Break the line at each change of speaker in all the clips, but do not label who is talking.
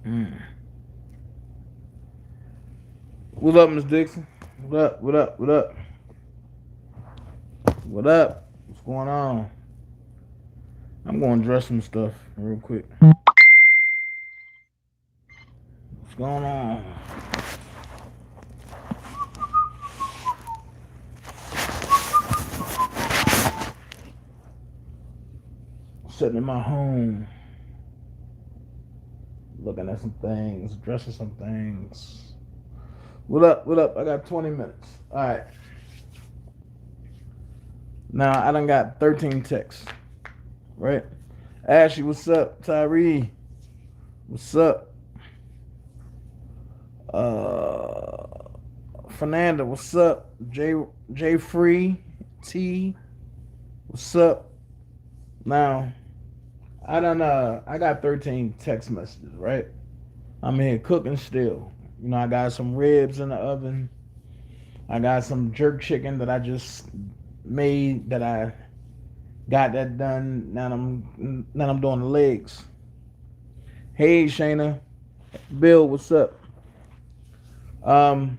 Mm. What up, Miss Dixon? What up? What up? What up? What up? What's going on? I'm going to dress some stuff real quick. What's going on? Sitting in my home, looking at some things, dressing some things. What up? What up? I got 20 minutes. All right. Now I done got 13 texts. Right? Ashley, what's up? Tyree, what's up? Uh, Fernanda, what's up? J Free T, what's up? Now I got 13 text messages, right? I'm here cooking still. You know, I got some ribs in the oven. I got some jerk chicken that I just made that I got that done. Now I'm doing the legs. Hey Shayna, Bill, what's up? Um,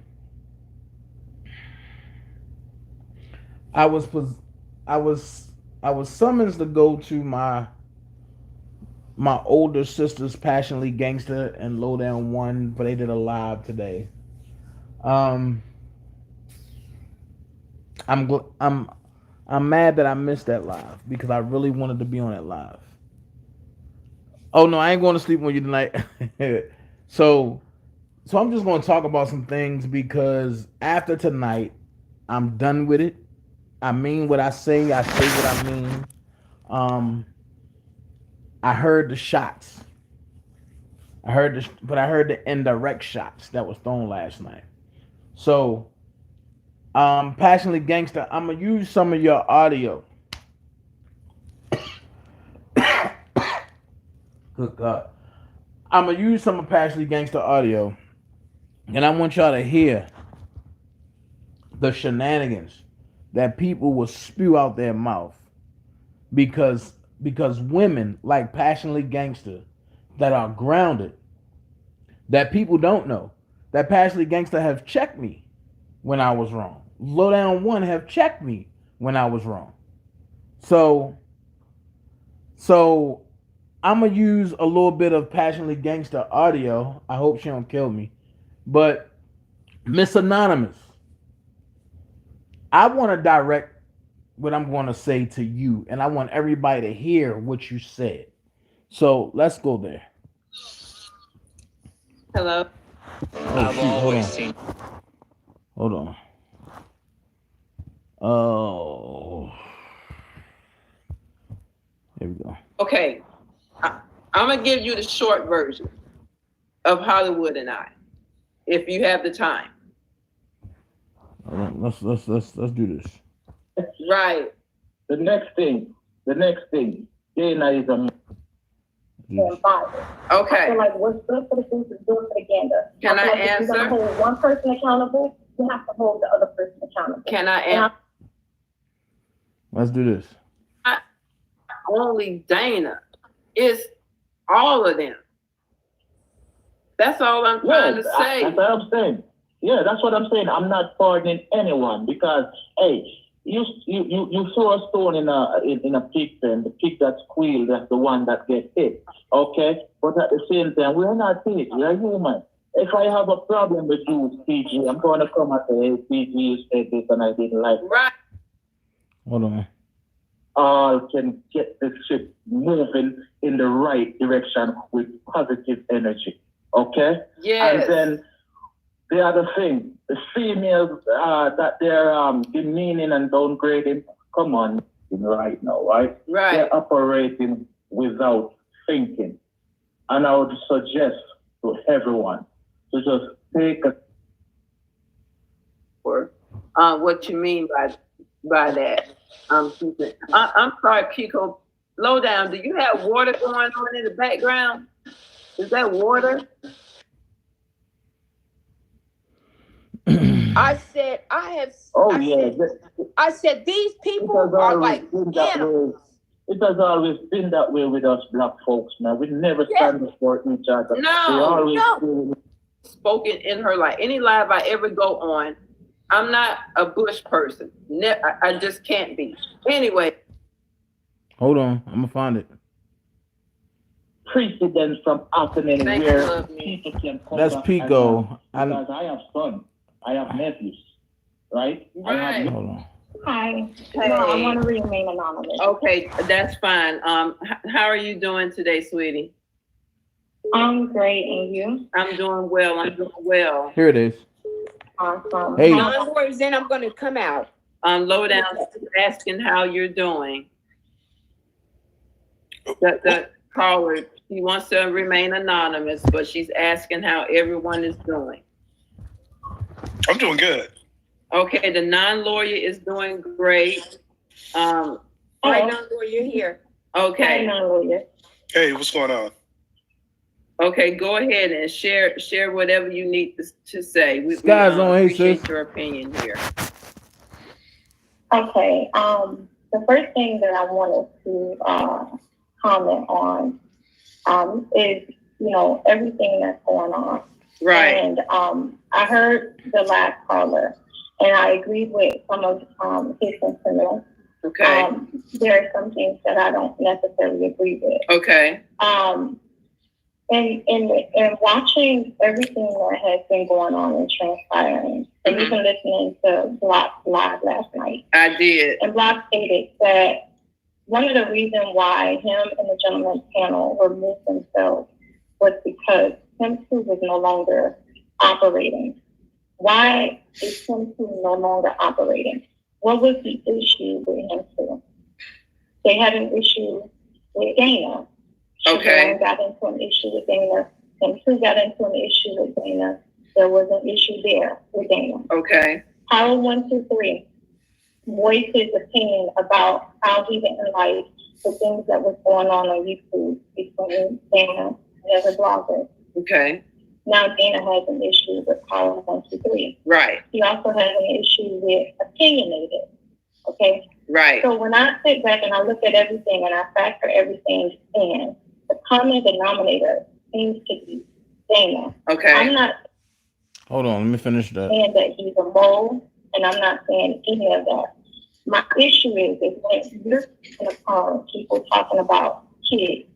I was I was I was summoned to go to my older sister's Passionately Gangster and Lowdown One, but they did a live today. Um, I'm I'm mad that I missed that live because I really wanted to be on that live. Oh no, I ain't going to sleep on you tonight. so so I'm just going to talk about some things because after tonight, I'm done with it. I mean what I say. I say what I mean. Um, I heard the shots. But I heard the indirect shots that was thrown last night. So, Passionately Gangster, I'm gonna use some of your audio. Good God, I'm gonna use some of Passionately Gangster audio, and I want y'all to hear the shenanigans that people will spew out their mouth because women like Passionately Gangster that are grounded, that people don't know, that Passionately Gangster have checked me when I was wrong. Lowdown One have checked me when I was wrong. So so I'm gonna use a little bit of Passionately Gangster audio. I hope she don't kill me. But Miss Anonymous, I want to direct what I'm going to say to you, and I want everybody to hear what you said. So let's go there.
Hello.
Oh shoot, hold on. Oh, here we go.
Okay. I'm gonna give you the short version of Hollywood and I, if you have the time.
Let's do this.
Right.
The next thing, Dana is a
Yes.
Okay.
I feel like what's good for the goose is good for the gander.
Can I
feel like if
answer?
you're gonna hold one person accountable, you have to hold the other person accountable.
Can I answer?
Let's do this.
Not only Dana, it's all of them. That's all I'm trying to say.
That's what I'm saying. Yeah, that's what I'm saying. I'm not pardoning anyone because, hey, you throw a stone in a pig pen. The pig that squeals, that's the one that gets hit. Okay, but at the same time, we're not pigs. We're human. If I have a problem with you, PG, I'm going to come and say, hey, PG, you said this and I didn't like it.
Right.
Hold on.
All can get the ship moving in the right direction with positive energy. Okay?
Yes.
And then the other thing, the females that they're demeaning and downgrading, come on right now, right?
Right.
They're operating without thinking. And I would suggest to everyone to just take a
what you mean by that? I'm sorry, Pico. Lowdown. Do you have water going on in the background? Is that water?
I said, I
yeah.
said these people are like animals.
It has always been that way with us black folks, man. We never stand up for each other. We always
spoken in her life. Any live I ever go on, I'm not a Bush person. I just can't be. Anyway.
Hold on, I'm gonna find it.
Precedents from happening where people can come.
That's Pico.
Because I have sons, I have nephews, right?
Right.
Hold on.
Hi.
Hey.
No, I want to remain anonymous.
Okay, that's fine. How are you doing today, sweetie?
I'm great, and you?
I'm doing well. I'm doing well.
Here it is.
Awesome.
Hey.
No worries, then I'm gonna come out.
Lowdown asking how you're doing. The caller, she wants to remain anonymous, but she's asking how everyone is doing.
I'm doing good.
Okay, the non-lawyer is doing great.
All right, no, you're here.
Okay.
Non-lawyer.
Hey, what's going on?
Okay, go ahead and share whatever you need to say. We
Sky's on, hey,
appreciate
sis.
your opinion here.
Okay. The first thing that I wanted to comment on is, everything that's going on.
Right.
And I heard the last caller, and I agree with some of his sentiments.
Okay.
There are some things that I don't necessarily agree with.
Okay.
And watching everything that has been going on and transpiring, and even listening to Block Live last night.
I did.
And Block stated that one of the reasons why him and the gentleman's panel removed themselves was because Him 2 was no longer operating. Why is Him 2 no longer operating? What was the issue with Him 2? They had an issue with Dana.
Okay.
Sharon got into an issue with Dana. Him 2 got into an issue with Dana. There was an issue there with Dana.
Okay.
Power 123 voiced his opinion about how he didn't like the things that was going on YouTube between Dana and other bloggers.
Okay.
Now Dana has an issue with Power 123.
Right.
He also has an issue with opinionated. Okay?
Right.
So when I sit back and I look at everything and I factor everything in, the common denominator seems to be Dana.
Okay.
I'm not
Hold on, let me finish that.
saying that he's a mole, and I'm not saying any of that. My issue is when you're in a car, people talking about kids.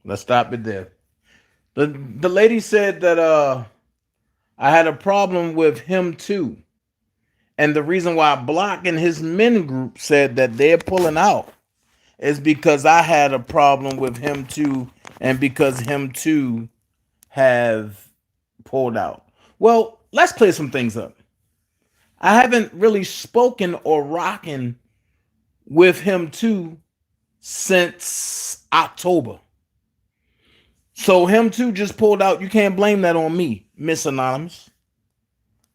Let's stop it there. The lady said that I had a problem with Him 2. And the reason why Block and his men group said that they're pulling out is because I had a problem with Him 2 and because Him 2 have pulled out. Well, let's clear some things up. I haven't really spoken or rocking with Him 2 since October. So Him 2 just pulled out. You can't blame that on me, Miss Anonymous.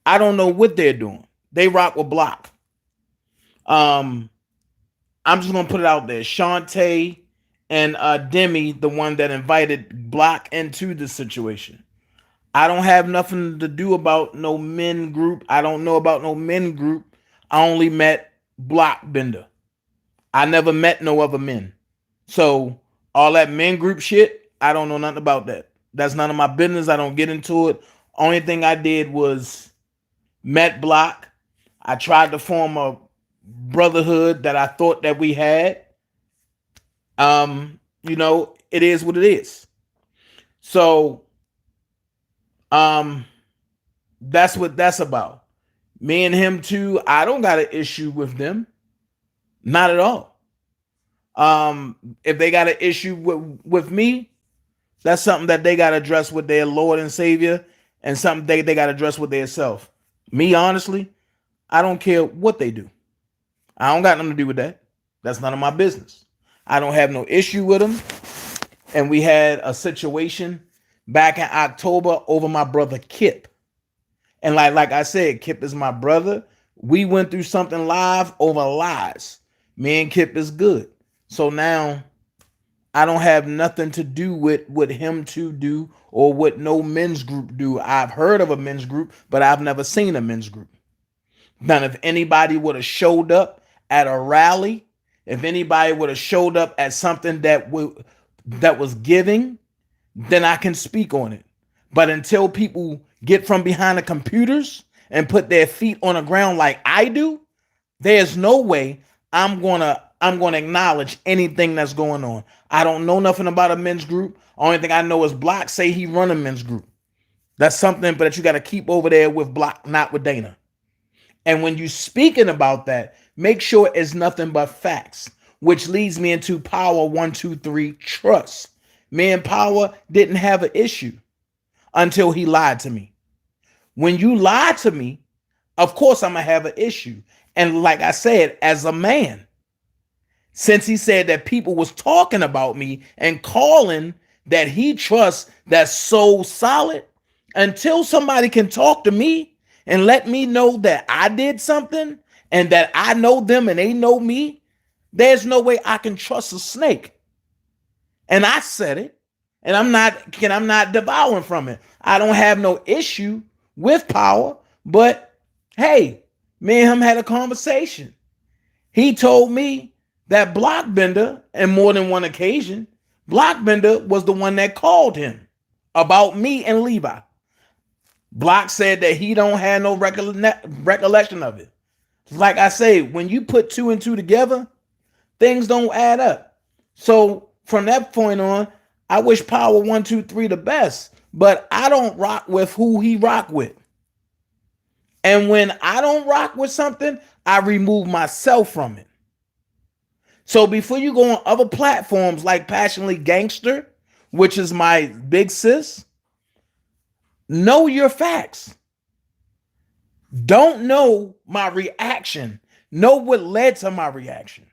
I don't know what they're doing. They rock with Block. I'm just gonna put it out there. Shantae and Demi, the one that invited Block into the situation. I don't have nothing to do about no men group. I don't know about no men group. I only met Block Bender. I never met no other men. So all that men group shit, I don't know nothing about that. That's none of my business. I don't get into it. Only thing I did was met Block. I tried to form a brotherhood that I thought that we had. It is what it is. So that's what that's about. Me and Him 2, I don't got an issue with them. Not at all. If they got an issue with me, that's something that they got to address with their Lord and Savior, and something they got to address with their self. Me, honestly, I don't care what they do. I don't got nothing to do with that. That's none of my business. I don't have no issue with them. And we had a situation back in October over my brother Kip. And like I said, Kip is my brother. We went through something live over lies. Me and Kip is good. So now I don't have nothing to do with what Him 2 do or what no men's group do. I've heard of a men's group, but I've never seen a men's group. Now, if anybody would have showed up at a rally if anybody would have showed up at something that was giving, then I can speak on it. But until people get from behind the computers and put their feet on the ground like I do, there's no way I'm gonna acknowledge anything that's going on. I don't know nothing about a men's group. Only thing I know is Block say he run a men's group. That's something, but that you got to keep over there with Block, not with Dana. And when you speaking about that, make sure it's nothing but facts, which leads me into Power 123 trust. Me and Power didn't have an issue until he lied to me. When you lie to me, of course I'm gonna have an issue. And like I said, as a man, since he said that people was talking about me and calling that he trusts that's so solid, until somebody can talk to me and let me know that I did something and that I know them and they know me, there's no way I can trust a snake. And I said it, and I'm not devouring from it. I don't have no issue with Power, but hey, me and him had a conversation. He told me that Blockbender, and more than one occasion, Blockbender was the one that called him about me and Levi. Block said that he don't have no recollection of it. Like I say, when you put 2 and 2 together, things don't add up. So from that point on, I wish Power 123 the best, but I don't rock with who he rock with. And when I don't rock with something, I remove myself from it. So before you go on other platforms like Passionately Gangster, which is my big sis, know your facts. Don't know my reaction. Know what led to my reaction.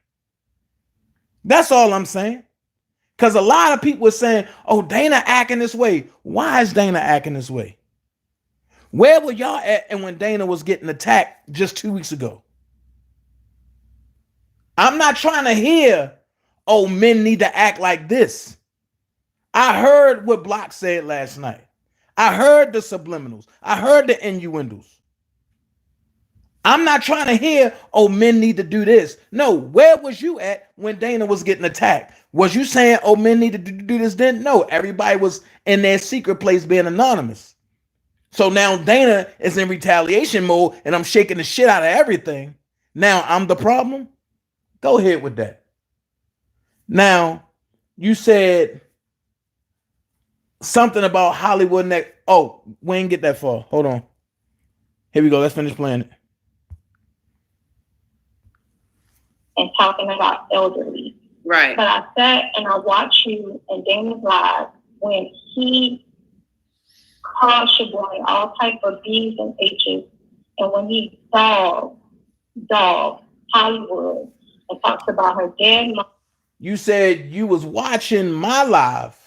That's all I'm saying. Because a lot of people are saying, oh, Dana acting this way. Why is Dana acting this way? Where were y'all at and when Dana was getting attacked just 2 weeks ago? I'm not trying to hear, oh, men need to act like this. I heard what Block said last night. I heard the subliminals. I heard the innuendos. I'm not trying to hear, oh, men need to do this. No, where was you at when Dana was getting attacked? Was you saying, oh, men need to do this then? No, everybody was in their secret place being anonymous. So now Dana is in retaliation mode and I'm shaking the shit out of everything. Now I'm the problem? Go ahead with that. Now, you said something about Hollywood next. Oh, we ain't get that far. Hold on. Here we go. Let's finish playing it.
And talking about elderly.
Right.
But I sat and I watched you and Dana's live when he called Shaboy all type of B's and H's, and when he dog Hollywood and talks about her dead mom.
You said you was watching my live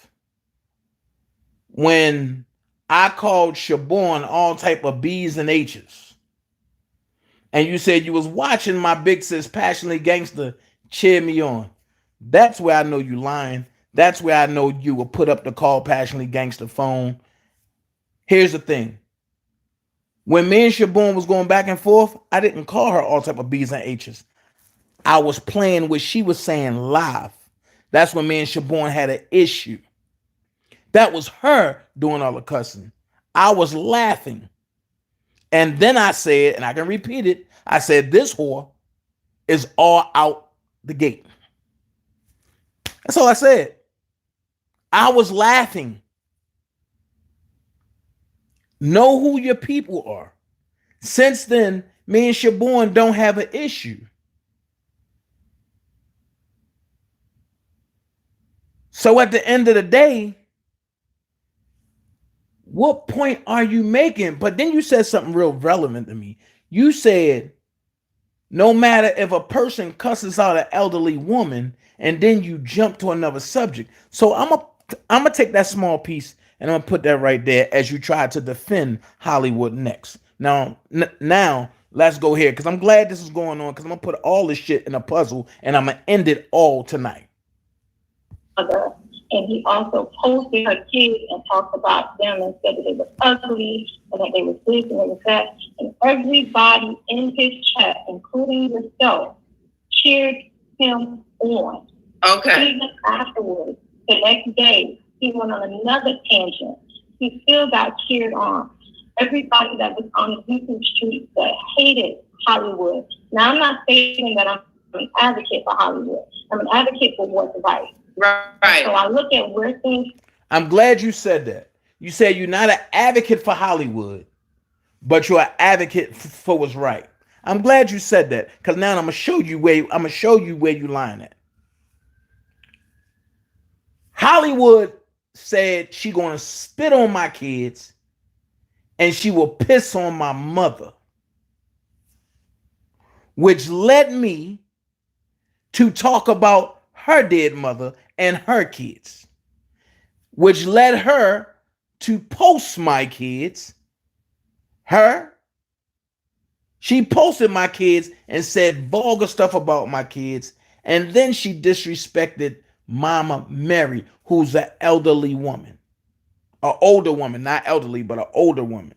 when I called Shaboy all type of B's and H's. And you said you was watching my big sis Passionately Gangster cheer me on. That's where I know you lying. That's where I know you will put up the Call Passionately Gangster phone. Here's the thing. When me and Shaboy was going back and forth, I didn't call her all type of B's and H's. I was playing what she was saying live. That's when me and Shaboy had an issue. That was her doing all the cussing. I was laughing. And then I said, and I can repeat it, I said, this whore is all out the gate. That's all I said. I was laughing. Know who your people are. Since then, me and Shaboy don't have an issue. So at the end of the day, what point are you making? But then you said something real relevant to me. You said, no matter if a person cusses out an elderly woman, and then you jump to another subject. So I'm gonna take that small piece and I'm gonna put that right there as you try to defend Hollywood next. Now let's go here because I'm glad this is going on because I'm gonna put all this shit in a puzzle and I'm gonna end it all tonight.
And he also posted her kids and talked about them and said that they were ugly and that they were this and they were that. And everybody in his chat, including yourself, cheered him on.
Okay.
Even afterwards, the next day, he went on another tangent. He still got cheered on. Everybody that was on the YouTube street that hated Hollywood. Now, I'm not saying that I'm an advocate for Hollywood. I'm an advocate for what's right.
Right.
So I look at where things.
I'm glad you said that. You said you're not an advocate for Hollywood, but you're an advocate for what's right. I'm glad you said that, because now I'm gonna show you where you lying at. Hollywood said she gonna spit on my kids and she will piss on my mother, which led me to talk about her dead mother and her kids, which led her to post my kids. She posted my kids and said vulgar stuff about my kids, and then she disrespected Mama Mary, who's an elderly woman, an older woman, not elderly, but an older woman.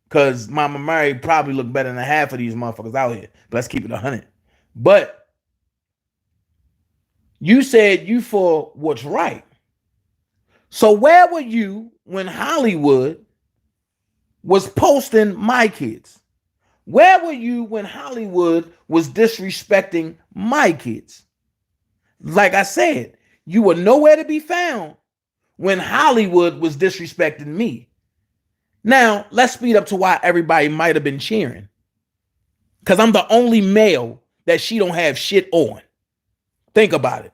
Because Mama Mary probably looked better than half of these motherfuckers out here. But let's keep it 100. But you said you for what's right. So where were you when Hollywood was posting my kids? Where were you when Hollywood was disrespecting my kids? Like I said, you were nowhere to be found when Hollywood was disrespecting me. Now, let's speed up to why everybody might have been cheering. Because I'm the only male that she don't have shit on. Think about it.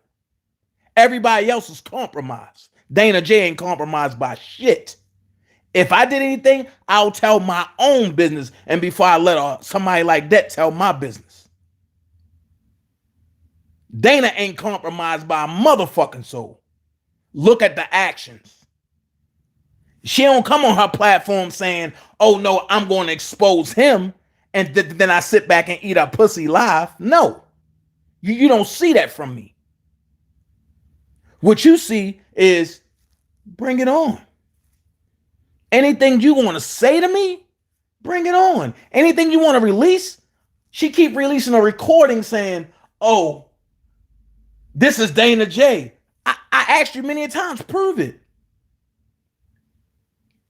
Everybody else is compromised. Dana J ain't compromised by shit. If I did anything, I'll tell my own business, and before I let somebody like that tell my business. Dana ain't compromised by a motherfucking soul. Look at the actions. She don't come on her platform saying, oh no, I'm going to expose him, and then I sit back and eat a pussy live. No, you don't see that from me. What you see is, bring it on. Anything you want to say to me, bring it on. Anything you want to release, she keep releasing a recording saying, oh, this is Dana J. I asked you many times, prove it.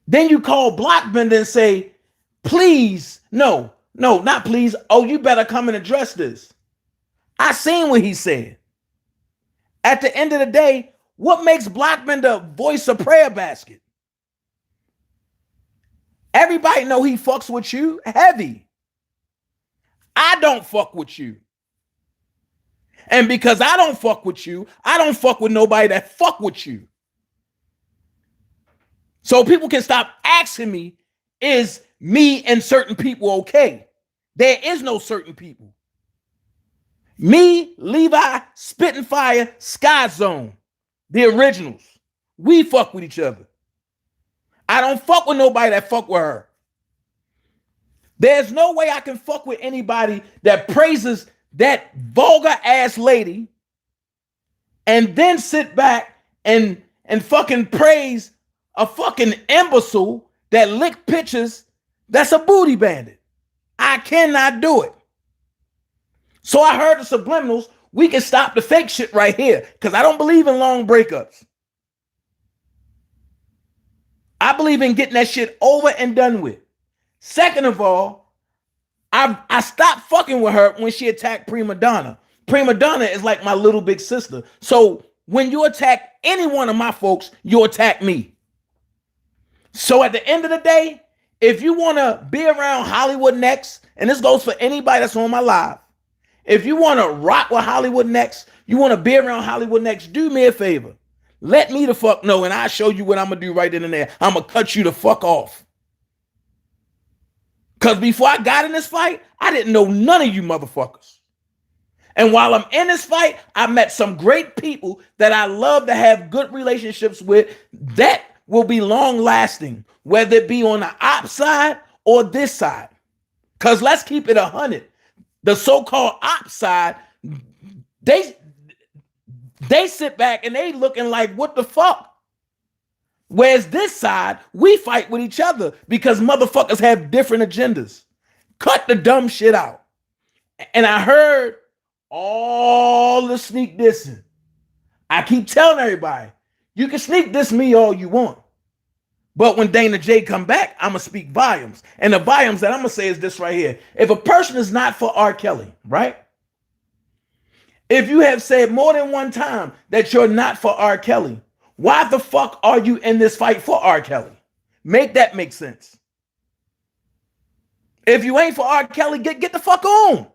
Then you call Blockbender and say, please, no, not please. Oh, you better come and address this. I seen what he said. At the end of the day, what makes Blockbender voice a prayer basket? Everybody know he fucks with you heavy. I don't fuck with you. And because I don't fuck with you, I don't fuck with nobody that fuck with you. So people can stop asking me, is me and certain people okay? There is no certain people. Me, Levi, Spitting Fire, Sky Zone, the originals. We fuck with each other. I don't fuck with nobody that fuck with her. There's no way I can fuck with anybody that praises that vulgar ass lady and then sit back and fucking praise a fucking imbecile that lick pictures that's a booty bandit. I cannot do it. So I heard the subliminals, we can stop the fake shit right here, because I don't believe in long breakups. I believe in getting that shit over and done with. Second of all, I stopped fucking with her when she attacked Prima Donna. Prima Donna is like my little big sister. So when you attack any one of my folks, you attack me. So at the end of the day, if you want to be around Hollywood next, and this goes for anybody that's on my live, if you want to rock with Hollywood next, you want to be around Hollywood next, do me a favor. Let me the fuck know, and I'll show you what I'm going to do right then and there. I'm going to cut you the fuck off. Because before I got in this fight, I didn't know none of you motherfuckers. And while I'm in this fight, I met some great people that I love to have good relationships with that will be long lasting, whether it be on the op side or this side. Because let's keep it 100. The so-called op side, they sit back and they looking like, what the fuck? Whereas this side, we fight with each other because motherfuckers have different agendas. Cut the dumb shit out. And I heard all the sneak dissing. I keep telling everybody, you can sneak diss me all you want. But when Dana J come back, I'm going to speak volumes. And the volumes that I'm going to say is this right here. If a person is not for R. Kelly, right? If you have said more than one time that you're not for R. Kelly, why the fuck are you in this fight for R. Kelly? Make that make sense. If you ain't for R. Kelly, get the fuck on.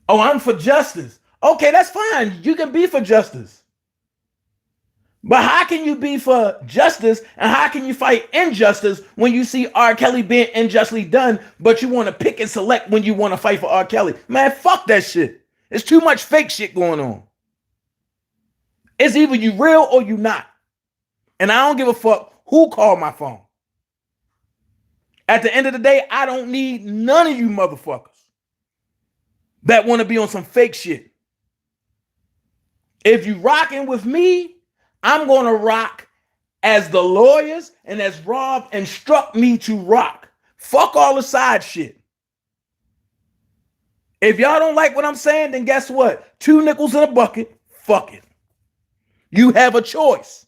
Oh, I'm for justice. Okay, that's fine. You can be for justice. But how can you be for justice and how can you fight injustice when you see R. Kelly being unjustly done, but you want to pick and select when you want to fight for R. Kelly? Man, fuck that shit. There's too much fake shit going on. It's either you real or you not. And I don't give a fuck who called my phone. At the end of the day, I don't need none of you motherfuckers that want to be on some fake shit. If you rocking with me, I'm going to rock as the lawyers and as Rob instruct me to rock. Fuck all the side shit. If y'all don't like what I'm saying, then guess what? 2 nickels in a bucket. Fuck it. You have a choice.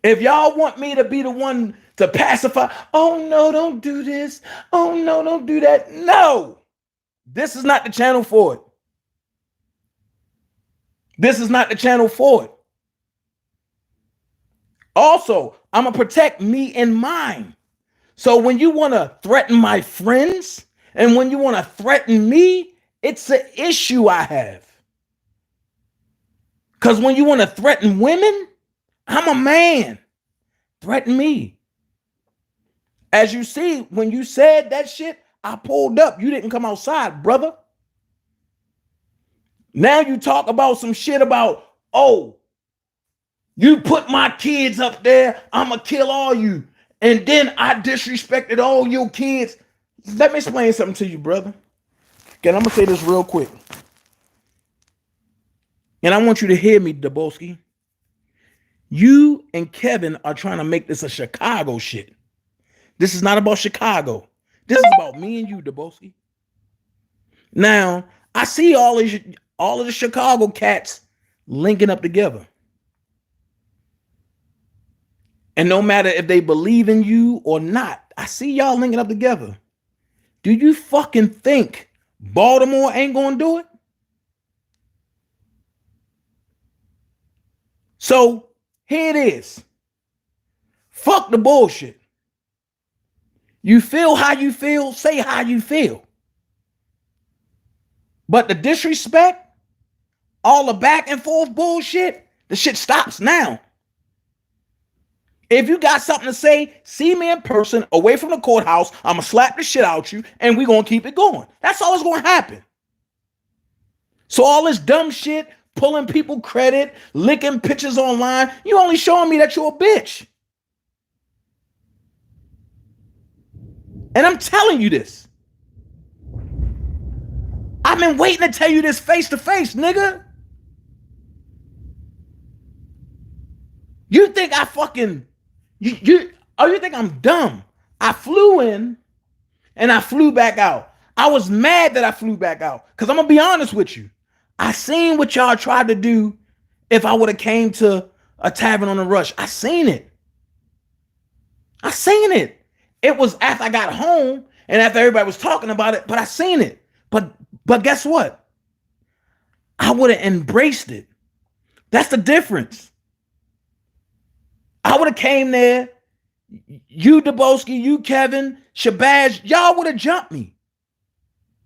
If y'all want me to be the one to pacify, oh no, don't do this. Oh no, don't do that. No, this is not the channel for it. This is not the channel for it. Also, I'm going to protect me and mine. So when you want to threaten my friends and when you want to threaten me, it's an issue I have. Because when you want to threaten women, I'm a man. Threaten me. As you see, when you said that shit, I pulled up. You didn't come outside, brother. Now you talk about some shit about, oh, you put my kids up there, I'ma kill all you. And then I disrespected all your kids. Let me explain something to you, brother. Okay, I'm gonna say this real quick. And I want you to hear me, Daboski. You and Kevin are trying to make this a Chicago shit. This is not about Chicago. This is about me and you, Daboski. Now, I see all of the Chicago cats linking up together. And no matter if they believe in you or not, I see y'all linking up together. Do you fucking think Baltimore ain't gonna do it? So here it is. Fuck the bullshit. You feel how you feel, say how you feel. But the disrespect, all the back and forth bullshit, the shit stops now. If you got something to say, see me in person, away from the courthouse. I'm going to slap the shit out you, and we're going to keep it going. That's all that's going to happen. So all this dumb shit, pulling people credit, licking pictures online, you only showing me that you're a bitch. And I'm telling you this. I've been waiting to tell you this face to face, nigga. You think I fucking... You think I'm dumb? I flew in and I flew back out. I was mad that I flew back out because I'm gonna be honest with you. I seen what y'all tried to do if I would have came to a tavern on the rush. I seen it. It was after I got home and after everybody was talking about it, but I seen it. But guess what? I would have embraced it. That's the difference. I would have came there, you Daboski, you Kevin, Shabazz, y'all would have jumped me.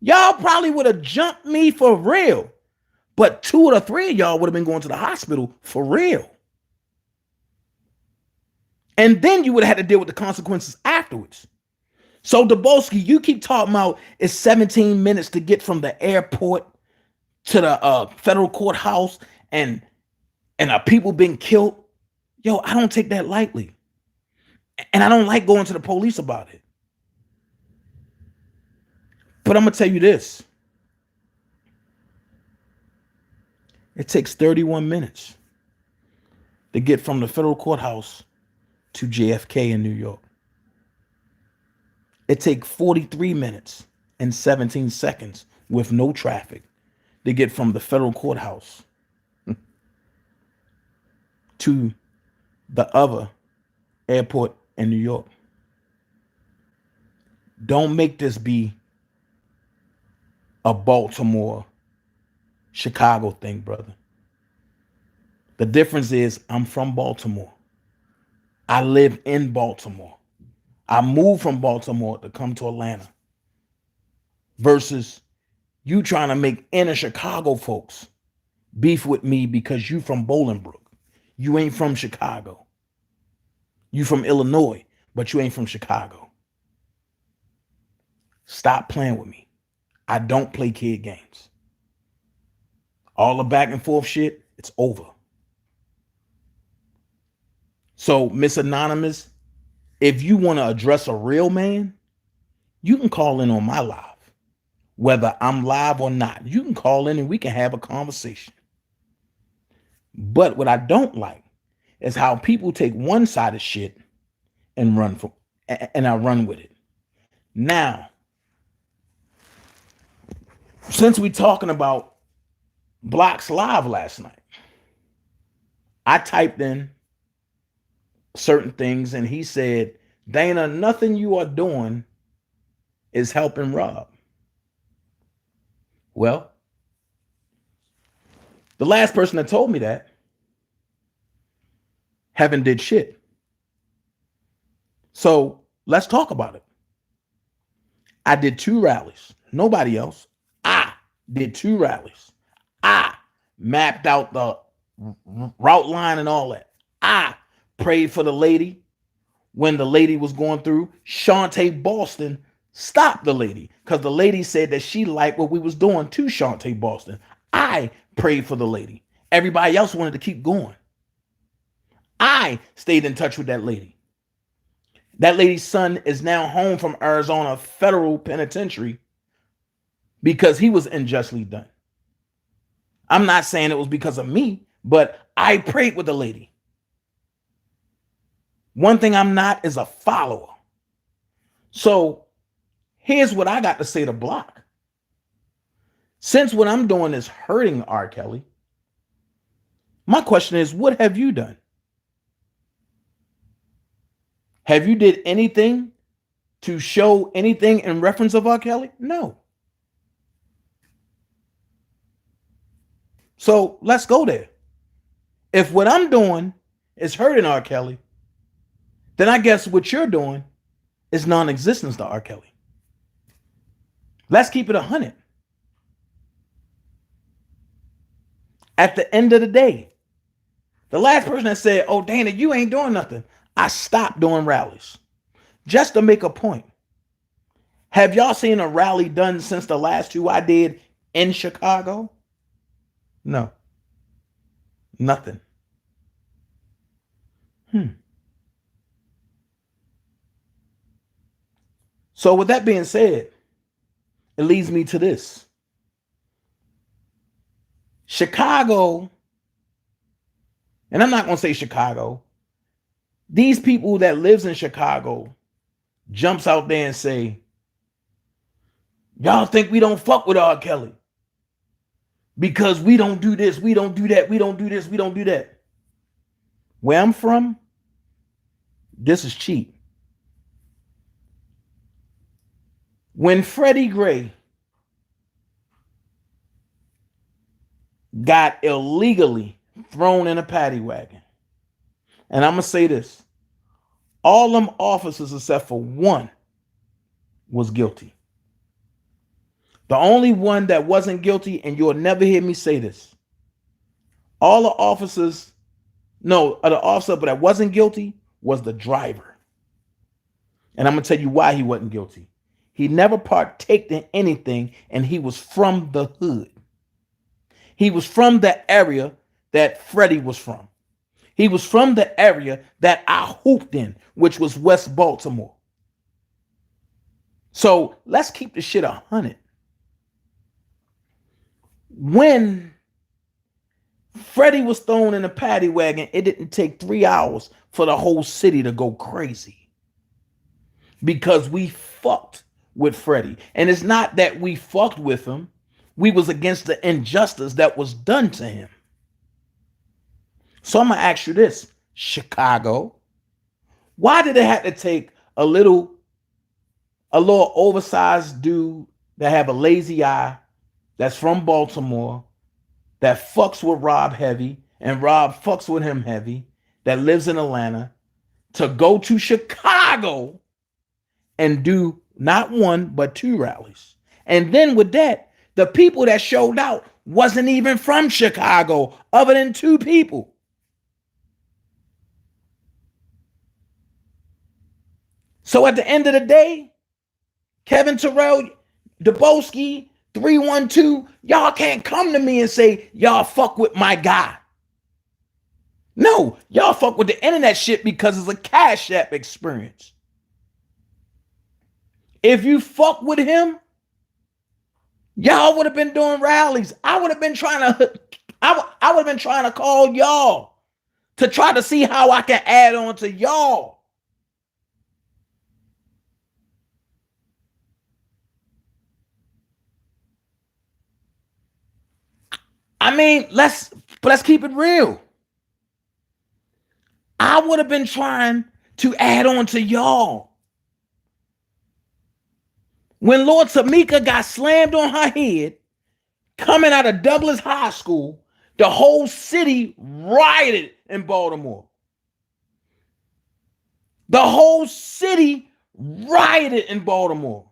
Y'all probably would have jumped me for real. But 2 of the 3 of y'all would have been going to the hospital for real. And then you would have had to deal with the consequences afterwards. So Daboski, you keep talking about it's 17 minutes to get from the airport to the federal courthouse and people being killed. Yo, I don't take that lightly. And I don't like going to the police about it. But I'm going to tell you this. It takes 31 minutes to get from the federal courthouse to JFK in New York. It takes 43 minutes and 17 seconds with no traffic to get from the federal courthouse to the other airport in New York. Don't make this be a Baltimore, Chicago thing, brother. The difference is I'm from Baltimore. I live in Baltimore. I moved from Baltimore to come to Atlanta. Versus you trying to make inner Chicago folks beef with me because you from Bolingbrook. You ain't from Chicago. You from Illinois, but you ain't from Chicago. Stop playing with me. I don't play kid games. All the back and forth shit, it's over. So, Miss Anonymous, if you want to address a real man, you can call in on my live. Whether I'm live or not, you can call in and we can have a conversation. But what I don't like is how people take one side of shit and I run with it. Now, since we talking about Block's live last night, I typed in certain things and he said, Dana, nothing you are doing is helping Rob. Well, the last person that told me that haven't did shit. So let's talk about it. I did 2 rallies. Nobody else. I did 2 rallies. I mapped out the route line and all that. I prayed for the lady when the lady was going through. Shantae Boston stopped the lady because the lady said that she liked what we was doing to Shantae Boston. I prayed for the lady. Everybody else wanted to keep going. I stayed in touch with that lady. That lady's son is now home from Arizona Federal Penitentiary because he was unjustly done. I'm not saying it was because of me, but I prayed with the lady. One thing I'm not is a follower. So here's what I got to say to Block. Since what I'm doing is hurting R. Kelly, my question is, what have you done? Have you did anything to show anything in reference of R. Kelly? No. So let's go there. If what I'm doing is hurting R. Kelly, then I guess what you're doing is non-existence to R. Kelly. Let's keep it 100. At the end of the day, the last person that said, oh, Dana, you ain't doing nothing, I stopped doing rallies just to make a point. Have y'all seen a rally done since the last 2 I did in Chicago? No. Nothing. So with that being said, it leads me to this. Chicago, and I'm not going to say Chicago, these people that lives in Chicago jumps out there and say, y'all think we don't fuck with R. Kelly because we don't do this, we don't do that, we don't do this, we don't do that. Where I'm from, this is cheap. When Freddie Gray got illegally thrown in a paddy wagon, and I'm going to say this, all them officers except for one was guilty. The only one that wasn't guilty, and you'll never hear me say this, all the officers, the officer that wasn't guilty was the driver. And I'm going to tell you why he wasn't guilty. He never partaked in anything, and he was from the hood. He was from the area that Freddie was from. He was from the area that I hooped in, which was West Baltimore. So let's keep the shit 100. When Freddie was thrown in a paddy wagon, it didn't take 3 hours for the whole city to go crazy. because we fucked with Freddie. And it's not that we fucked with him. We was against the injustice that was done to him. So I'm going to ask you this, Chicago. Why did it have to take a little oversized dude that have a lazy eye, that's from Baltimore, that fucks with Rob heavy, and Rob fucks with him heavy, that lives in Atlanta, to go to Chicago and do not one, but 2 rallies? And then with that, the people that showed out wasn't even from Chicago, other than 2 people. So at the end of the day, Kevin Terrell, Dubowski, 312, y'all can't come to me and say, y'all fuck with my guy. No, y'all fuck with the internet shit because it's a Cash App experience. If you fuck with him, y'all would have been doing rallies. I would have been trying to call y'all to try to see how I can add on to y'all. I mean, let's keep it real. I would have been trying to add on to y'all. When Lord Tamika got slammed on her head, coming out of Douglas High School, the whole city rioted in Baltimore. The whole city rioted in Baltimore.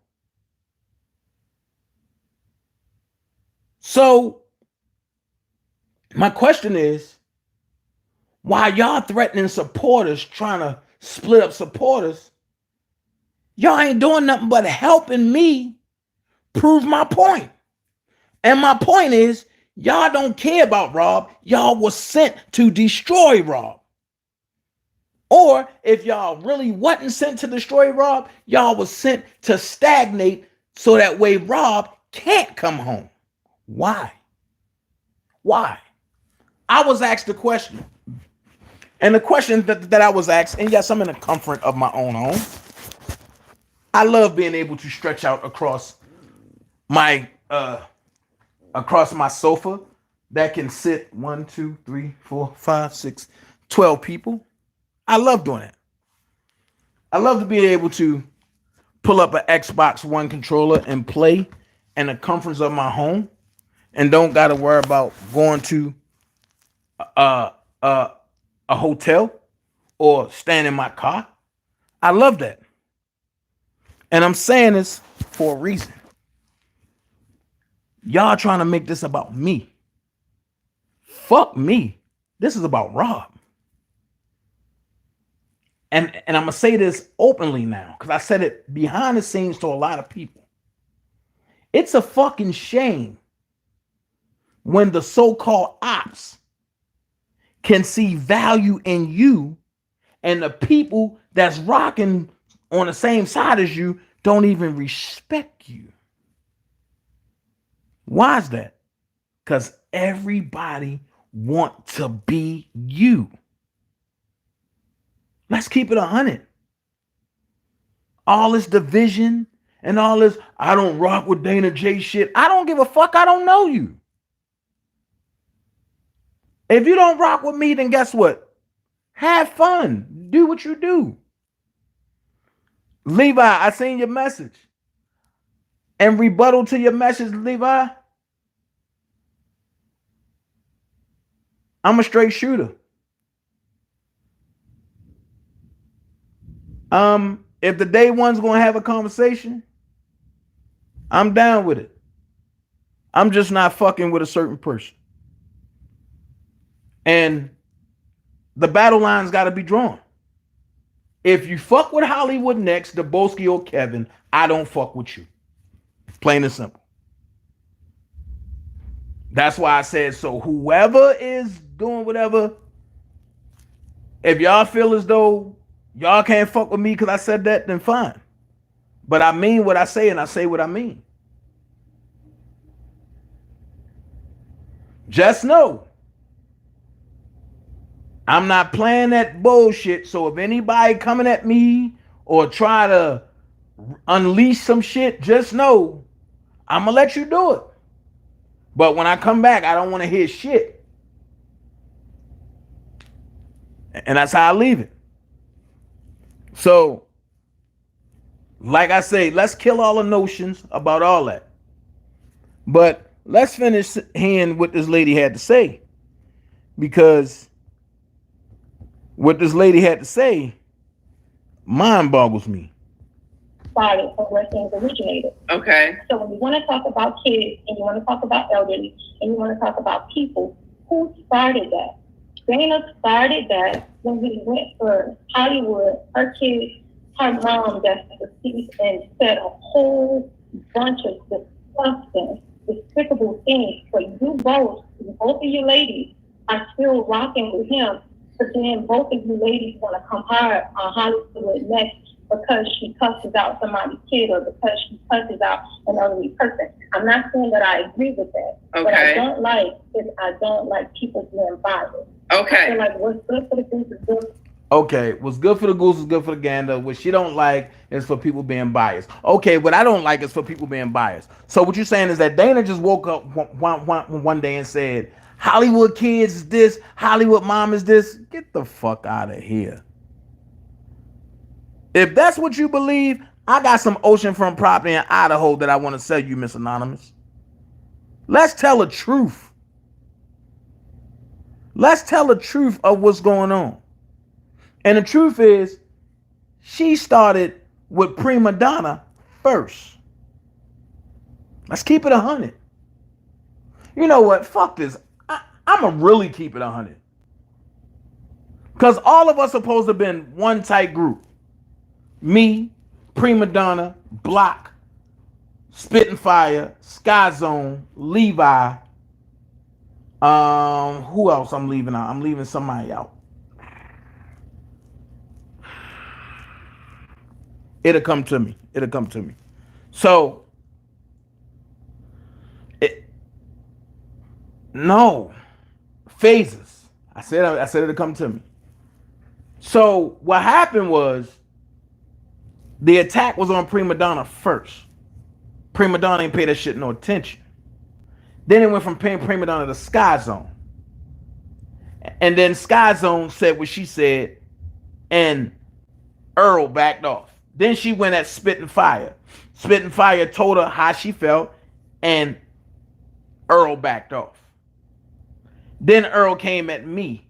So, my question is, why y'all threatening supporters, trying to split up supporters, y'all ain't doing nothing but helping me prove my point. And my point is, y'all don't care about Rob. Y'all was sent to destroy Rob. Or if y'all really wasn't sent to destroy Rob, y'all was sent to stagnate so that way Rob can't come home. Why? Why? I was asked the question. And the question that I was asked, and yes, I'm in the comfort of my own home. I love being able to stretch out across my sofa that can sit 1, 2, 3, 4, 5, 6, 12 people. I love doing it. I love to be able to pull up an Xbox One controller and play in the comforts of my home, and don't got to worry about going to a hotel or staying in my car. I love that. And I'm saying this for a reason. Y'all trying to make this about me. Fuck me. This is about Rob. And I'm going to say this openly now, because I said it behind the scenes to a lot of people. It's a fucking shame when the so-called ops can see value in you, and the people that's rocking on the same side as you don't even respect you. Why is that? Because everybody want to be you. Let's keep it 100. All this division and all this, I don't rock with Dana J shit. I don't give a fuck. I don't know you. If you don't rock with me, then guess what? Have fun. Do what you do. Levi, I seen your message. And rebuttal to your message, Levi, I'm a straight shooter. If the day one's gonna have a conversation, I'm down with it. I'm just not fucking with a certain person. And the battle line's got to be drawn. If you fuck with Hollywood next, Dubowski or Kevin, I don't fuck with you. Plain and simple. That's why I said, so whoever is doing whatever, if y'all feel as though y'all can't fuck with me because I said that, then fine. But I mean what I say, and I say what I mean. Just know, I'm not playing that bullshit. So if anybody coming at me or try to unleash some shit, just know I'm gonna let you do it. But when I come back, I don't want to hear shit. And that's how I leave it. So, like I say, let's kill all the notions about all that. But let's finish hearing what this lady had to say. Because what this lady had to say mind boggles me.
Started from where things originated.
Okay.
So when you want to talk about kids and you want to talk about elderly and you want to talk about people, who started that? Dana started that when we went for Hollywood. Her kids, her mom got deceased and said a whole bunch of disgusting, despicable things. But you both of you ladies are still rocking with him. But then both of you ladies want to come hard on Hollywood next because she cusses out somebody's kid or because she cusses out an elderly person. I'm not saying that I agree with that.
Okay.
What I don't like is I don't like people being biased. I
Okay.
feel like what's good for the goose is good.
Okay, what's good for the goose is good for the gander. What she don't like is for people being biased. Okay, what I don't like is for people being biased. So what you're saying is that Dana just woke up one day and said, Hollywood kids is this, Hollywood mom is this. Get the fuck out of here. If that's what you believe, I got some oceanfront property in Idaho that I want to sell you, Miss Anonymous. Let's tell the truth. Let's tell the truth of what's going on. And the truth is, she started with Prima Donna first. Let's keep it 100. You know what? Fuck this. I'm going to really keep it 100. Because all of us supposed to have been one tight group. Me, Prima Donna, Block, Spitting Fire, Sky Zone, Levi. Who else I'm leaving out? I'm leaving somebody out. It'll come to me. It'll come to me. So, no. Phases. I said it'll come to me. So, what happened was, the attack was on Prima Donna first. Prima Donna ain't paid that shit no attention. Then it went from paying Prima Donna to Sky Zone. And then Sky Zone said what she said, and Earl backed off. Then she went at Spitting Fire. Spitting Fire told her how she felt, and Earl backed off. Then Earl came at me.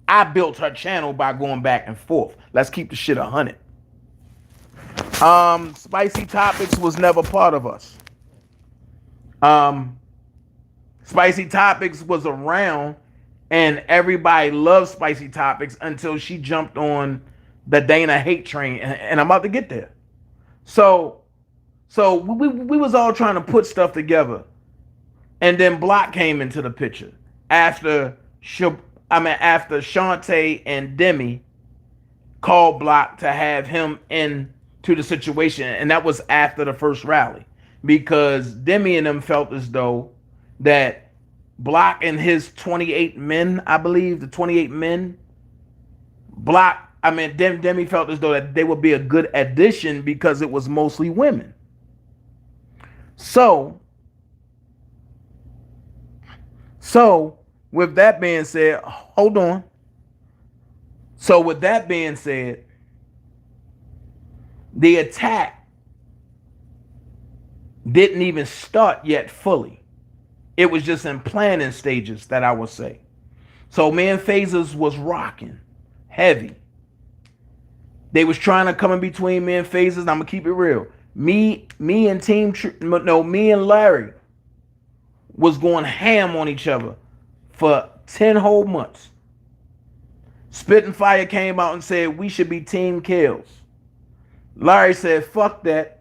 I built her channel by going back and forth. Let's keep the shit 100. Spicy Topics was never part of us. Spicy Topics was around, and everybody loved Spicy Topics until she jumped on the Dana hate train, and I'm about to get there. So we was all trying to put stuff together, and then Block came into the picture after Shantae and Demi called Block to have him into the situation, and that was after the first rally, because Demi and them felt as though that Block and his 28 men, I believe, the 28 men, Demi felt as though that they would be a good addition because it was mostly women. So with that being said, hold on. So with that being said, the attack didn't even start yet fully. It was just in planning stages, that I would say. So me and Phasers was rocking heavy. They was trying to come in between me and Phasers. I'm gonna keep it real. Me and Larry was going ham on each other for 10 whole months. Spitting Fire came out and said we should be Team Kills. Larry said, fuck that.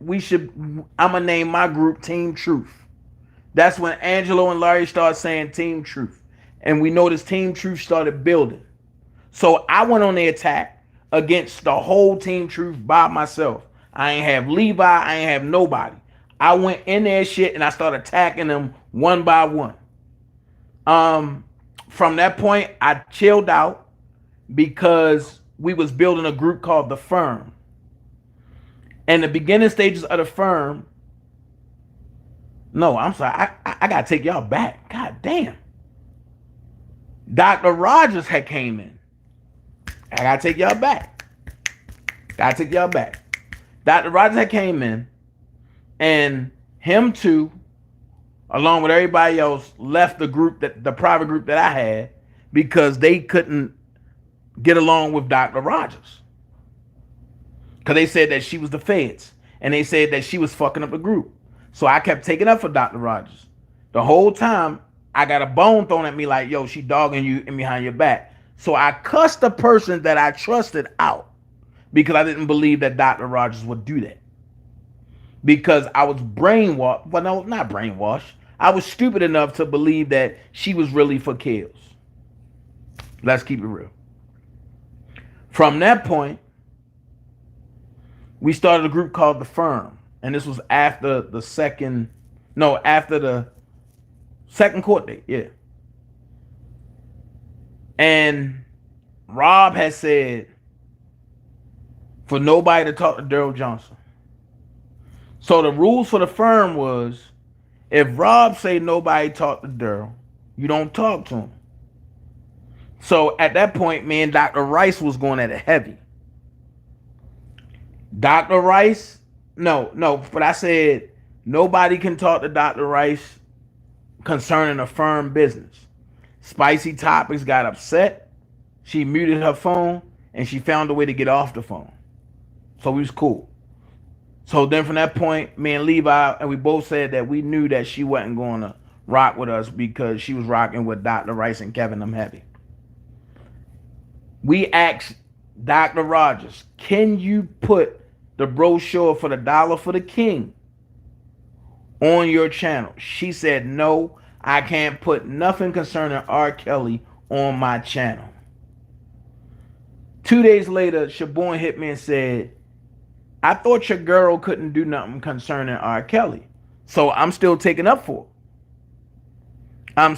I'ma name my group Team Truth. That's when Angelo and Larry started saying Team Truth. And we noticed Team Truth started building. So I went on the attack against the whole Team Truth by myself. I ain't have Levi, I ain't have nobody. I went in there shit and I started attacking them one by one. From that point, I chilled out because we was building a group called The Firm. And the beginning stages of the firm. No, I'm sorry. I gotta take y'all back. God damn. Dr. Rogers had came in. I gotta take y'all back. Dr. Rogers had came in, and him too, along with everybody else, left the group, the private group that I had, because they couldn't get along with Dr. Rogers. Because they said that she was the feds, and they said that she was fucking up the group. So I kept taking up for Dr. Rogers. The whole time, I got a bone thrown at me like, yo, she dogging you and behind your back. So I cussed the person that I trusted out because I didn't believe that Dr. Rogers would do that. Because I was brainwashed. Well, no, not brainwashed. I was stupid enough to believe that she was really for kills. Let's keep it real. From that point, we started a group called The Firm. And this was after the second court date, yeah. And Rob had said for nobody to talk to Daryl Johnson. So the rules for the firm was, if Rob say nobody talk to Daryl, you don't talk to him. So at that point, me and Dr. Rice was going at it heavy. Dr. Rice, but I said nobody can talk to Dr. Rice concerning a firm business. Spicy Topics got upset. She muted her phone and she found a way to get off the phone. So we was cool. So then from that point, me and Levi, and we both said that we knew that she wasn't going to rock with us because she was rocking with Dr. Rice and Kevin them heavy. We asked Dr. Rogers, can you put the brochure for the Dollar for the King on your channel? She said, no, I can't put nothing concerning R. Kelly on my channel. 2 days later, Shabourne hit me and said, I thought your girl couldn't do nothing concerning R. Kelly. So I'm still taking up for her.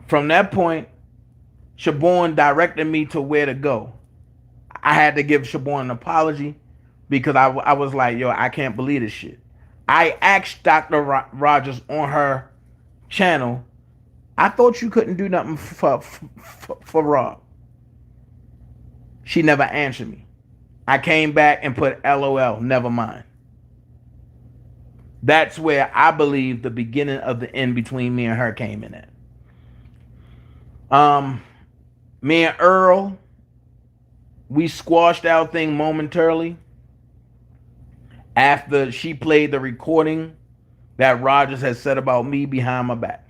From that point, Shabourne directed me to where to go. I had to give Shabourne an apology because I was like, yo, I can't believe this shit. I asked Dr. Rogers on her channel, I thought you couldn't do nothing for Rob. She never answered me. I came back and put LOL, never mind. That's where I believe the beginning of the end between me and her came in at. Me and Earl, we squashed our thing momentarily after she played the recording that Rogers had said about me behind my back.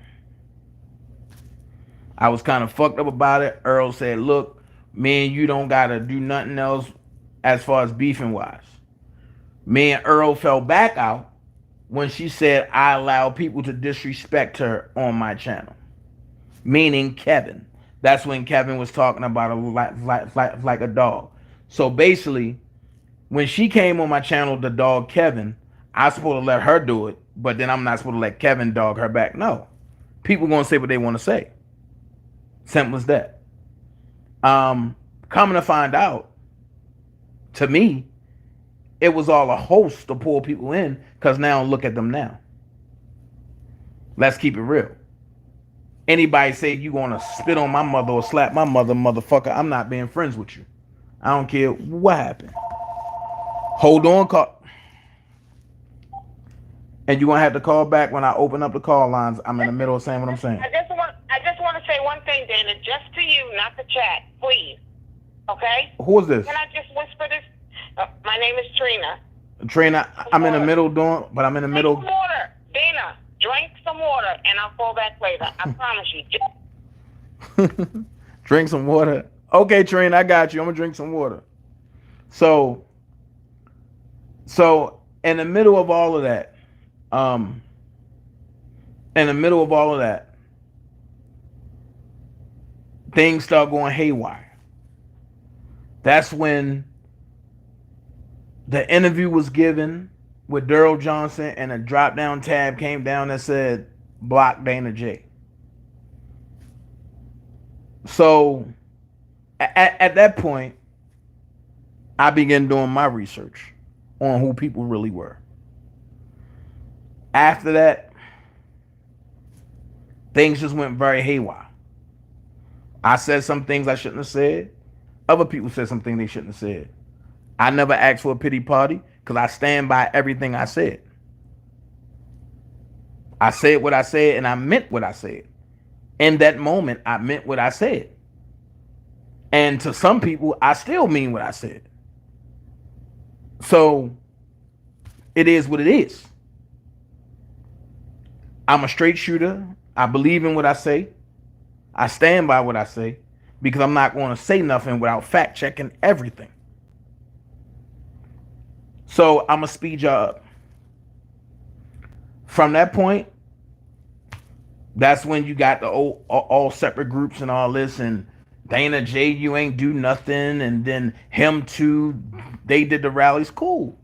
I was kind of fucked up about it. Earl said, look, me and you don't gotta do nothing else as far as beefing wise. Me and Earl fell back out when she said I allow people to disrespect her on my channel. Meaning Kevin. That's when Kevin was talking about her like a dog. So basically, when she came on my channel, the dog Kevin, I was supposed to let her do it, but then I'm not supposed to let Kevin dog her back. No. People gonna say what they want to say. Simple as that. Coming to find out, to me, it was all a host to pull people in, because now look at them now. Let's keep it real. Anybody say you want to spit on my mother or slap my mother, motherfucker, I'm not being friends with you. I don't care what happened. Hold on, call. And you're going to have to call back when I open up the call lines. I'm in the middle of saying what I'm saying.
I just want to say one thing, Dana, just to you, not the chat, please. Okay?
Who is this?
Can I just whisper this? My name is Trina.
Trina, I'm in the middle doing, but I'm in the middle.
Drink some water. Dana, drink some water, and I'll call back later. I promise you.
Drink some water. Okay, Trina, I got you. I'm going to drink some water. So in the middle of all of that, things start going haywire. That's when the interview was given with Daryl Johnson, and a drop-down tab came down that said, block Dana J. So at that point, I began doing my research on who people really were. After that, things just went very haywire. I said some things I shouldn't have said. Other people said some things they shouldn't have said. I never asked for a pity party because I stand by everything I said. I said what I said and I meant what I said. In that moment, I meant what I said. And to some people, I still mean what I said. So it is what it is. I'm a straight shooter. I believe in what I say. I stand by what I say because I'm not going to say nothing without fact checking everything. So I'm going to speed y'all up. From that point, that's when you got the all separate groups and all this, and Dana J, you ain't do nothing, and then him too, they did the rallies. Cool.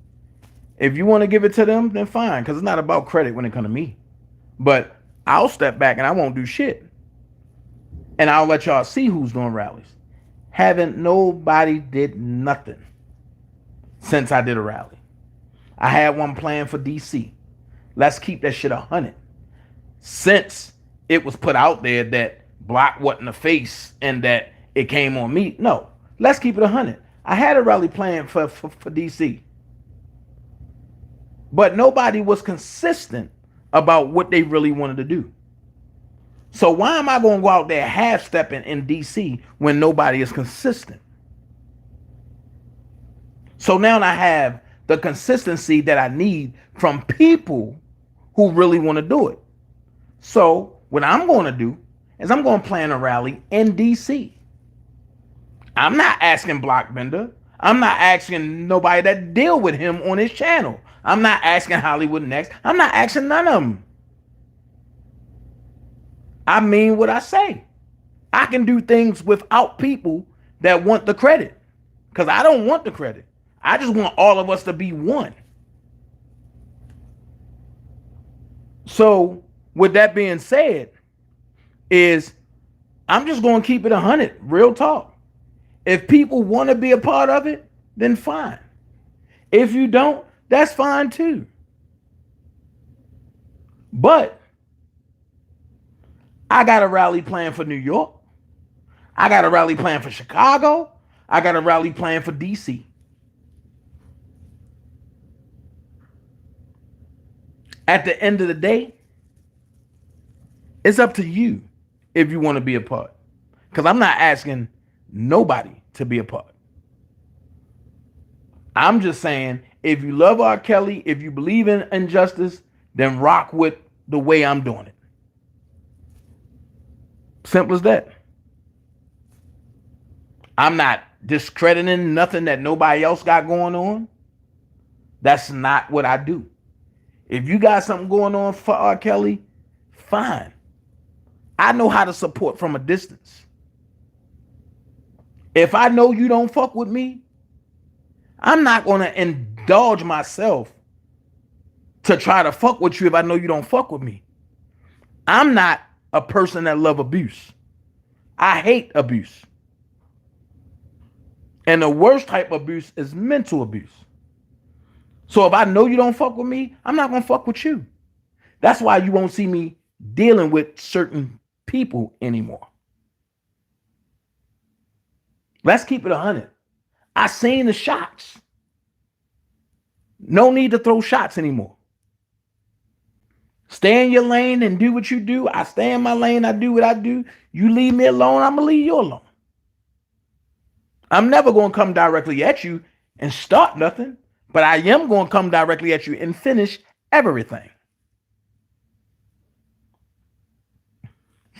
If you want to give it to them, then fine, because it's not about credit when it comes to me. But I'll step back and I won't do shit. And I'll let y'all see who's doing rallies. Haven't nobody did nothing since I did a rally. I had one planned for DC. Let's keep that shit 100. Since it was put out there that Block wasn't the face and that it came on me, no. Let's keep it 100. I had a rally planned for DC. But nobody was consistent about what they really wanted to do. So why am I going to go out there half-stepping in DC when nobody is consistent? So now I have the consistency that I need from people who really want to do it. So what I'm going to do is I'm going to plan a rally in DC. I'm not asking Blockbender. I'm not asking nobody that deal with him on his channel. I'm not asking Hollywood Next. I'm not asking none of them. I mean what I say. I can do things without people that want the credit, because I don't want the credit. I just want all of us to be one. So with that being said, is I'm just going to keep it 100, real talk. If people want to be a part of it, then fine. If you don't, that's fine too. But I got a rally plan for New York. I got a rally plan for Chicago. I got a rally plan for DC. At the end of the day, it's up to you if you want to be a part. Because I'm not asking nobody to be a part. I'm just saying, if you love R. Kelly, if you believe in injustice, then rock with the way I'm doing it. Simple as that. I'm not discrediting nothing that nobody else got going on. That's not what I do. If you got something going on for R. Kelly, fine. I know how to support from a distance. If I know you don't fuck with me, I'm not going to indulge myself to try to fuck with you if I know you don't fuck with me. I'm not a person that love abuse. I hate abuse. And the worst type of abuse is mental abuse. So if I know you don't fuck with me, I'm not going to fuck with you. That's why you won't see me dealing with certain people anymore. Let's keep it 100. I seen the shots. No need to throw shots anymore. Stay in your lane and do what you do. I stay in my lane. I do what I do. You leave me alone, I'm going to leave you alone. I'm never going to come directly at you and start nothing, but I am going to come directly at you and finish everything.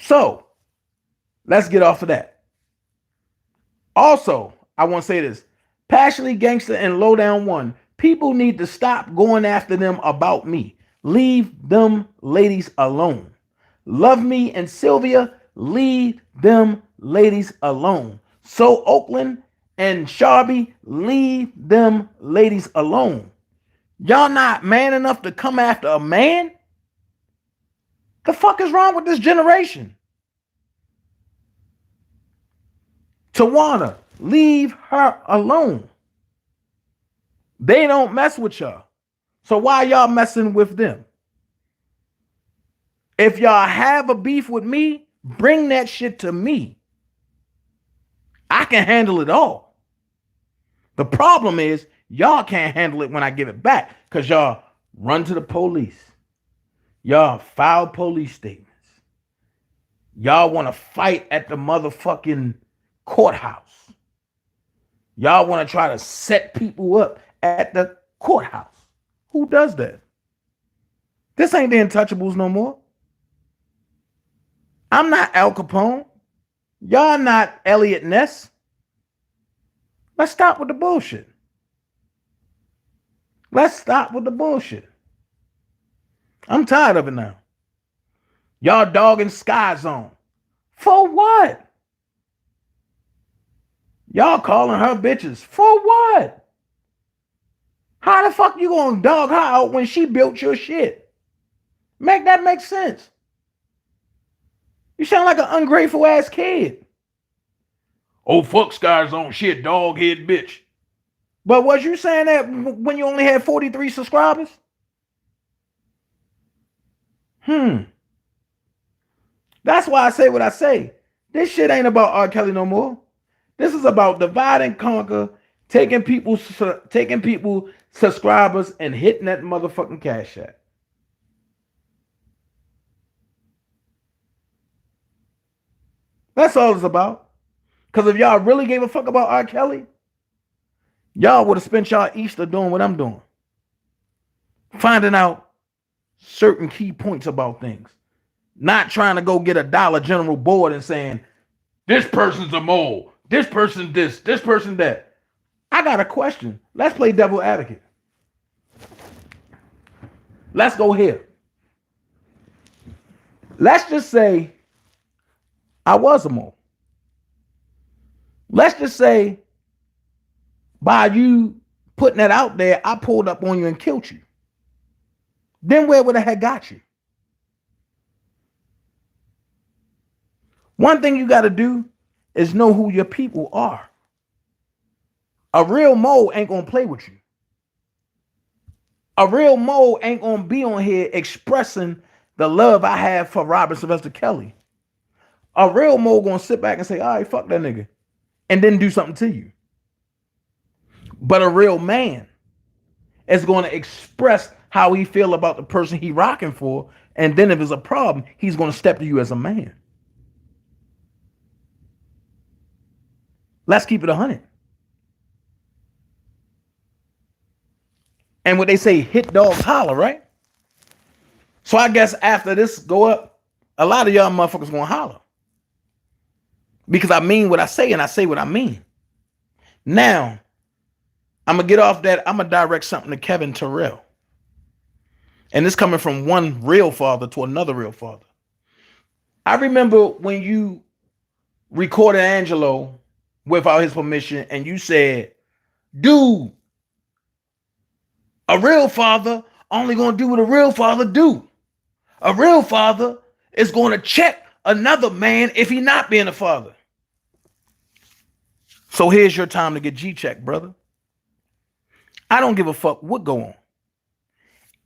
So let's get off of that. Also, I want to say this. Passionately Gangster and Lowdown One, people need to stop going after them about me. Leave them ladies alone. Love Me and Sylvia, leave them ladies alone. So Oakland and Sharby, leave them ladies alone. Y'all not man enough to come after a man? The fuck is wrong with this generation? Tawana, leave her alone. They don't mess with y'all. So why y'all messing with them? If y'all have a beef with me, bring that shit to me. I can handle it all. The problem is y'all can't handle it when I give it back because y'all run to the police. Y'all file police statements. Y'all want to fight at the motherfucking courthouse. Y'all want to try to set people up at the courthouse. Who does that? This ain't the Untouchables no more. I'm not Al Capone. Y'all not Elliot Ness. Let's stop with the bullshit. Let's stop with the bullshit. I'm tired of it now. Y'all dogging Sky Zone. For what? Y'all calling her bitches. For what? How the fuck you gonna dog her out when she built your shit? Make that make sense. You sound like an ungrateful ass kid. Oh, fuck Sky Zone shit, dog head bitch. But was you saying that when you only had 43 subscribers? That's why I say what I say. This shit ain't about R. Kelly no more. This is about divide and conquer, taking people subscribers and hitting that motherfucking cash app. That's all it's about. Because if y'all really gave a fuck about R. Kelly, y'all would have spent y'all Easter doing what I'm doing. Finding out certain key points about things. Not trying to go get a Dollar General board and saying, this person's a mole, this person this person that. I got a question. Let's play devil advocate. Let's go here. Let's just say I was a mole. Let's just say by you putting that out there, I pulled up on you and killed you. Then where would I have got you? One thing you got to do is know who your people are. A real mole ain't going to play with you. A real mole ain't going to be on here expressing the love I have for Robert Sylvester Kelly. A real mole going to sit back and say, all right, fuck that nigga, and then do something to you. But a real man is going to express how he feel about the person he rocking for, and then if there's a problem, he's going to step to you as a man. Let's keep it 100. And what they say, hit dogs holler, right? So I guess after this go up, a lot of y'all motherfuckers gonna holler. Because I mean what I say and I say what I mean. Now, I'm gonna get off that. I'm gonna direct something to Kevin Terrell. And this coming from one real father to another real father. I remember when you recorded Angelo without his permission and you said, dude, a real father only gonna do what a real father do. A real father is going to check another man if he not being a father. So here's your time to get G-checked, brother. I don't give a fuck what go on.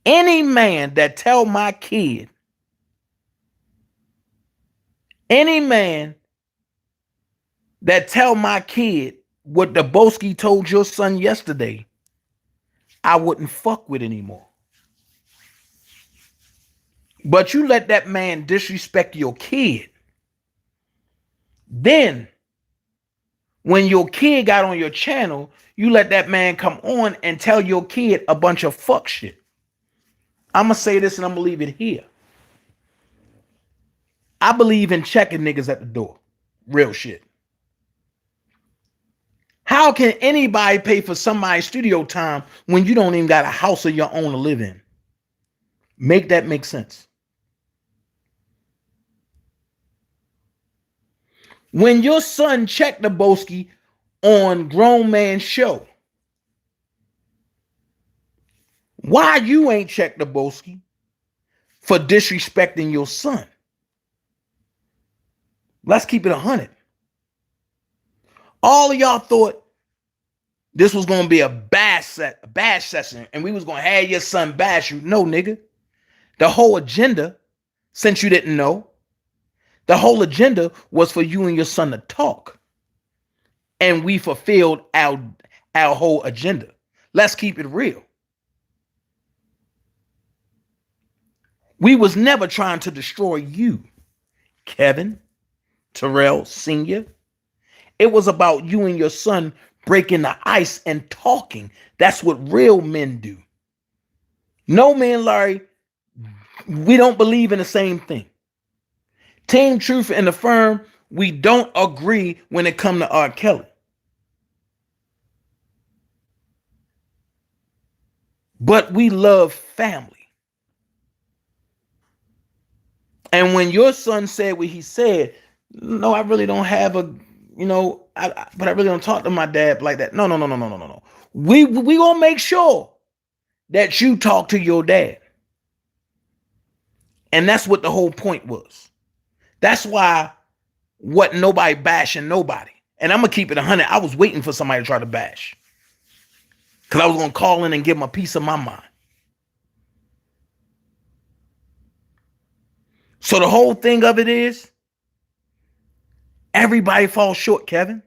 Any man that tell my kid, what the Boski told your son yesterday, I wouldn't fuck with anymore. But you let that man disrespect your kid. Then, when your kid got on your channel, you let that man come on and tell your kid a bunch of fuck shit. I'm going to say this and I'm going to leave it here. I believe in checking niggas at the door. Real shit. How can anybody pay for somebody's studio time when you don't even got a house of your own to live in? Make that make sense. When your son checked the Boski on Grown Man Show, why you ain't checked the Boski for disrespecting your son? Let's keep it 100. All of y'all thought this was gonna be a bash session, and we was gonna have your son bash you. No, nigga. The whole agenda, since you didn't know, the whole agenda was for you and your son to talk. And we fulfilled our whole agenda. Let's keep it real. We was never trying to destroy you, Kevin Terrell Sr. It was about you and your son breaking the ice and talking. That's what real men do. No, man, Larry, we don't believe in the same thing. Team Truth and the Firm, we don't agree when it comes to R. Kelly. But we love family. And when your son said what he said, no, I really don't have a, but I really don't talk to my dad like that. No. We gonna make sure that you talk to your dad. And that's what the whole point was. That's why wasn't nobody bashing nobody. And I'm gonna keep it 100. I was waiting for somebody to try to bash. Because I was gonna call in and give them a piece of my mind. So the whole thing of it is, everybody falls short, Kevin.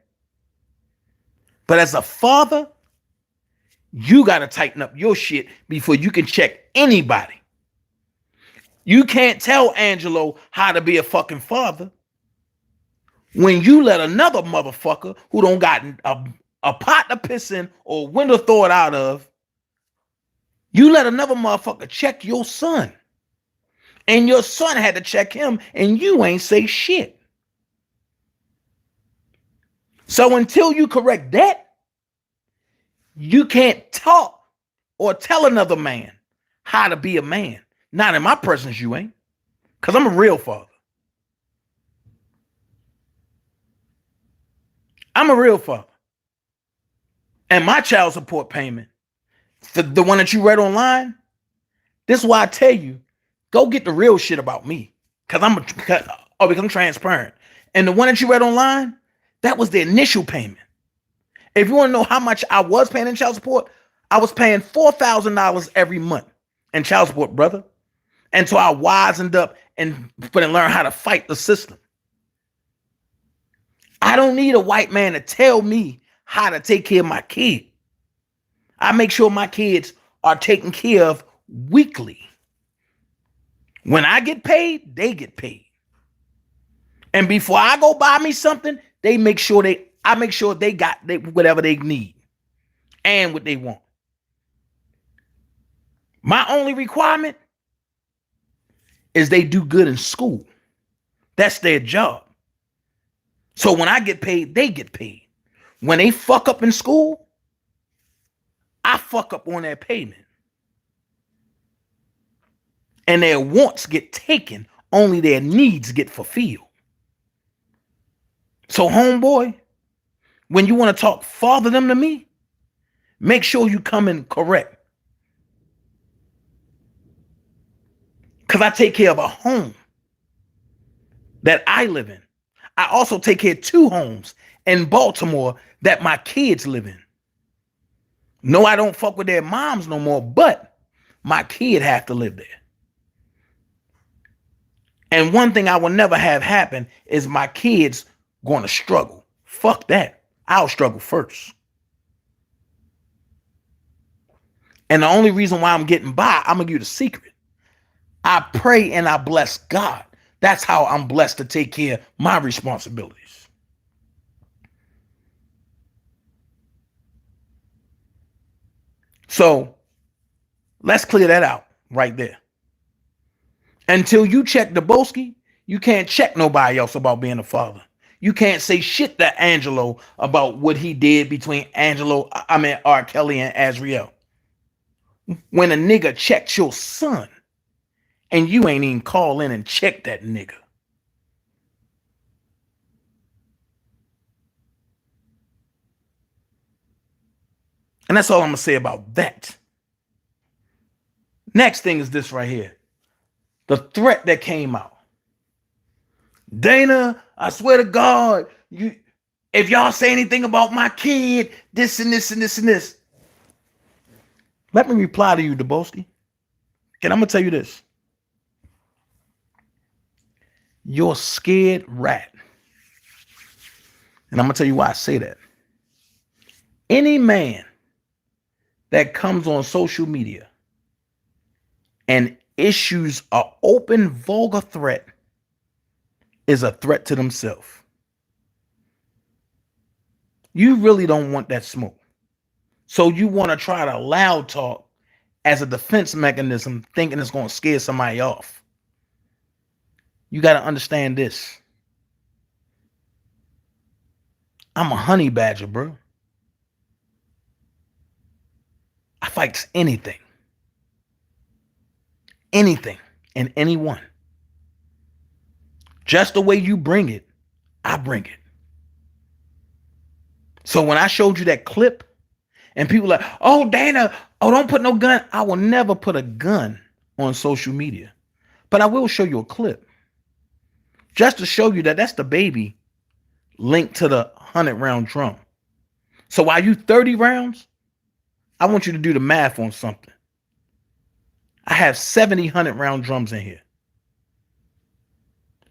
But as a father, you got to tighten up your shit before you can check anybody. You can't tell Angelo how to be a fucking father when you let another motherfucker who don't got a pot to piss in or a window to throw it out of, you let another motherfucker check your son. And your son had to check him, and you ain't say shit. So until you correct that, you can't talk or tell another man how to be a man. Not in my presence, you ain't. Because I'm a real father. I'm a real father. And my child support payment, the one that you read online, this is why I tell you, go get the real shit about me. Because I'm transparent. And the one that you read online, that was the initial payment. If you want to know how much I was paying in child support, I was paying $4,000 every month in child support, brother. Until I wisened up and learned how to fight the system. I don't need a white man to tell me how to take care of my kid. I make sure my kids are taken care of weekly. When I get paid, they get paid. And before I go buy me something, I make sure they got whatever they need and what they want. My only requirement is they do good in school. That's their job. So when I get paid, they get paid. When they fuck up in school, I fuck up on their payment. And their wants get taken, only their needs get fulfilled. So homeboy, when you want to talk father them to me, make sure you come in correct. Because I take care of a home that I live in. I also take care of 2 homes in Baltimore that my kids live in. No, I don't fuck with their moms no more, but my kid have to live there. And one thing I will never have happen is my kids going to struggle. Fuck that. I'll struggle first. And the only reason why I'm getting by, I'm going to give you the secret. I pray and I bless God. That's how I'm blessed to take care of my responsibilities. So let's clear that out right there. Until you check Daboski, you can't check nobody else about being a father. You can't say shit to Angelo about what he did between R. Kelly and Azriel. When a nigga checked your son, and you ain't even call in and check that nigga. And that's all I'm going to say about that. Next thing is this right here. The threat that came out. Dana, I swear to God, If y'all say anything about my kid, this and this and this and this. Let me reply to you, Dubowski. And I'm going to tell you this. You're a scared rat. And I'm going to tell you why I say that. Any man that comes on social media and issues an open, vulgar threat is a threat to themselves. You really don't want that smoke. So you want to try to loud talk as a defense mechanism, thinking it's going to scare somebody off. You got to understand this. I'm a honey badger, bro. I fight anything. Anything and anyone. Just the way you bring it, I bring it. So when I showed you that clip and people like, oh, Dana, oh, don't put no gun. I will never put a gun on social media, but I will show you a clip just to show you that that's the baby linked to the 100-round drum. So while you 30 rounds, I want you to do the math on something. I have 70 100-round drums in here.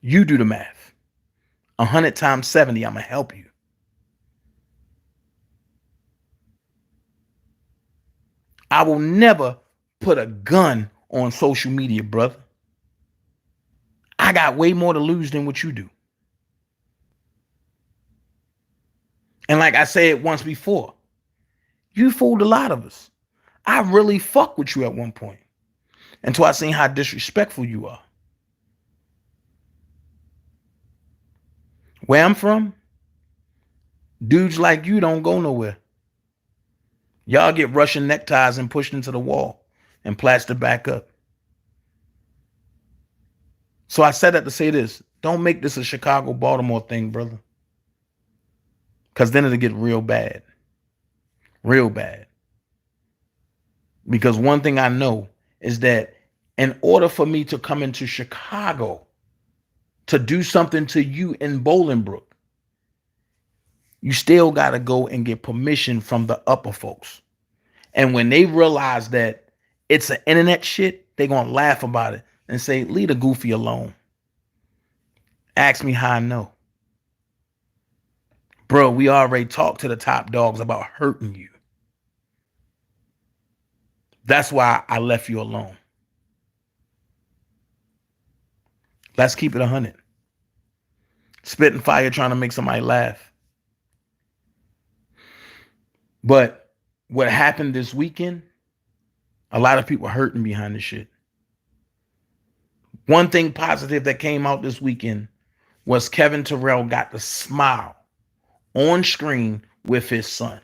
You do the math. 100 times 70, I'm going to help you. I will never put a gun on social media, brother. I got way more to lose than what you do. And like I said once before, you fooled a lot of us. I really fucked with you at one point until I seen how disrespectful you are. Where I'm from, dudes like you don't go nowhere. Y'all get Russian neckties and pushed into the wall and plastered back up. So I said that to say this. Don't make this a Chicago, Baltimore thing, brother. Because then it'll get real bad. Real bad. Because one thing I know is that in order for me to come into Chicago to do something to you in Bolingbrook, you still got to go and get permission from the upper folks. And when they realize that it's an internet shit, they're going to laugh about it and say, leave the goofy alone. Ask me how I know. Bro, we already talked to the top dogs about hurting you. That's why I left you alone. Let's keep it 100. Spitting fire trying to make somebody laugh. But what happened this weekend, a lot of people hurting behind this shit. One thing positive that came out this weekend was Kevin Terrell got to smile on screen with his son.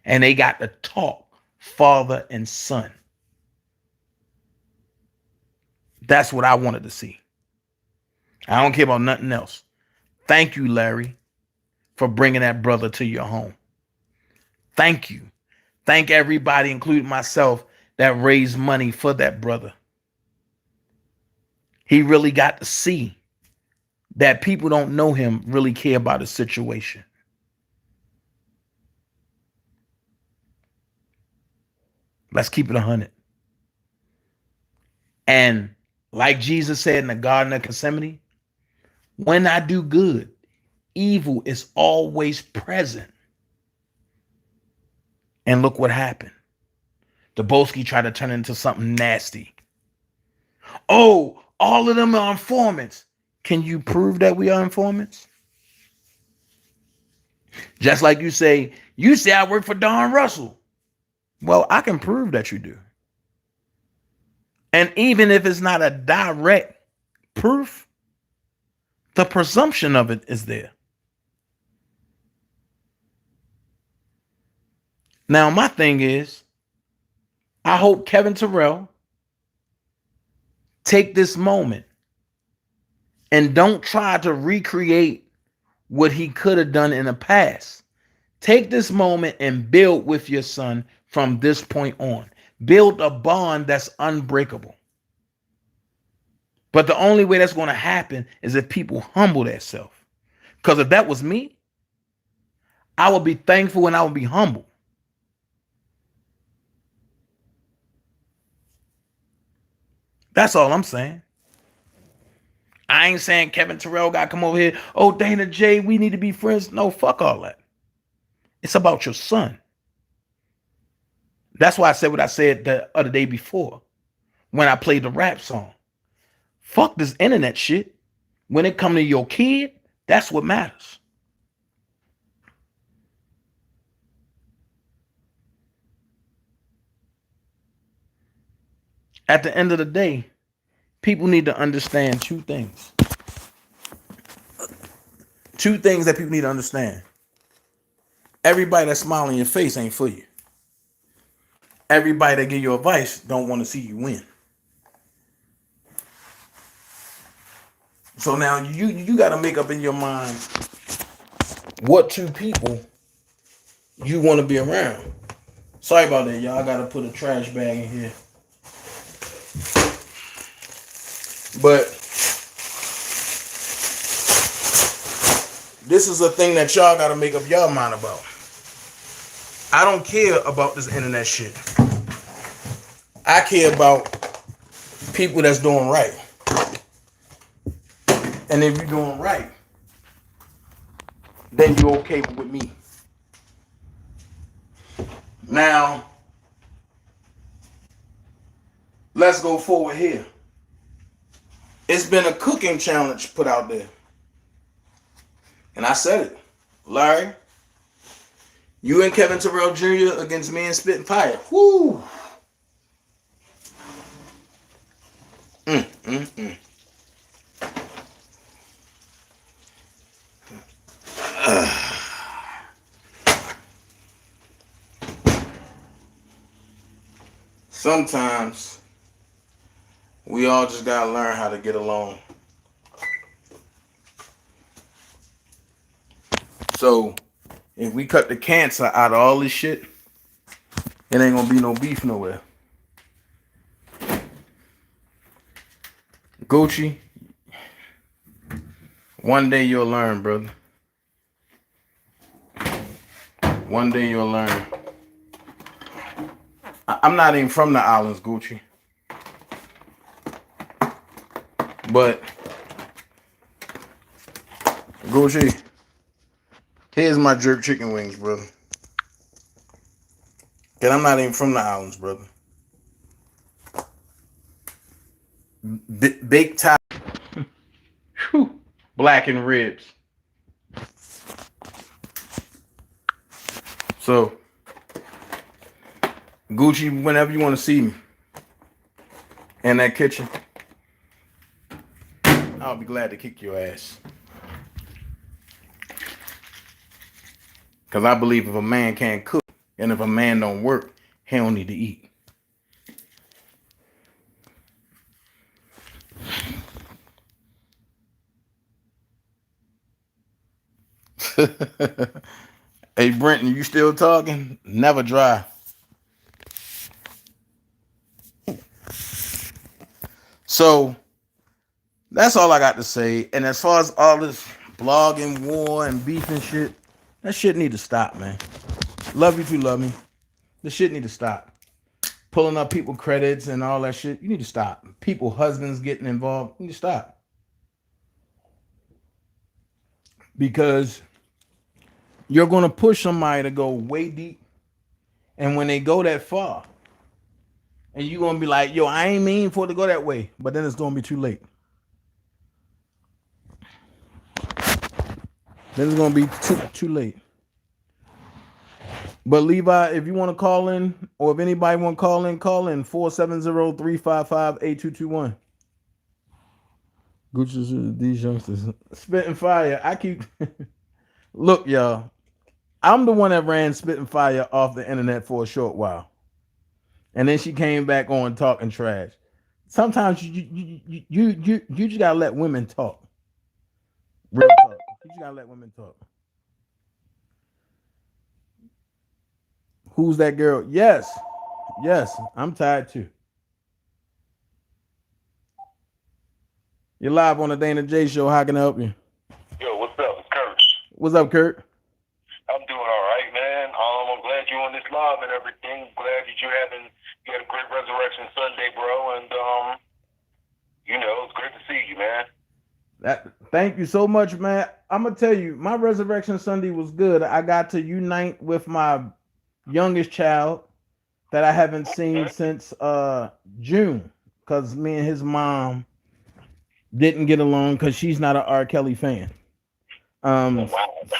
And they got to talk father and son. That's what I wanted to see. I don't care about nothing else. Thank you, Larry, for bringing that brother to your home. Thank you. Thank everybody, including myself, that raised money for that brother. He really got to see that people don't know him really care about his situation. Let's keep it 100. And like Jesus said in the Garden of Gethsemane, when I do good, evil is always present. And look what happened. Dubowski tried to turn it into something nasty. Oh, all of them are informants. Can you prove that we are informants? Just like you say I work for Don Russell. Well, I can prove that you do. And even if it's not a direct proof, the presumption of it is there. Now, my thing is, I hope Kevin Terrell take this moment and don't try to recreate what he could have done in the past. Take this moment and build with your son from this point on. Build a bond that's unbreakable. But the only way that's going to happen is if people humble themselves. Because if that was me, I would be thankful and I would be humble. That's all I'm saying. I ain't saying Kevin Terrell got to come over here. Oh, Dana J, we need to be friends. No, fuck all that. It's about your son. That's why I said what I said the other day before when I played the rap song. Fuck this internet shit. When it come to your kid, that's what matters. At the end of the day, people need to understand two things. Two things that people need to understand. Everybody that smile in your face ain't for you. Everybody that give you advice don't want to see you win. So now you got to make up in your mind what two people you want to be around. Sorry about that, y'all. I got to put a trash bag in here. But this is a thing that y'all got to make up y'all mind about. I don't care about this internet shit. I care about people that's doing right. And if you're doing right, then you're okay with me. Now, let's go forward here. It's been a cooking challenge put out there. And I said it. Larry, you and Kevin Terrell Jr. against me and Spitting Fire. Woo! Sometimes we all just gotta learn how to get along. So if we cut the cancer out of all this shit, it ain't gonna be no beef nowhere. Gucci, one day you'll learn, brother. One day you'll learn. I'm not even from the islands, Gucci. But, Gucci, here's my jerk chicken wings, brother. And I'm not even from the islands, brother. Baked top. Blackened ribs. So, Gucci, whenever you want to see me in that kitchen, I'll be glad to kick your ass. Because I believe if a man can't cook and if a man don't work, he don't need to eat. Hey, Brenton, you still talking? Never dry. So, that's all I got to say. And as far as all this blogging, war, and beef and shit, that shit need to stop, man. Love you too, love me. This shit need to stop. Pulling up people credits and all that shit, you need to stop. People, husbands getting involved, you need to stop. Because you're going to push somebody to go way deep. And when they go that far, and you're going to be like, yo, I ain't mean for it to go that way. But then it's going to be too late. Then it's going to be too late. But Levi, if you want to call in, or if anybody want to call in 470-355-8221. Gucci, these youngsters. Spitting Fire. I keep... Look, y'all. I'm the one that ran Spitting Fire off the internet for a short while. And then she came back on talking trash. Sometimes you just gotta let women talk. Real talk. You just gotta let women talk. Who's that girl? Yes, I'm tired too. You're live on the Dana J Show. How can I help you?
Yo, what's up? It's Kurt.
What's up, Kurt?
I'm doing all
Resurrection Sunday, bro, and it's great to see you, man.
Thank you so much, man. I'm gonna tell you, my Resurrection Sunday was good. I got to unite with my youngest child that I haven't seen since June, because me and his mom didn't get along because she's not an R. Kelly fan.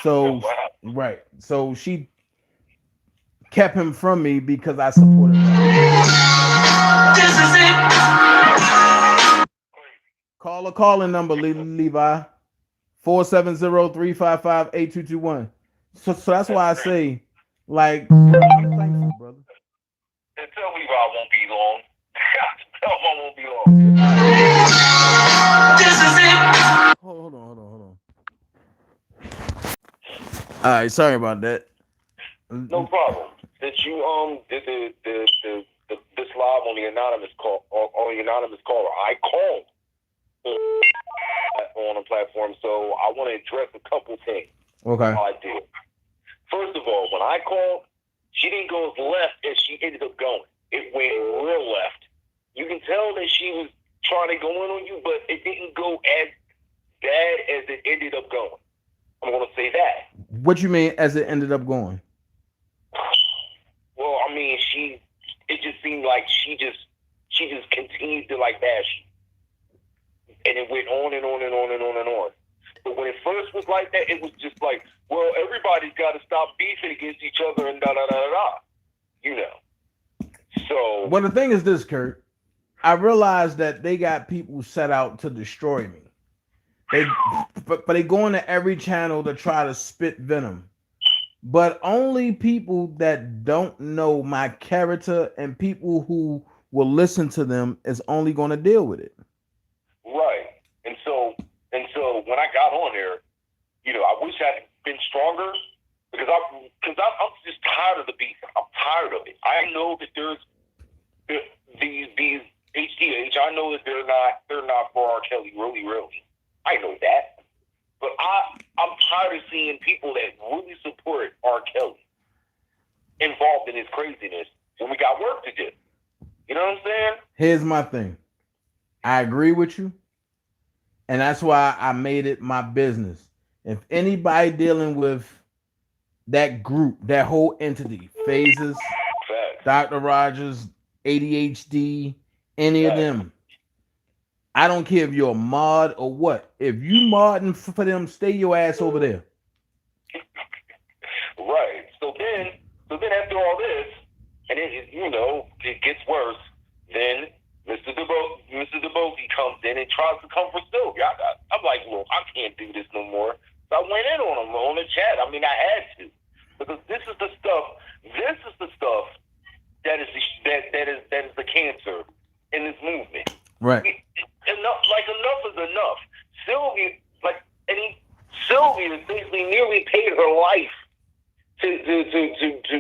So right, so she kept him from me because I supported her. Call a calling number, Levi. 470-355-8221. So that's why I say, like, I'm thankful, brother.
And tell Levi I won't be long. Tell him I won't be long.
Hold on. All right, sorry about that.
No problem. Since you did this live on the anonymous call I called on a platform, so I want to address a couple things.
Okay.
I did. First of all, when I called, she didn't go as left as she ended up going. It went real left. You can tell that she was trying to go in on you, but it didn't go as bad as it ended up going. I'm going to say that.
What you mean as it ended up going?
Well, I mean, it just seemed like she just continued to like bash you. And it went on and on and on and on and on. But when it first was like that, it was just like, well, everybody's got to stop beefing against each other and da-da-da-da-da. So.
Well, the thing is this, Kurt. I realized that they got people set out to destroy me. But they go into every channel to try to spit venom. But only people that don't know my character and people who will listen to them is only going to deal with it.
Right. And so when I got on there, I wish I had been stronger because I'm just tired of the beef. I'm tired of it. I know that there's these HDH. I know that they're not for R. Kelly, really. I know that. But I'm tired of seeing people that really support R. Kelly involved in his craziness when we got work to do. You know what I'm saying?
Here's my thing. I agree with you. And that's why I made it my business. If anybody dealing with that group, that whole entity, Phases, Dr. Rogers, ADHD, any of them, I don't care if you're a mod or what. If you modding for them, stay your ass over there.
Right. So then after all this, and it gets worse, then Mr. DeBosi comes in and tries to come for Sylvia. I'm like, look, I can't do this no more. So I went in on him on the chat. I mean, I had to. Because this is the stuff that is the cancer in this movement.
Right.
Enough is enough. Sylvia basically nearly paid her life to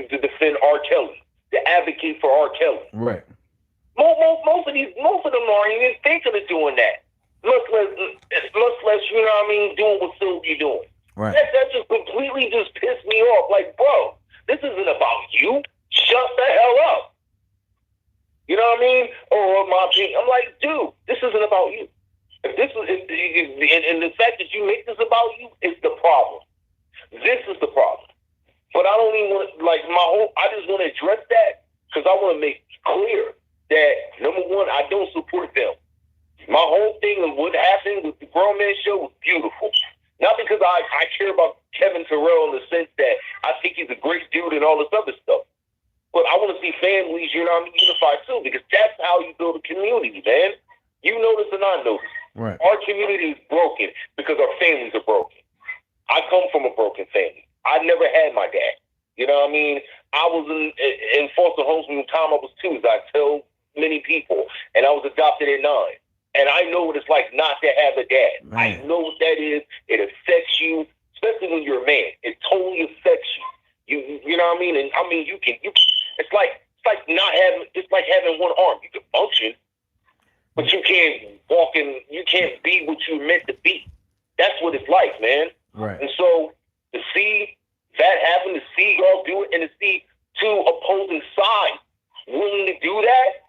defend R. Kelly, to advocate for R. Kelly.
Right.
Most of them aren't even thinking of doing that. Much less, doing what Sylvia doing.
Right.
That just completely just pissed me off. Like, bro, this isn't about you. Shut the hell up. You know what I mean? Or my opinion. I'm like, dude, this isn't about you. And the fact that you make this about you is the problem. This is the problem. But I don't even want to, I just want to address that because I want to make clear that, number one, I don't support them. My whole thing of what happened with the Grown Man Show was beautiful. Not because I care about Kevin Terrell in the sense that I think he's a great dude and all this other stuff. But I want to see families, unified too, because that's how you build a community, man. You know this and I know this.
Right.
Our community is broken because our families are broken. I come from a broken family. I never had my dad. You know what I mean? I was in foster homes from the time I was 2, as I tell many people, and I was adopted at 9. And I know what it's like not to have a dad. Man. I know what that is. It affects you, especially when you're a man. It totally affects you. You know what I mean? And I mean, you can. It's like not having. It's like having one arm. You can function, but you can't walk and you can't be what you're meant to be. That's what it's like, man.
Right.
And so to see that happen, to see y'all do it, and to see two opposing sides willing to do that,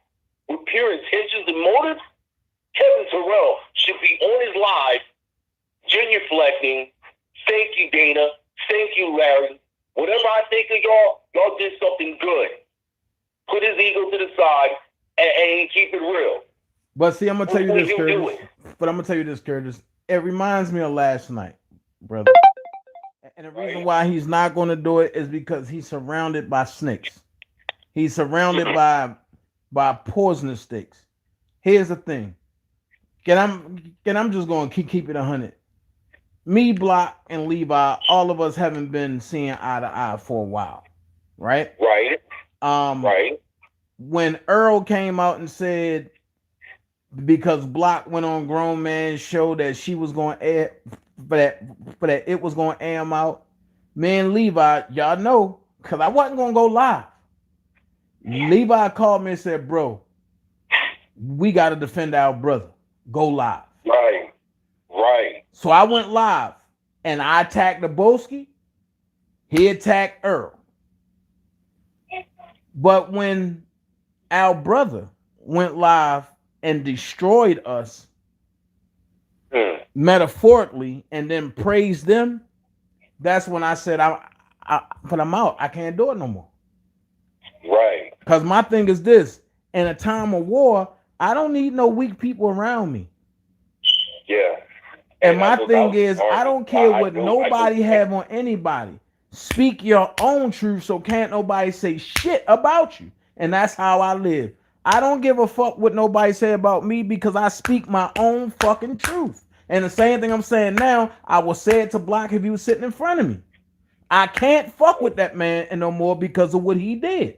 with pure intentions and motives, Kevin Terrell should be on his live, genuflecting. Thank you, Dana. Thank you, Larry. Whatever I think of y'all did something good. Put his ego to the side and keep it real.
But see, I'm gonna tell you this,
What would you
Curtis. But I'm gonna tell you this, Curtis. It reminds me of last night, brother. And the reason why he's not gonna do it is because he's surrounded by snakes. He's surrounded by poisonous snakes. Here's the thing. I'm just gonna keep it 100. Me, Block, and Levi, all of us haven't been seeing eye to eye for a while, right?
Right.
Right. When Earl came out and said, because Block went on Grown Man's show that she was going to air, but that it was going to air him out, me and Levi, y'all know, because I wasn't going to go live. Levi called me and said, bro, we got to defend our brother. Go live.
Right. Right.
So I went live and I attacked Naboski. He attacked Earl. But when our brother went live and destroyed us metaphorically and then praised them, that's when I said, but I'm out. I can't do it no more.
Right.
Because my thing is this, in a time of war, I don't need no weak people around me.
Yeah.
And my thing is, I don't care what nobody have on anybody. Speak your own truth so can't nobody say shit about you. And that's how I live. I don't give a fuck what nobody say about me because I speak my own fucking truth. And the same thing I'm saying now, I will say it to Block if he was sitting in front of me. I can't fuck with that man no more because of what he did.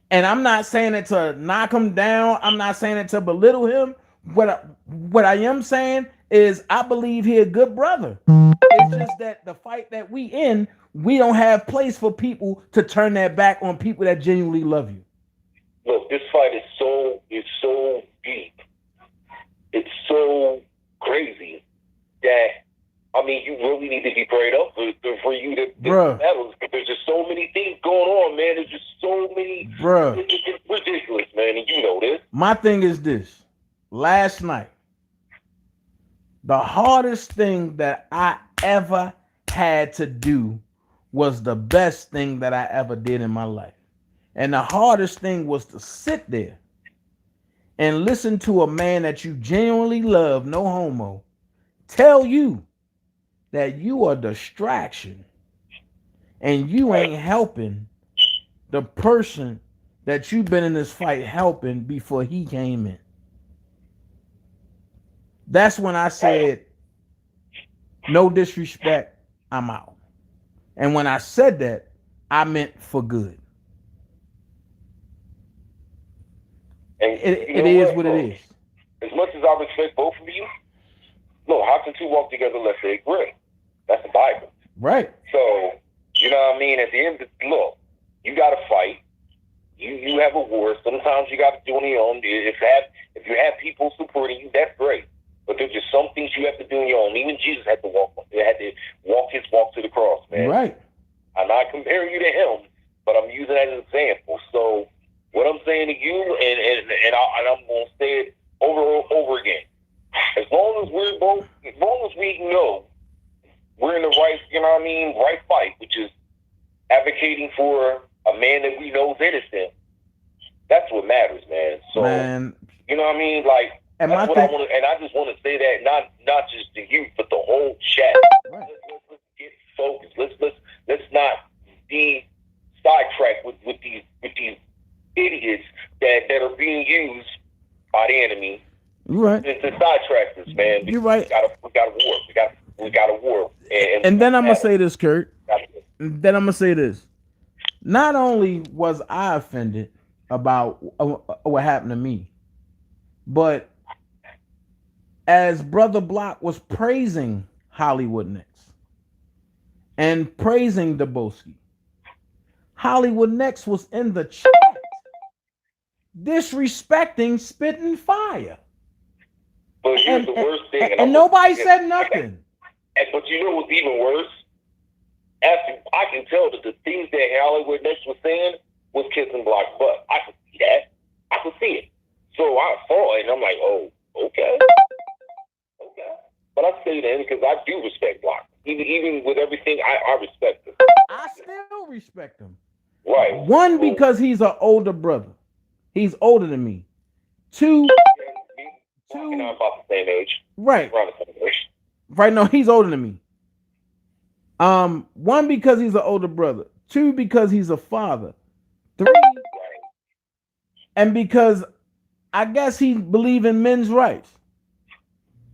And I'm not saying it to knock him down. I'm not saying it to belittle him. What I am saying is I believe he a good brother. It's just that the fight that we in, we don't have place for people to turn their back on people that genuinely love you.
Look, this fight is so deep. It's so crazy that, I mean, you really need to be prayed up for you to battle. There's just so many things going on, man. There's just so many.
Bruh.
It's ridiculous, man, and you know this.
My thing is this. Last night, the hardest thing that I ever had to do was the best thing that I ever did in my life. And the hardest thing was to sit there and listen to a man that you genuinely love, no homo, tell you that you are a distraction and you ain't helping the person that you've been in this fight helping before he came in. That's when I said, no disrespect, I'm out. And when I said that, I meant for good.
And
it is what it is.
As much as I respect both of you, look, how can two walk together unless they agree? That's the Bible.
Right.
So, you know what I mean? At the end of the look, you got to fight. You have a war. Sometimes you got to do on your own. If you have people supporting you, that's great. But there's just some things you have to do on your own. Even Jesus had to walk his walk to the cross, man.
Right.
I'm not comparing you to him, but I'm using that as an example. So what I'm saying to you, and I'm going to say it over again. As long as we know we're in the right, you know what I mean, right fight, which is advocating for a man that we know is innocent. That's what matters, man. So,
man,
you know what I mean? Like,
and
that's what I want to, and I just want to say that not just to you, but the whole chat.
Right.
Let's get focused. Let's not be sidetracked with these idiots that are being used by the enemy.
You're right.
To sidetrack us, man.
You're right.
We got a war. We got a war.
And then I'm gonna say this, Kurt. Then I'm gonna say this. Not only was I offended about what happened to me, but as Brother Block was praising Hollywood Next and praising Naboski, Hollywood Next was in the chat disrespecting Spitting Fire.
But here's the worst thing.
And nobody said nothing.
But you know what's even worse? I can tell that the things that Hollywood Next was saying was kissing Block's butt. I can see that. I could see it. So I saw it, and I'm like, oh, okay. But I stayed in because I do respect Block. Even with everything, I respect him.
I still respect him.
Right.
One, because he's an older brother. He's older than me. Two,
Block and I about the same age.
right.
Around the same age.
Right, no, he's older than me. One, because he's an older brother. Two, because he's a father. Three, and because I guess he believes in men's rights.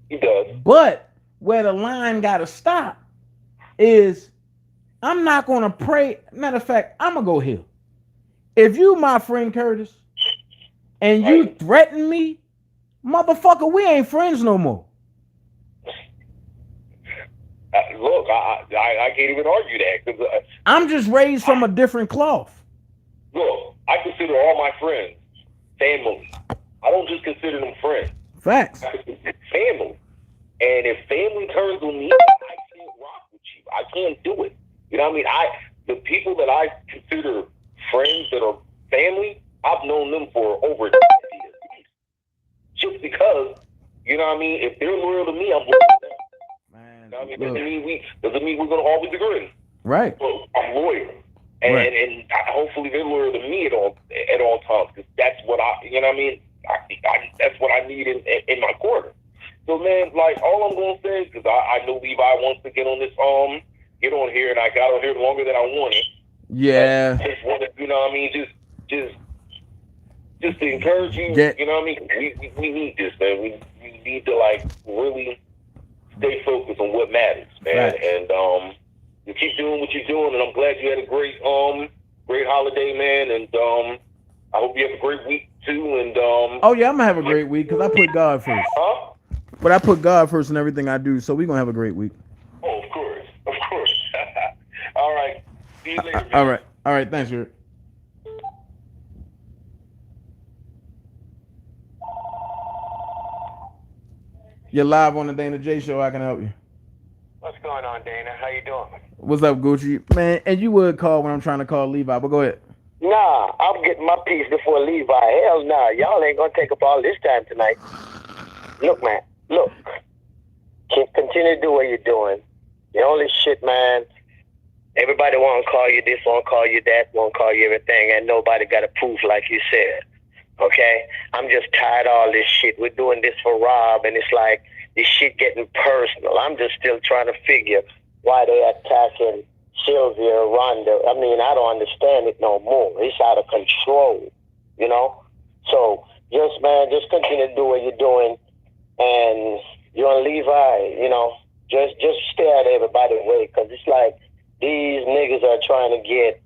He does.
But where the line gotta stop is I'm not gonna pray. Matter of fact, I'm gonna go here. If you my friend Curtis and you threaten me, motherfucker, we ain't friends no more.
Look, I can't even argue that because
I'm just raised from a different cloth.
look, I consider all my friends family. I don't just consider them friends.
Facts.
I consider family. And if family turns on me, I can't rock with you. I can't do it. You know what I mean? The people that I consider friends that are family, I've known them for over 10 years. Just because, you know what I mean? If they're loyal to me, I'm loyal to them.
Man,
You know what I mean?
look,
Doesn't mean we're gonna always agree.
right.
But I'm loyal. And
Right.
and hopefully they're loyal to me at all times, because that's what you know what I mean? That's what I need in my corner. So man, like all I'm gonna say is, because I know Levi wants to get on this get on here, and I got on here longer than I wanted.
Yeah.
Just wanted, you know what I mean? Just to encourage you.
Get-
You know what I mean? We need this, man. We need to like really stay focused on what matters, man.
Right.
And you keep doing what you're doing, and I'm glad you had a great holiday, man. And I hope you have a great week too. And
Oh yeah, I'm gonna have a great week because I put God first.
huh?
But I put God first in everything I do, so we're gonna have a great week.
Oh, of course. All right. See you later.
All right, thanks, Eric. You're live on the Dana J Show. I can help you.
What's going on, Dana? How you doing?
What's up, Gucci? Man, and you would call when I'm trying to call Levi, but go ahead.
Nah, I'm getting my piece before Levi. Hell nah, y'all ain't gonna take up all this time tonight. Look, man, look. Continue to do what you're doing. The only shit, man, everybody want to call you this, want to call you that, want to call you everything, and nobody got a proof like you said. Okay? I'm just tired of all this shit. We're doing this for Rob, and it's like this shit getting personal. I'm just still trying to figure why they attacking Sylvia, Rhonda. I mean, I don't understand it no more. It's out of control, you know? So, just continue to do what you're doing, and you and Levi, you know, just stay out of everybody's way, because it's like these niggas are trying to get,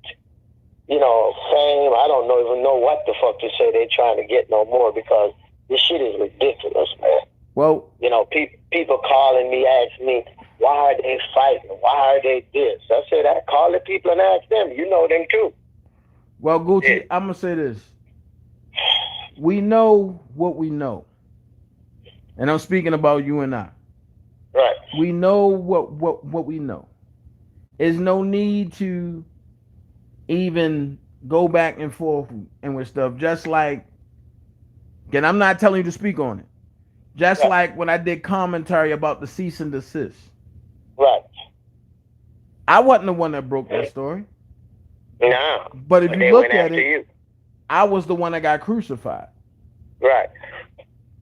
you know, fame. I don't even know what the fuck to say they're trying to get no more, because this shit is ridiculous, man.
Well,
You know, people calling me, asking me, why are they fighting? Why are they this? I said, I call the people and ask them. You know them too.
well, Gucci,
Yeah.
I'm gonna say this. We know what we know, and I'm speaking about you and I.
Right.
We know what we know. There's no need to even go back and forth and with stuff. Just like, and I'm not telling you to speak on it. Just
Right.
like when I did commentary about the cease and desist.
Right.
I wasn't the one that broke that story.
No.
But if
But
you
they
look
went
at
after
it,
you.
I was the one that got crucified.
Right.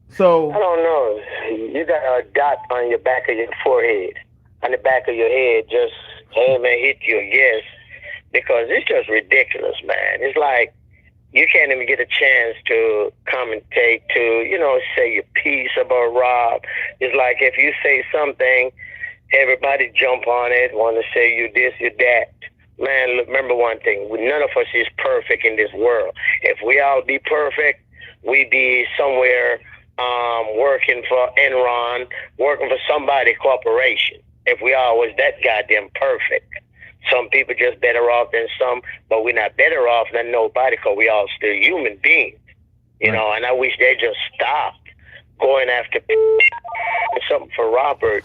So
I don't know. You got a dot on your back of your forehead. On the back of your head, just aim and hit you, I guess. Because it's just ridiculous, man. It's like you can't even get a chance to commentate, to, you know, say your piece about Rob. It's like if you say something, everybody jump on it, want to say you this, you that. Man, look, remember one thing. None of us is perfect in this world. If we all be perfect, we'd be somewhere working for Enron, working for somebody corporation. If we all was that goddamn perfect. Some people just better off than some, but we're not better off than nobody, because we all still human beings. You know, and I wish they just stopped going after something for Robert.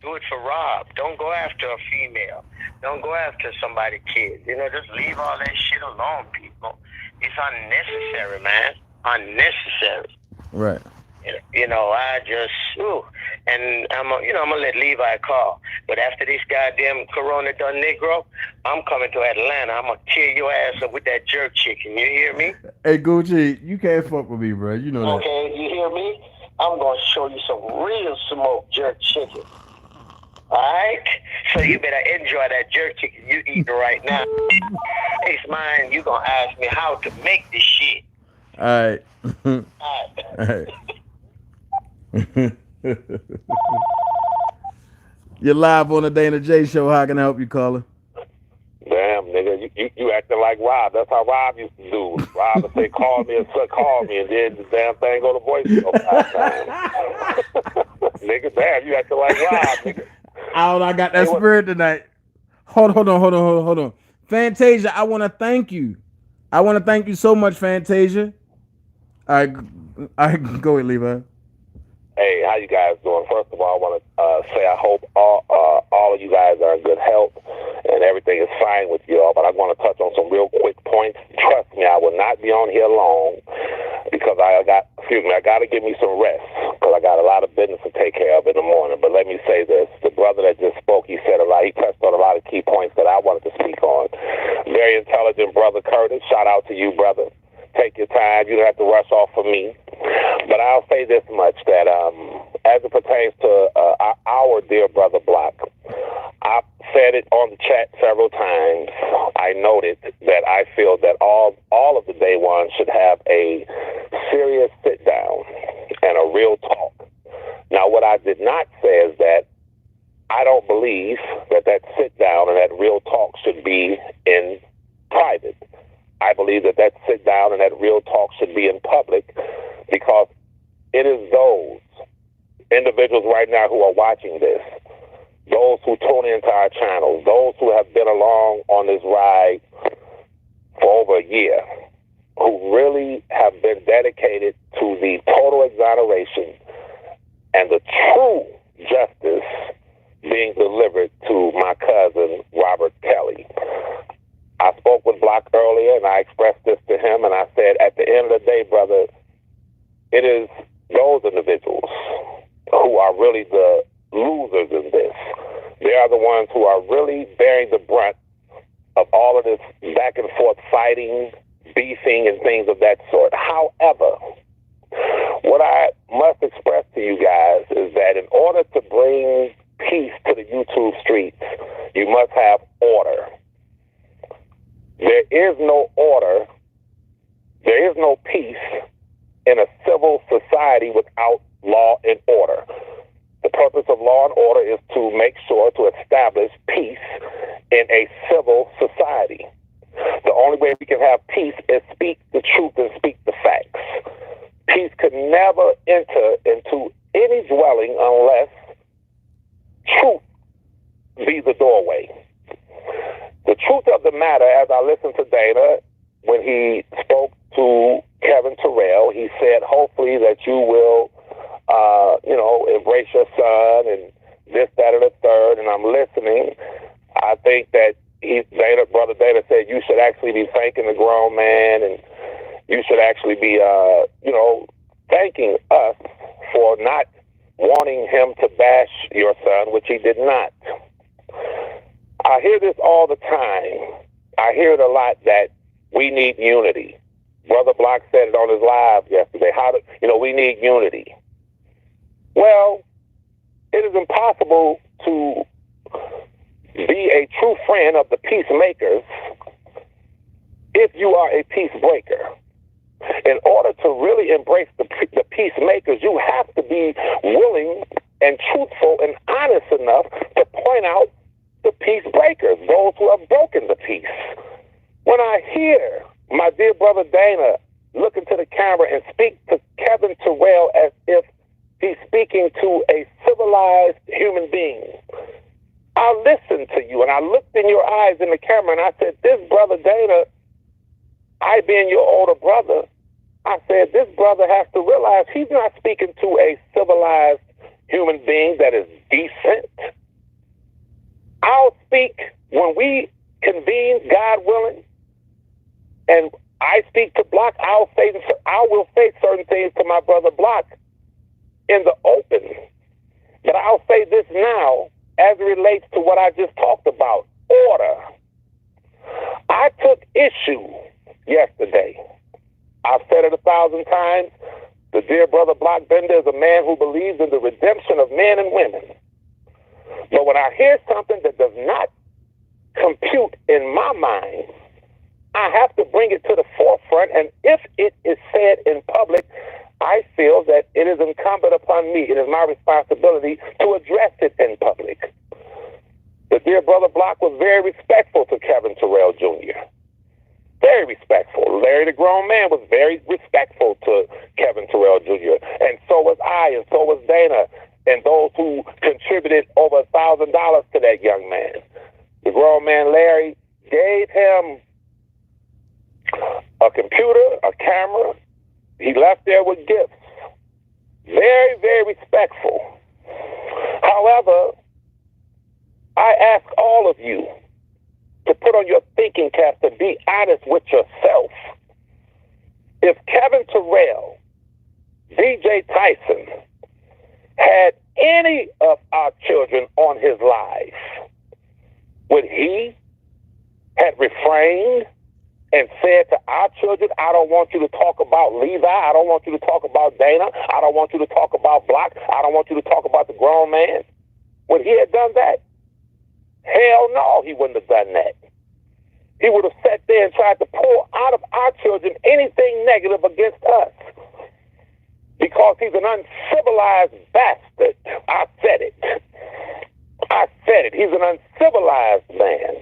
Do it for Rob. Don't go after a female. Don't go after somebody's kid. You know, just leave all that shit alone, people. It's unnecessary, man. unnecessary.
Right.
You know, I just, and I'm gonna let Levi call. But after this goddamn Corona done, Negro, I'm coming to Atlanta. I'm gonna tear your ass up with that jerk chicken. You hear me?
Hey, Gucci, you can't fuck with me, bro. You know that.
Okay, you hear me? I'm gonna show you some real smoked jerk chicken. Alright? So you better enjoy that jerk chicken you eating right now. It's mine. You gonna ask me how to make this shit.
All right.
Alright.
You're live on the Dana J Show. How can I help you, caller?
Damn, nigga, you acting like Rob. That's how Rob used to do. Rob would say, call me, and then the damn thing go to voicemail. Nigga, damn, you acting like Rob, nigga.
I got that spirit tonight. Hold on. Fantasia, I want to thank you. I want to thank you so much, Fantasia. I go ahead, Levi.
Hey, how you guys doing? First of all, I want to say I hope all of you guys are in good health and everything is fine with you all. But I want to touch on some real quick points. Trust me, I will not be on here long because I got to give me some rest because I got a lot of business to take care of in the morning. But let me say this: the brother that just spoke, he said a lot. He touched on a lot of key points that I wanted to speak on. Very intelligent brother, Curtis. Shout out to you, brother. Take your time. You don't have to rush off for me. But I'll say this much, that as it pertains to our dear brother Black, I've said it on the chat several times. I noted that I feel that all of the day ones should have a serious sit down and a real talk. Now, what I did not say is that I don't believe that sit down and that real talk should be in private. I believe that sit down and that real talk should be in public because it is those individuals right now who are watching this, those who tune into our channels, those who have been along on this ride for over a year, who really have been dedicated to the total exoneration and the true justice being delivered to my cousin, Robert Kelly. I spoke with Black earlier, and I expressed this to him, and I said, at the end of the day, brother, it is those individuals who are really the losers in this. They are the ones who are really bearing the brunt of all of this back and forth fighting, beefing, and things of that sort. However, what I must express to you guys is that in order to bring peace to the YouTube streets, you must have order. There is no order, there is no peace in a civil society without law and order. The purpose of law and order is to make sure to establish peace in a civil society. The only way we can have peace is speak the truth and speak the facts. Peace could never enter into any dwelling unless truth be the doorway. The truth of the matter, as I listened to Dana, when he spoke to Kevin Terrell, he said, hopefully that you will, embrace your son and this, that, and the third. And I'm listening. I think that Brother Dana said you should actually be thanking the grown man and you should actually be, thanking us for not wanting him to bash your son, which he did not. I hear this all the time. I hear it a lot that we need unity. Brother Block said it on his live yesterday. We need unity. Well, it is impossible to be a true friend of the peacemakers if you are a peace breaker. In order to really embrace the peacemakers, you have to be willing and truthful and honest enough to point out the peace breakers, those who have broken the peace. When I hear my dear brother Dana look into the camera and speak to Kevin Terrell as if he's speaking to a civilized human being, I listened to you and I looked in your eyes in the camera and I said, this brother Dana, I being your older brother, I said, this brother has to realize he's not speaking to a civilized human being that is decent. I'll speak when we convene, God willing, and I speak to Block, I will say certain things to my brother Block in the open. But I'll say this now as it relates to what I just talked about. Order. I took issue yesterday. I've said it 1,000 times. The dear brother Block Bender is a man who believes in the redemption of men and women. But when I hear something that does not compute in my mind, I have to bring it to the forefront, and if it is said in public, I feel that it is incumbent upon me. It is my responsibility to address it in public. The dear brother Block was very respectful to Kevin Terrell Jr. Very respectful. Larry the Grown Man was very respectful to Kevin Terrell Jr. And so was I, and so was Dana, and those who contributed over $1,000 to that young man. The grown man Larry gave him a computer, a camera. He left there with gifts. Very, very respectful. However, I ask all of you to put on your thinking cap, to be honest with yourself. If Kevin Terrell, DJ Tyson, had any of our children on his life, would he have refrained and said to our children, I don't want you to talk about Levi, I don't want you to talk about Dana, I don't want you to talk about Block, I don't want you to talk about the grown man? Would he have done that? Hell no, he wouldn't have done that. He would have sat there and tried to pull out of our children anything negative against us. Because he's an uncivilized bastard. I said it. I said it. He's an uncivilized man.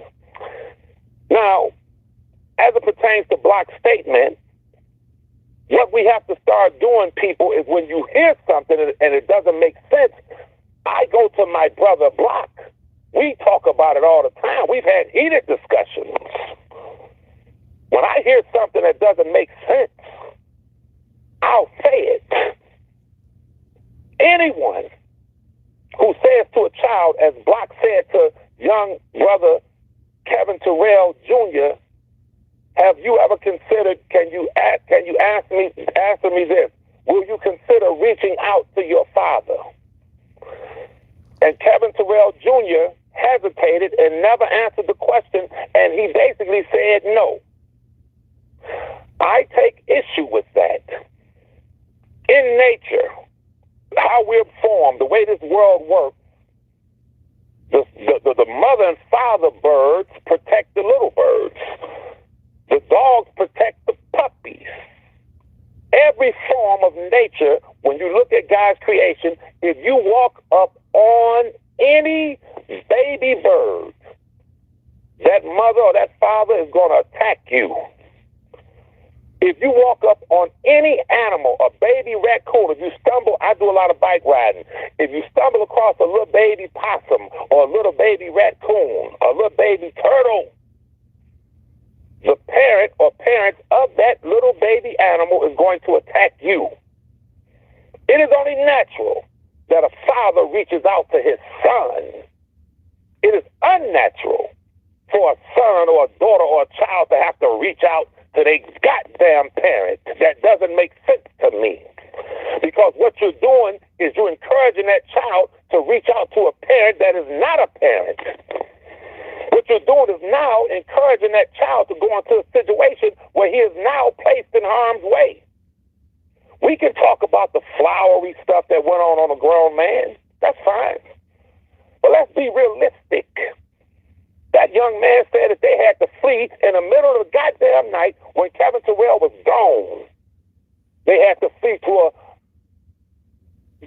Now, as it pertains to Block's statement, what we have to start doing, people, is when you hear something and it doesn't make sense, I go to my brother Block. We talk about it all the time. We've had heated discussions. When I hear something that doesn't make sense, I'll say it. Anyone who says to a child, as Block said to young brother Kevin Terrell Jr., have you ever considered, can you answer me this, will you consider reaching out to your father? And Kevin Terrell Jr. hesitated and never answered the question, and he basically said no. I take issue with that. In nature, how we're formed, the way this world works, the mother and father birds protect the little birds. The dogs protect the puppies. Every form of nature, when you look at God's creation, if you walk up on any baby bird, that mother or that father is going to attack you. If you walk up on any animal, a baby raccoon, if you stumble, I do a lot of bike riding. If you stumble across a little baby possum or a little baby raccoon, a little baby turtle, the parent or parents of that little baby animal is going to attack you. It is only natural that a father reaches out to his son. It is unnatural for a son or a daughter or a child to have to reach out to their goddamn parent. That doesn't make sense to me. Because what you're doing is you're encouraging that child to reach out to a parent that is not a parent. What you're doing is now encouraging that child to go into a situation where he is now placed in harm's way. We can talk about the flowery stuff that went on a grown man. That's fine. But let's be realistic. That young man said that they had to flee in the middle of the goddamn night when Kevin Terrell was gone. They had to flee to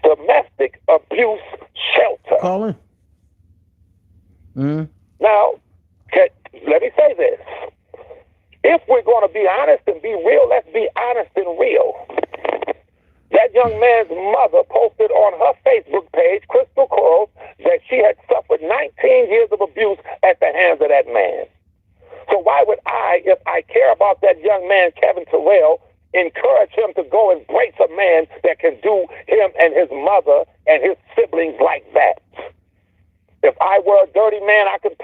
a domestic abuse shelter.
Colin? Mm-hmm.
Now, let me say this. If we're going to be honest and be real, let's be honest and real. That young man's mother posted on her Facebook page, Crystal Corals, that she had suffered 19 years of abuse at the hands of that man. So why would I, if I care about that young man, Kevin Terrell, encourage him to go embrace a man that can do him and his mother and his siblings like that? If I were a dirty man, I could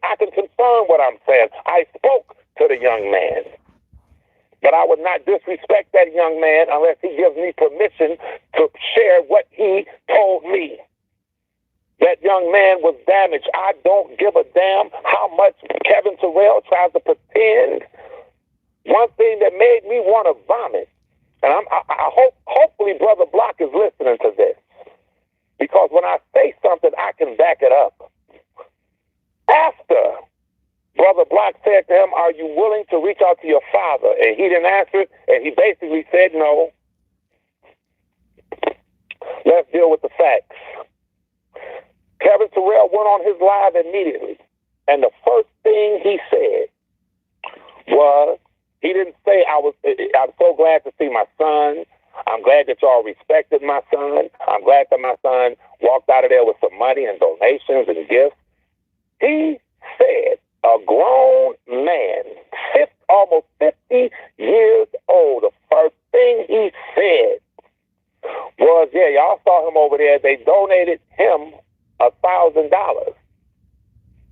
I can confirm what I'm saying. I spoke to the young man. But I would not disrespect that young man unless he gives me permission to share what he told me. That young man was damaged. I don't give a damn how much Kevin Terrell tries to pretend. One thing that made me want to vomit, and I hope, hopefully Brother Block is listening to this, because when I say something, I can back it up. After Brother Block said to him, "Are you willing to reach out to your father?" and he didn't answer it, and he basically said no. Let's deal with the facts. Kevin Terrell went on his live immediately, and the first thing he said was, he didn't say, I'm so glad to see my son. I'm glad that y'all respected my son. I'm glad that my son walked out of there with some money and donations and gifts. He said, a grown man, almost 50 years old, the first thing he said was, yeah, y'all saw him over there. They donated him $1,000.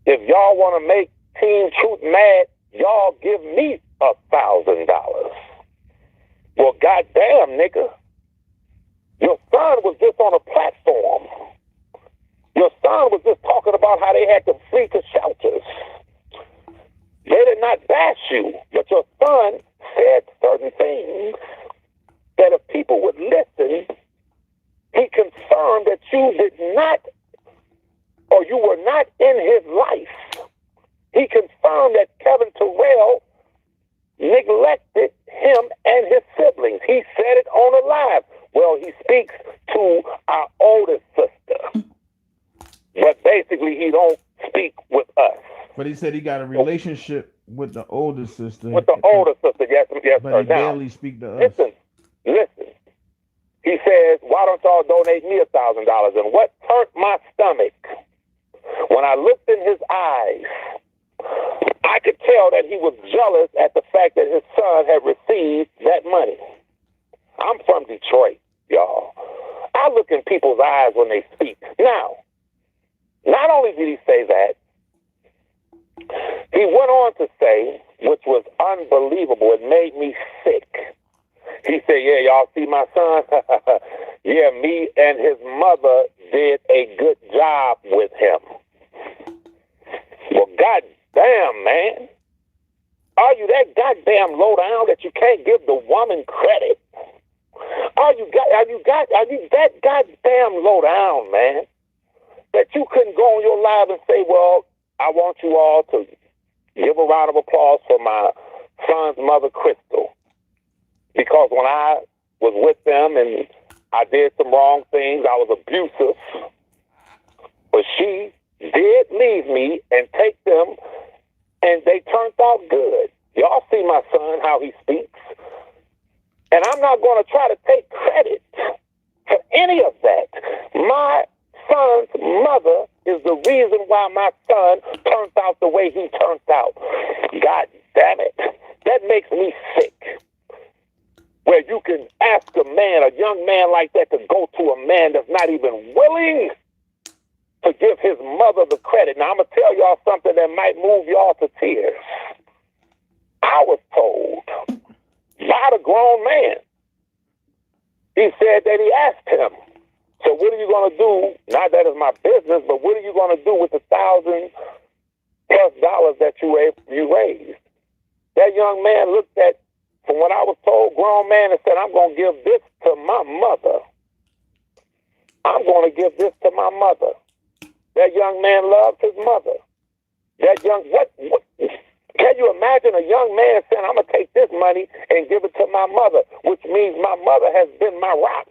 If y'all want to make Team Truth mad, y'all give me $1,000. Well, goddamn, nigga. Your son was just on a platform. Your son was just talking about how they had to flee to shelters. They did not bash you, but your son said certain things that if people would listen, he confirmed that you did not, or you were not in his life. He confirmed that Kevin Terrell neglected him and his siblings. He said it on a live. Well, he speaks to our oldest sister, but basically he don't speak with us.
But he said he got a relationship with the older sister.
With the older sister, yes,
but
sir.
he
Now,
barely speak to us.
Listen. He says, why don't y'all donate me $1,000? And what hurt my stomach, when I looked in his eyes, I could tell that he was jealous at the fact that his son had received that money. I'm from Detroit, y'all. I look in people's eyes when they speak. Now, not only did he say that, he went on to say, which was unbelievable, it made me sick. He said, yeah, y'all see my son? Yeah, me and his mother did a good job with him. Well, goddamn, man. Are you that goddamn low down that you can't give the woman credit? Are you that goddamn low down, man, that you couldn't go on your live and say, well, I want you all to give a round of applause for my son's mother, Crystal, because when I was with them and I did some wrong things, I was abusive, but she did leave me and take them, and they turned out good. Y'all see my son, how he speaks. And I'm not going to try to take credit for any of that. My son's mother is the reason why my son turned out the way he turned out. God damn it. That makes me sick. Where you can ask a man, a young man like that, to go to a man that's not even willing to give his mother the credit. Now, I'm going to tell y'all something that might move y'all to tears. I was told by the grown man. He said that he asked him, so what are you going to do? Not that it's my business, but what are you going to do with the $1,000+ that you raised? That young man looked at, from what I was told, grown man, and said, I'm going to give this to my mother. I'm going to give this to my mother. That young man loved his mother. That young, what can you imagine a young man saying, I'm going to take this money and give it to my mother, which means my mother has been my rock.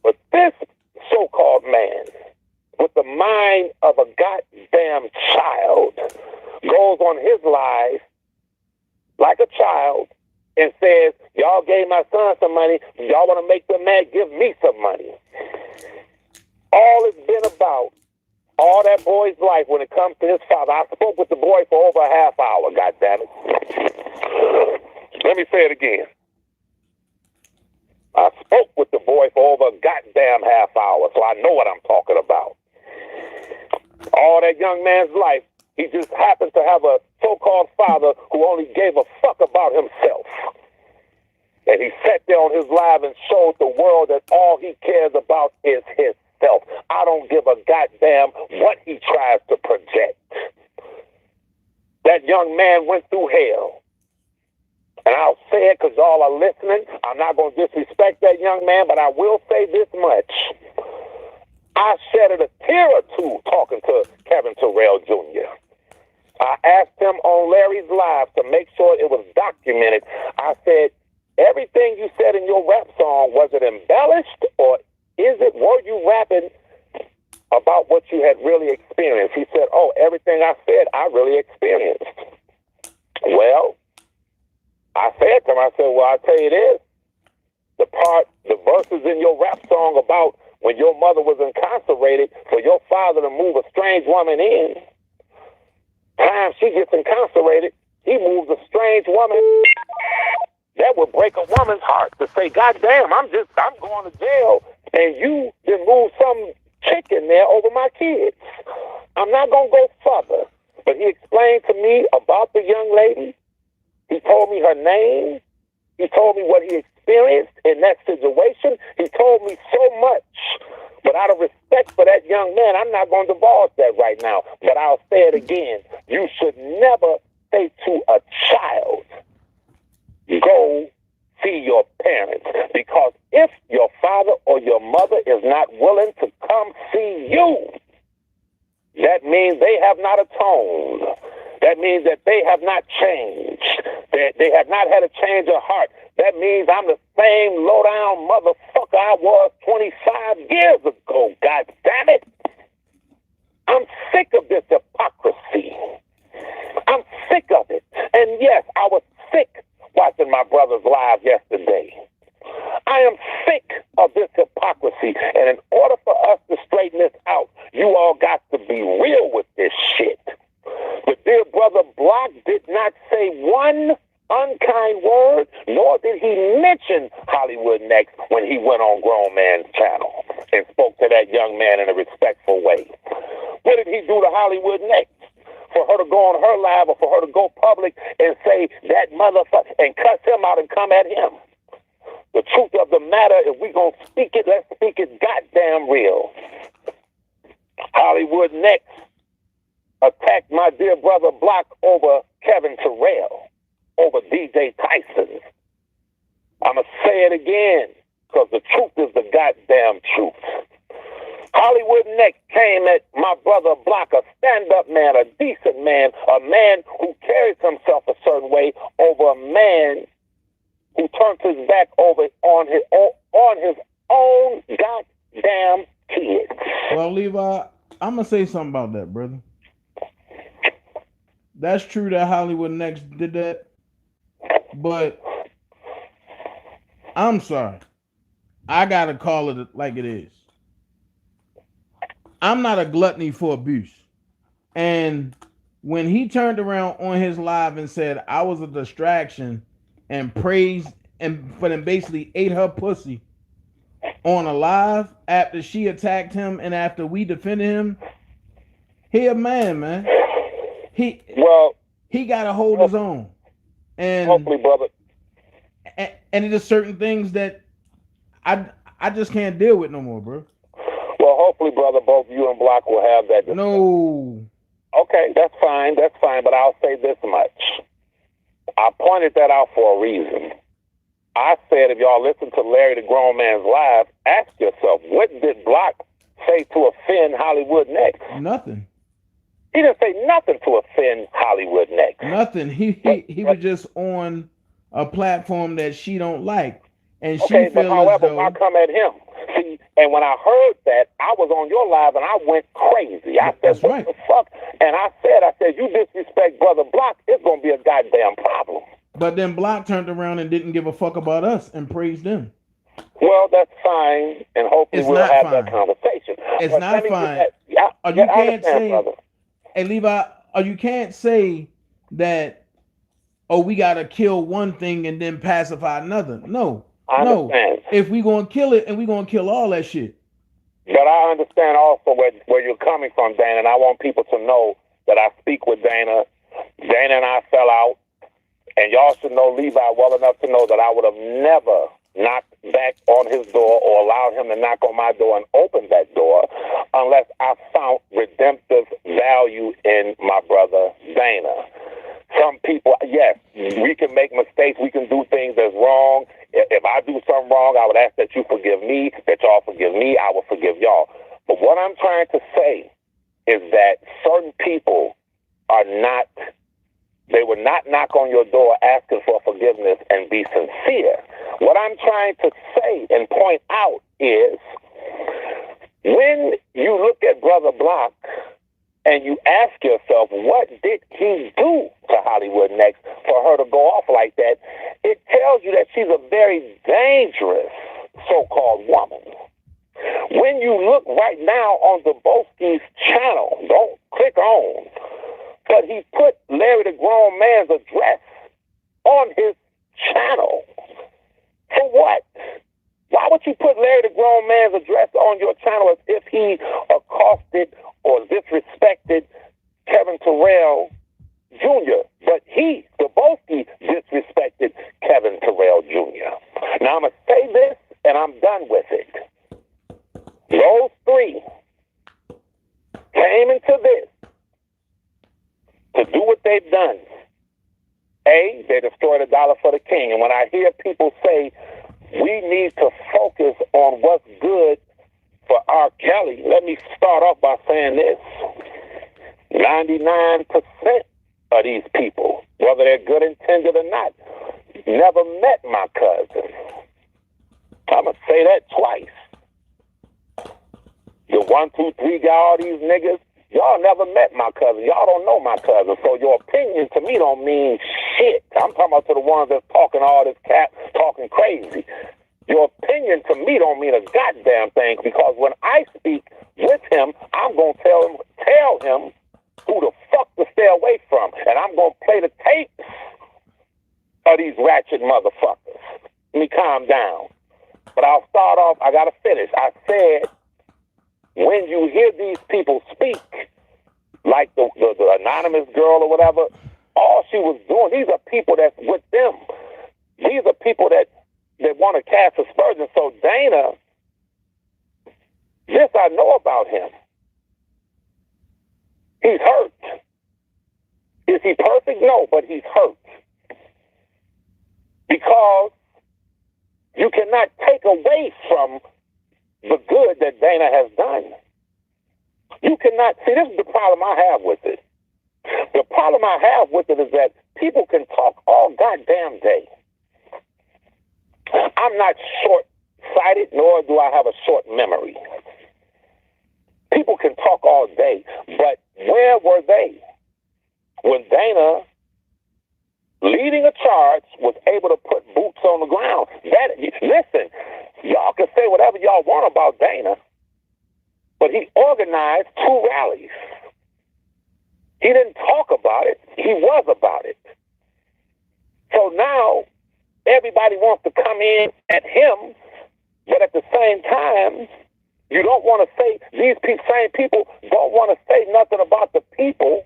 But this so-called man, with the mind of a goddamn child, goes on his life like a child and says, y'all gave my son some money, y'all want to make them mad, give me some money. All it's been about, all that boy's life when it comes to his father. I spoke with the boy for over a half hour, goddammit. Let me say it again. I spoke with the boy for over a goddamn half hour, so I know what I'm talking about. All that young man's life, he just happens to have a so-called father who only gave a fuck about himself. And he sat there on his live and showed the world that all he cares about is himself. I don't give a goddamn what he tries to project. That young man went through hell. And I'll say it because y'all are listening. I'm not going to disrespect that young man, but I will say this much. I shedded a tear or two talking to Kevin Terrell Jr. I asked him on Larry's Live to make sure it was documented. I said, everything you said in your rap song, was it embellished or were you rapping about what you had really experienced? He said, oh, everything I said, I really experienced. Well, I said to him, I said, well, I'll tell you this. The verses in your rap song about when your mother was incarcerated for your father to move a strange woman in, time she gets incarcerated, he moves a strange woman. That would break a woman's heart to say, God damn, I'm going to jail and you just move some chick in there over my kids. I'm not going to go further. But he explained to me about the young lady. He told me her name. He told me what he experienced in that situation. He told me so much. But out of respect for that young man, I'm not going to divulge that right now. But I'll say it again. You should never say to a child, go see your parents. Because if your father or your mother is not willing to come see you, that means they have not atoned. That means that they have not changed. They have not had a change of heart. That means I'm the same low-down motherfucker I was 25 years ago. God damn it. I'm sick of this hypocrisy. I'm sick of it. And yes, I was sick watching my brother's live yesterday. I am sick of this hypocrisy. And in order for us to straighten this out, you all got to be real with this shit. The dear brother Block did not say one unkind word, nor did he mention Hollywood Next when he went on Grown Man's channel and spoke to that young man in a respectful way. What did he do to Hollywood Next? For her to go on her live or for her to go public and say that motherfucker and cuss him out and come at him? The truth of the matter, if we're going to speak it, let's speak it goddamn real. Hollywood Next attacked my dear brother Block over Kevin Terrell, over DJ Tyson. I'm going to say it again, because the truth is the goddamn truth. Hollywood Next came at my brother Block, a stand-up man, a decent man, a man who carries himself a certain way, over a man who turned his back over on his own goddamn kids.
Well, Levi, I'm going to say something about that, brother. That's true that Hollywood Next did that, but I'm sorry. I got to call it like it is. I'm not a gluttony for abuse. And when he turned around on his live and said I was a distraction and praised and but then basically ate her pussy on a live after she attacked him and after we defended him, he a man. He got to hold his own. And
hopefully, brother.
And it is certain things that I just can't deal with no more, bro.
Well, hopefully, brother, both you and Block will have that discussion.
No.
Okay, that's fine, but I'll say this much. I pointed that out for a reason. I said if y'all listen to Larry the Grown Man's live, ask yourself, what did Block say to offend Hollywood Next?
Nothing.
He didn't say nothing to offend Hollywood Next.
Nothing. He was just on a platform that she don't like. And she
okay, but
feels
however,
as though
I come at him. See, and when I heard that, I was on your live and I went crazy. I said, what the fuck? And I said, you disrespect Brother Block, it's going to be a goddamn problem.
But then Block turned around and didn't give a fuck about us and praised them.
Well, that's fine, and hopefully we'll have that conversation.
It's not fine. You can't say, brother. Hey, Levi, you can't say that, we got to kill one thing and then pacify another. No. No, if we gonna kill it and we gonna kill all that shit.
But I understand also where you're coming from, Dana, and I want people to know that I speak with Dana Dana and I fell out, and y'all should know Levi well enough to know that I would have never knocked back on his door or allowed him to knock on my door and open that door unless I found redemptive value in my brother Dana. Some people, yes, we can make mistakes. We can do things that's wrong. If I do something wrong, I would ask that you forgive me, that y'all forgive me. I will forgive y'all. But what I'm trying to say is that certain people are not, they would not knock on your door asking for forgiveness and be sincere. What I'm trying to say and point out is when you look at Brother Block and you ask yourself, what did he do to Hollywood Next for her to go off like that? It tells you that she's a very dangerous so-called woman. When you look right now on Zabowski's channel, don't click on, but he put Larry the Grown Man's address on his channel. For what? Why would you put Larry the Grown Man's address on your channel as if he accosted or disrespected Kevin Terrell Jr.? But he, Zabowski, disrespected Kevin Terrell Jr. Now I'm going to say this and I'm done with it. Those three came into this to do what they've done. A, they destroyed $1 for the king. And when I hear people say we need to focus on what's good for R. Kelly, let me start off by saying this. 99% of these people, whether they're good intended or not, never met my cousin. I'm going to say that twice. The 1, 2, 3 guy, all these niggas, y'all never met my cousin. Y'all don't know my cousin. So your opinion to me don't mean shit. I'm talking about to the ones that's talking all this cap, talking crazy. Your opinion to me don't mean a goddamn thing, because when I speak with him, I'm going to tell him who the fuck to stay away from. And I'm going to play the tapes of these ratchet motherfuckers. Let me calm down. But I'll start off, I got to finish. I said, when you hear these people speak, like the anonymous girl or whatever, all she was doing, these are people that's with them. These are people that want to cast aspersions. So Dana, this I know about him. He's hurt. Is he perfect? No, but he's hurt. Because you cannot take away from the good that Dana has done. You cannot, see, this is the problem I have with it. The problem I have with it is that people can talk all goddamn day. I'm not short-sighted, nor do I have a short memory. People can talk all day, but where were they when Dana, leading a charge, was able to put boots on the ground? Listen, y'all can say whatever y'all want about Dana, but he organized 2 rallies. He didn't talk about it. He was about it. So now everybody wants to come in at him, but at the same time, you don't want to say, these same people don't want to say nothing about the people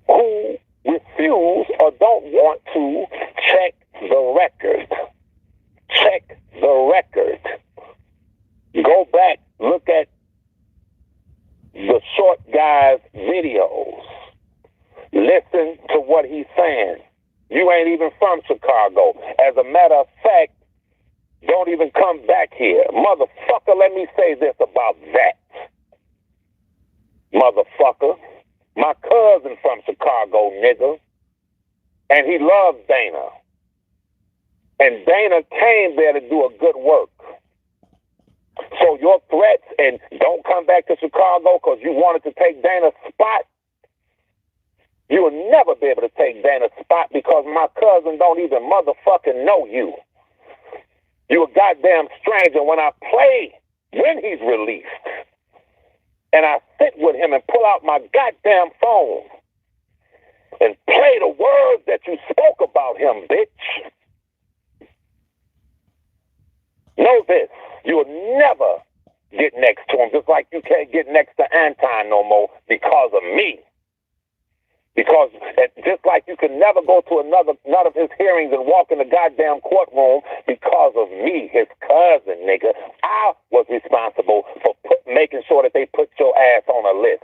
who refuse or don't want to check the record. Check the record. Go back, look at the short guy's videos. Listen to what he's saying. You ain't even from Chicago. As a matter of fact, don't even come back here. Motherfucker, let me say this about that. Motherfucker. My cousin from Chicago, nigga. And he loves Dana. And Dana came there to do a good work. So your threats and don't come back to Chicago because you wanted to take Dana's spot, you will never be able to take Dana's spot because my cousin don't even motherfucking know you. You a goddamn stranger. When I play, when he's released, and I sit with him and pull out my goddamn phone and play the words that you spoke about him, bitch. Know this, you will never get next to him, just like you can't get next to Anton no more because of me. Because just like you can never go to none of his hearings and walk in the goddamn courtroom because of me, his cousin, nigga. I was responsible for making sure that they put your ass on a list.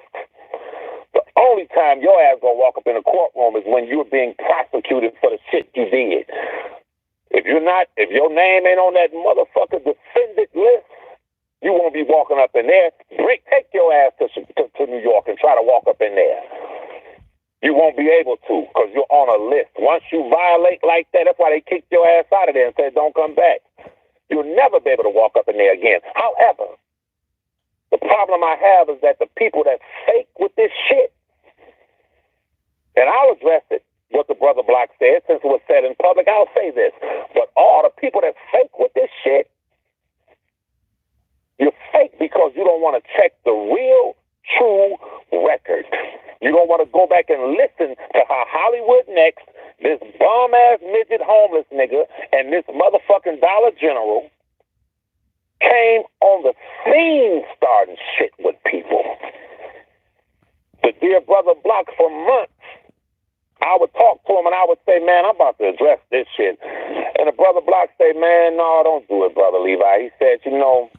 The only time your ass gonna walk up in a courtroom is when you're being prosecuted for the shit you did. If your name ain't on that motherfucker defendant list, you won't be walking up in there. Take your ass to New York and try to walk up in there. You won't be able to because you're on a list. Once you violate like that, that's why they kicked your ass out of there and said, don't come back. You'll never be able to walk up in there again. However, the problem I have is that the people that fake with this shit, and I'll address it, what the brother Block said, since it was said in public, I'll say this. But all the people that fake with this shit, you're fake because you don't want to check the real, true record. You don't want to go back and listen to how Hollywood Next, this bum-ass midget homeless nigga, and this motherfucking Dollar General came on the scene starting shit with people. The dear brother Block, for months, I would talk to him and I would say, man, I'm about to address this shit. And the brother Block say, man, no, don't do it, brother Levi. He said, you know,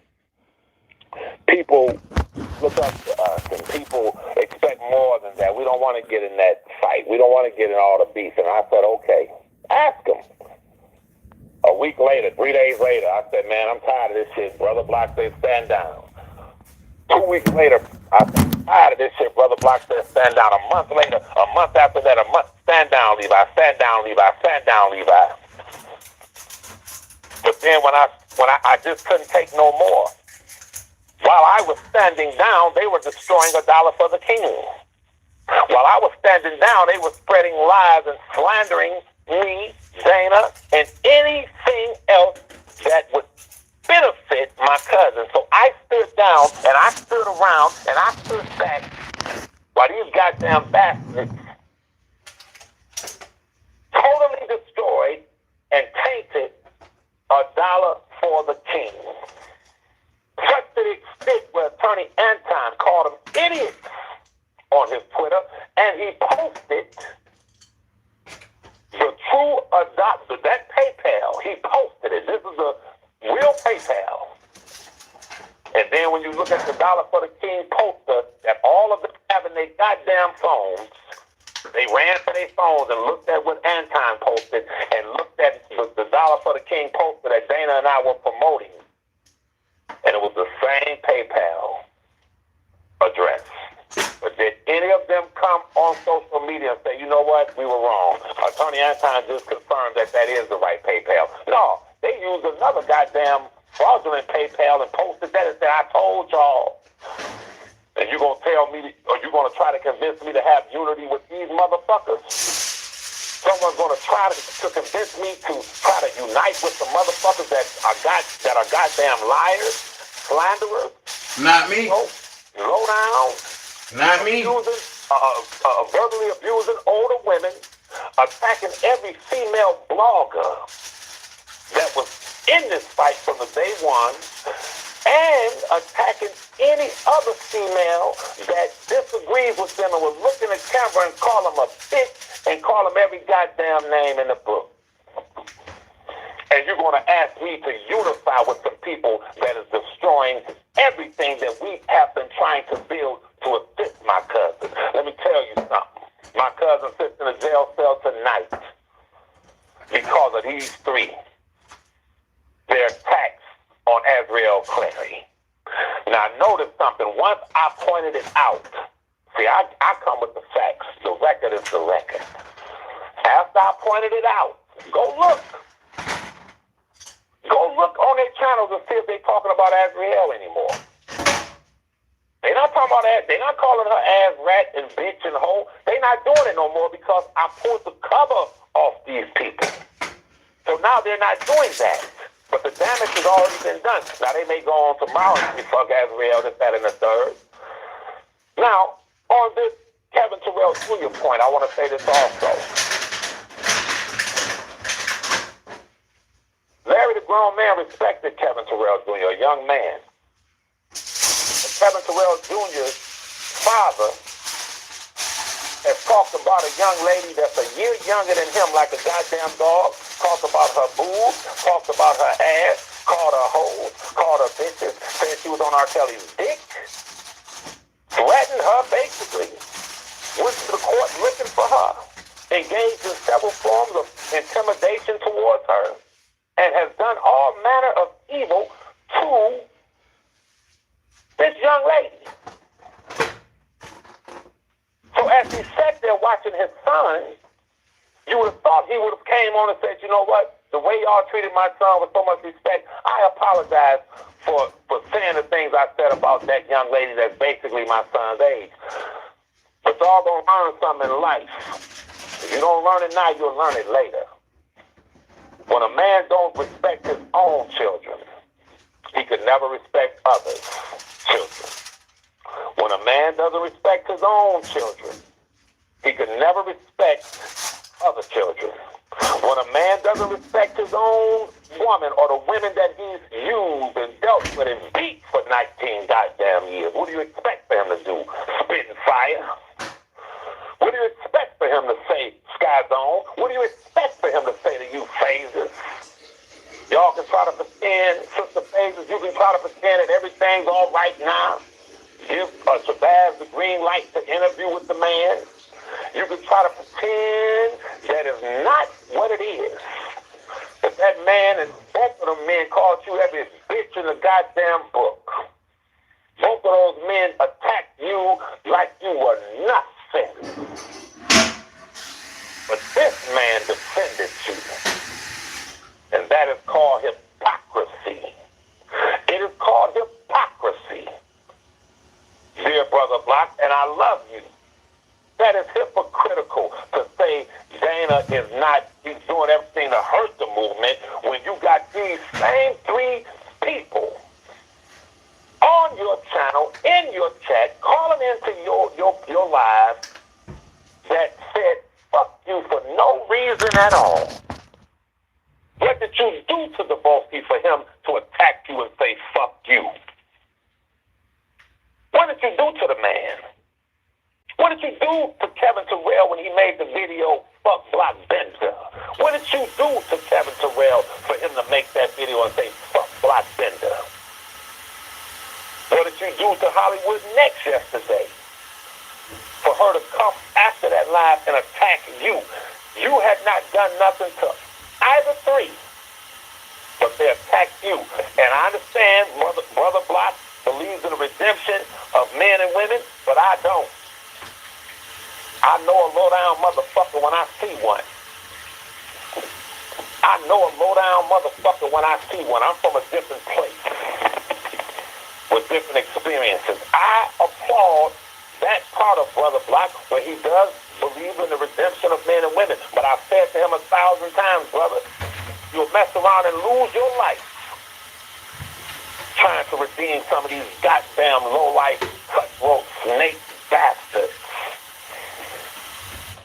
people look up to us and people expect more than that. We don't want to get in that fight. We don't want to get in all the beef. And I said, okay, ask him. A week later, 3 days later, I said, man, I'm tired of this shit. Brother Block said, stand down. 2 weeks later, I said, I'm tired of this shit. Brother Block said, stand down. A month later, a month after that, a month, stand down, Levi, stand down, Levi, stand down, Levi. But then when I just couldn't take no more. While I was standing down, they were destroying $1 for the king. While I was standing down, they were spreading lies and slandering me, Dana, and anything else that would benefit my cousin. So I stood down, and I stood around, and I stood back while these goddamn bastards totally destroyed and tainted $1 for the king. Such to the extent where Attorney Anton called them idiots on his Twitter, and he posted the true adoption, that PayPal. He posted it. This is a real PayPal. And then when you look at the $1 for the king poster, that all of them having their goddamn phones, they ran for their phones and looked at what Anton posted and looked at the $1 for the king poster that Dana and I were promoting. And it was the same PayPal address. But did any of them come on social media and say, you know what, we were wrong? Attorney Anton just confirmed that that is the right PayPal. No, they used another goddamn fraudulent PayPal and posted that and said, I told y'all. And you're going to tell me, or you're going to try to convince me to have unity with these motherfuckers? Someone's going to try to convince me to try to unite with the motherfuckers that are goddamn liars, slanderers.
Not me.
Low down.
Not me.
Verbally abusing older women, attacking every female blogger that was in this fight from the day one, and attacking any other female that disagrees with them and will look in the camera and call them a bitch and call them every goddamn name in the book. And you're going to ask me to unify with some people that is destroying everything that we have been trying to build to assist my cousin. Let me tell you something. My cousin sits in a jail cell tonight because of these three. Their attacks on Azriel Clary. Now, notice something. Once I pointed it out, see, I come with the facts. The record is the record. After I pointed it out, go look. Go look on their channels and see if they're talking about Azriel anymore. They're not talking about that. They're not calling her ass rat and bitch and hoe. They're not doing it no more because I pulled the cover off these people. So now they're not doing that. But the damage has already been done. Now, they may go on tomorrow and say, fuck Azriel, this, that, and the third. Now, on this Kevin Terrell Jr. point, I want to say this also. Larry, the grown man, respected Kevin Terrell Jr., a young man. Kevin Terrell Jr.'s father has talked about a young lady that's a year younger than him like a goddamn dog, talked about her boobs, talked about her ass, called her hoes, called her bitches, said she was on R. Kelly's dick, threatened her basically, went to the court looking for her, engaged in several forms of intimidation towards her, and has done all manner of evil to this young lady. So as he sat there watching his son, you would have thought he would have came on and said, you know what, the way y'all treated my son with so much respect, I apologize for saying the things I said about that young lady that's basically my son's age. But y'all gonna learn something in life. If you don't learn it now, you'll learn it later. When a man don't respect his own children, he could never respect others' children. When a man doesn't respect his own children, he could never respect other children. When a man doesn't respect his own woman or the women that he's used and dealt with and beat for 19 goddamn years, what do you expect for him to do? Spit and fire? What do you expect for him to say, Sky Zone? What do you expect for him to say to you, Phases? Y'all can try to pretend, Sister Phases, you can try to pretend that everything's all right now. Give Shabazz the green light to interview with the man. You can try to pretend that is not what it is. If that man and both of them men called you every bitch in the goddamn book. Both of those men attacked you like you were nothing. But this man defended you. And that is called hypocrisy. It is called hypocrisy. Dear Brother Block, and I love you. That is hypocritical to say Dana is not, he's doing everything to hurt the movement when you got these same three people on your channel, in your chat, calling into your live that said, fuck you for no reason at all. What did you do to the Volsky for him to attack you and say, fuck you? What did you do to the man? What did you do to Kevin Terrell when he made the video, Fuck Block Bender? What did you do to Kevin Terrell for him to make that video and say, Fuck Block Bender? What did you do to Hollywood Next yesterday for her to come after that live and attack you? You had not done nothing to either three, but they attacked you. And I understand Brother Block believes in the redemption of men and women, but I don't. I know a low-down motherfucker when I see one. I know a low-down motherfucker when I see one. I'm from a different place with different experiences. I applaud that part of Brother Block where he does believe in the redemption of men and women. But I've said to him 1,000 times, brother, you'll mess around and lose your life trying to redeem some of these goddamn low-life, cutthroat, snake bastards.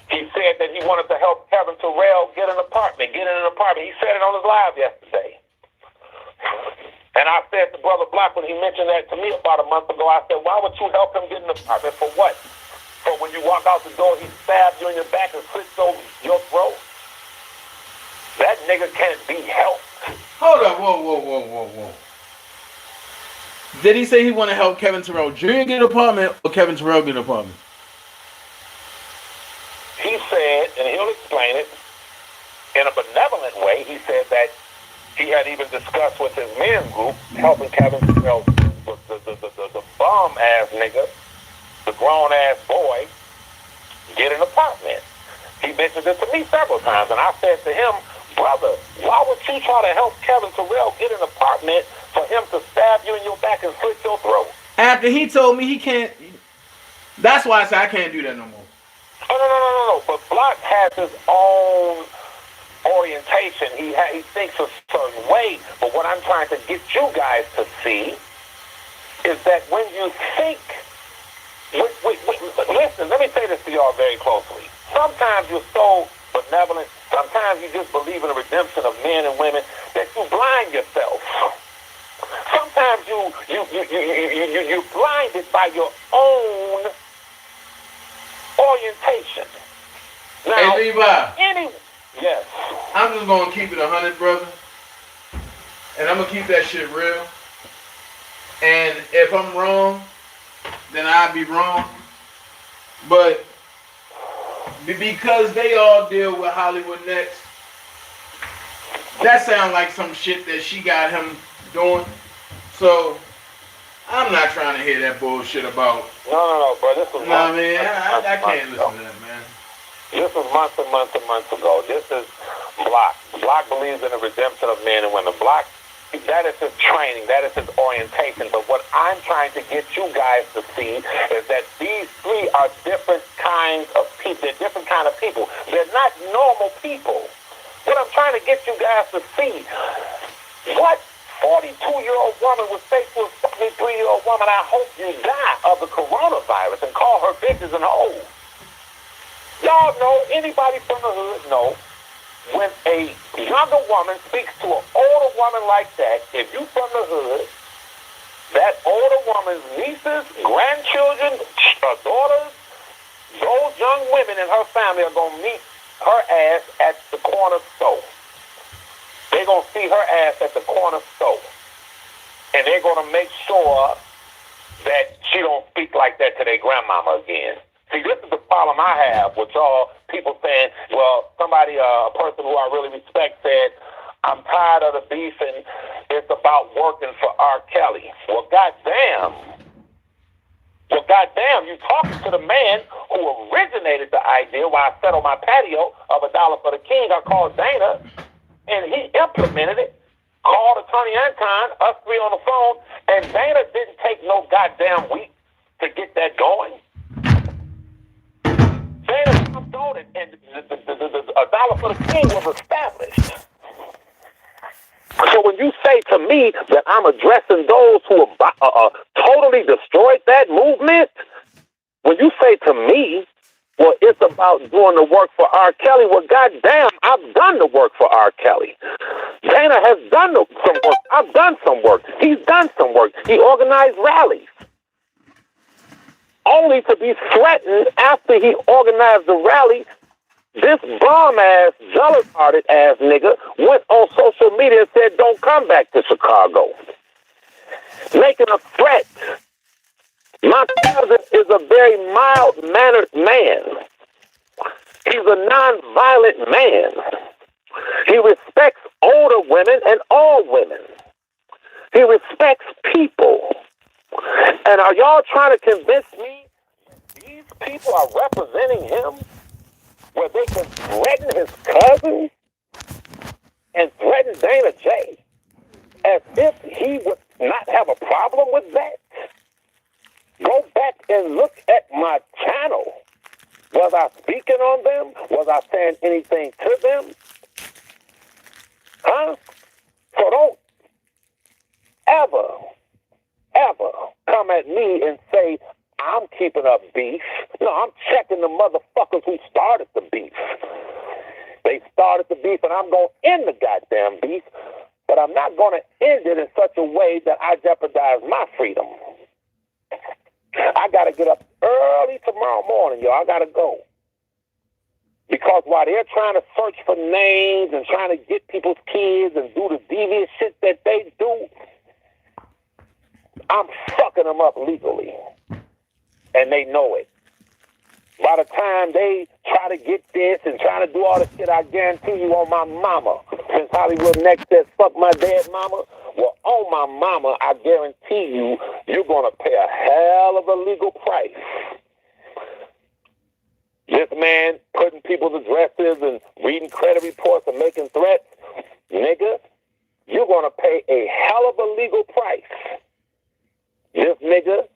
He said that he wanted to help Kevin Terrell get in an apartment. He said it on his live yesterday. And I said to Brother Block when he mentioned that to me about a month ago, I said, why would you help him get an apartment? For what? For when you walk out the door, he stabbed you in your back and slits over your throat? That nigga can't be helped.
Hold up, whoa. Did he say he want to help Kevin Terrell Jr. get an apartment or Kevin Terrell get an apartment?
He said, and he'll explain it, in a benevolent way, he said that he had even discussed with his men's group helping Kevin Terrell, the bum-ass nigga, the grown-ass boy, get an apartment. He mentioned it to me several times, and I said to him, brother, why would you try to help Kevin Terrell get an apartment for him to stab you in your back and slit your throat?
After he told me he can't, that's why I said I can't do that no more.
Oh, no. But Block has his own orientation. He thinks a certain way. But what I'm trying to get you guys to see is that when you think, listen, let me say this to y'all very closely. Sometimes you're so benevolent, sometimes you just believe in the redemption of men and women that you blind yourself. Sometimes you're blinded by your own orientation. Now,
Hey, Levi,
yes.
I'm just going to keep it 100, brother. And I'm going to keep that shit real. And if I'm wrong, then I'll be wrong. But because they all deal with Hollywood Next, that sounds like some shit that she got him doing. So I'm not trying to hear that bullshit about.
No, bro. This was
Nah, man, I can't listen to that, man.
This was months and months and months ago. This is Block. Block believes in the redemption of men and women. Block, that is his training. That is his orientation. But what I'm trying to get you guys to see is that these three are different kinds of people. They're different kind of people. They're not normal people. What I'm trying to get you guys to see, what 42-year-old woman would say to a 73-year-old woman, I hope you die of the coronavirus, and call her bitches and hoes. Y'all know, anybody from the hood know, when a younger woman speaks to an older woman like that, if you from the hood, that older woman's nieces, grandchildren, daughters, those young women in her family are going to meet her ass at the corner store. They're going to see her ass at the corner store. And they're going to make sure that she don't speak like that to their grandmama again. See, this is the problem I have with y'all people saying, well, somebody, a person who I really respect said, I'm tired of the beef and it's about working for R. Kelly. Well, goddamn, you talking to the man who originated the idea while I sat on my patio of $1 for the king. I called Dana, and he implemented it. Called Attorney Anton, us three on the phone, and Dana didn't take no goddamn week to get that going. Dana jumped on it, and the $1 for the king was established. So when you say to me that I'm addressing those who totally destroyed that movement, when you say to me, well, it's about doing the work for R. Kelly, well, goddamn, I've done the work for R. Kelly. Dana has done some work. I've done some work. He's done some work. He organized rallies. Only to be threatened after he organized the rally. This bum-ass, jealous-hearted ass nigga went on social media and said, don't come back to Chicago. Making a threat. My cousin is a very mild-mannered man. He's a non-violent man. He respects older women and all women. He respects people. And are y'all trying to convince me these people are representing him where they can threaten his cousin and threaten Dana J as if he would not have a problem with that? Go back and look at my channel. Was I speaking on them? Was I saying anything to them? Huh? So don't ever come at me and say, I'm keeping up beef. No, I'm checking the motherfuckers who started the beef. They started the beef, and I'm going to end the goddamn beef, but I'm not going to end it in such a way that I jeopardize my freedom. I got to get up early tomorrow morning, y'all. I got to go. Because while they're trying to search for names and trying to get people's kids and do the devious shit that they do, I'm fucking them up legally. And they know it. By the time they try to get this and trying to do all the shit, I guarantee you on my mama, since Hollywood Next says fuck my dead mama, well, on my mama, I guarantee you, you're going to pay a hell of a legal price. This man putting people's addresses and reading credit reports and making threats, nigga, you're going to pay a hell of a legal price. This nigga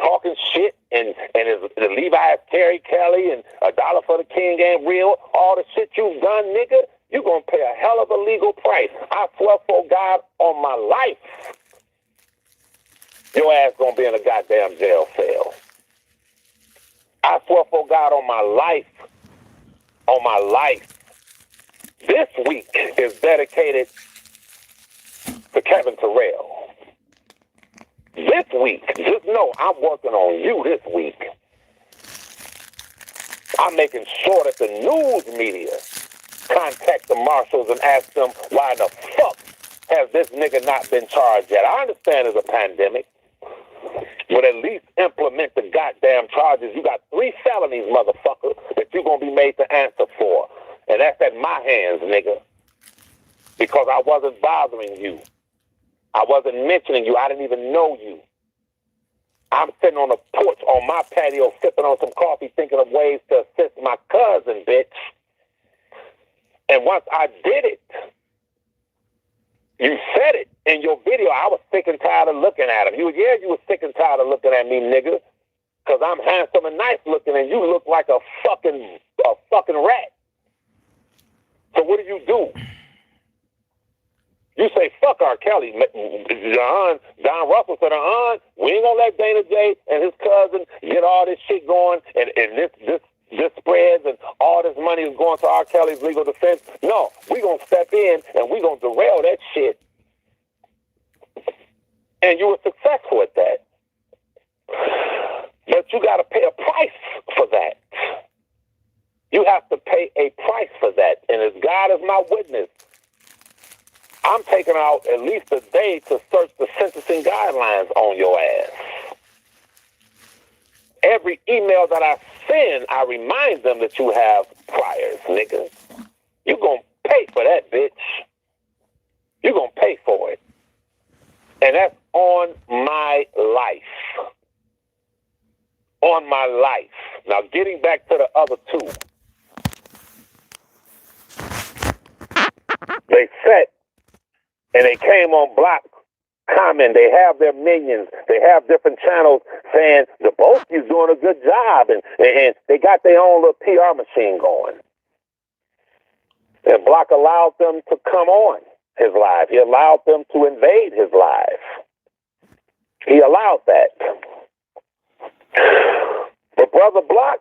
talking shit and the Levi's Terry Kelly and $1 for the king ain't real, all the shit you've done, nigga, you're going to pay a hell of a legal price. I swear for God on my life, your ass going to be in a goddamn jail cell. I swear for God on my life, this week is dedicated to Kevin Terrell. This week, just know I'm working on you this week. I'm making sure that the news media contact the marshals and ask them why the fuck has this nigga not been charged yet. I understand it's a pandemic, but at least implement the goddamn charges. You got 3 felonies, motherfucker, that you're going to be made to answer for. And that's at my hands, nigga. Because I wasn't bothering you. I wasn't mentioning you. I didn't even know you. I'm sitting on the porch on my patio sipping on some coffee thinking of ways to assist my cousin, bitch. And once I did it, you said it in your video. I was sick and tired of looking at him. You were sick and tired of looking at me, nigga. Because I'm handsome and nice looking and you look like a fucking rat. So what do? You say, fuck R. Kelly. Don Russell said, we ain't gonna let Dana J and his cousin get all this shit going and this spreads and all this money is going to R. Kelly's legal defense. No, we gonna step in and we gonna derail that shit. And you were successful at that. But you gotta pay a price for that. You have to pay a price for that. And as God is my witness, I'm taking out at least a day to search the sentencing guidelines on your ass. Every email that I send, I remind them that you have priors, nigga. You gonna pay for that, bitch. You gonna pay for it. And that's on my life. On my life. Now, getting back to the other 2. They set and they came on Block comment. They have their minions. They have different channels saying the Boski's doing a good job, and they got their own little PR machine going. And Block allowed them to come on his live. He allowed them to invade his live. He allowed that. But Brother Block,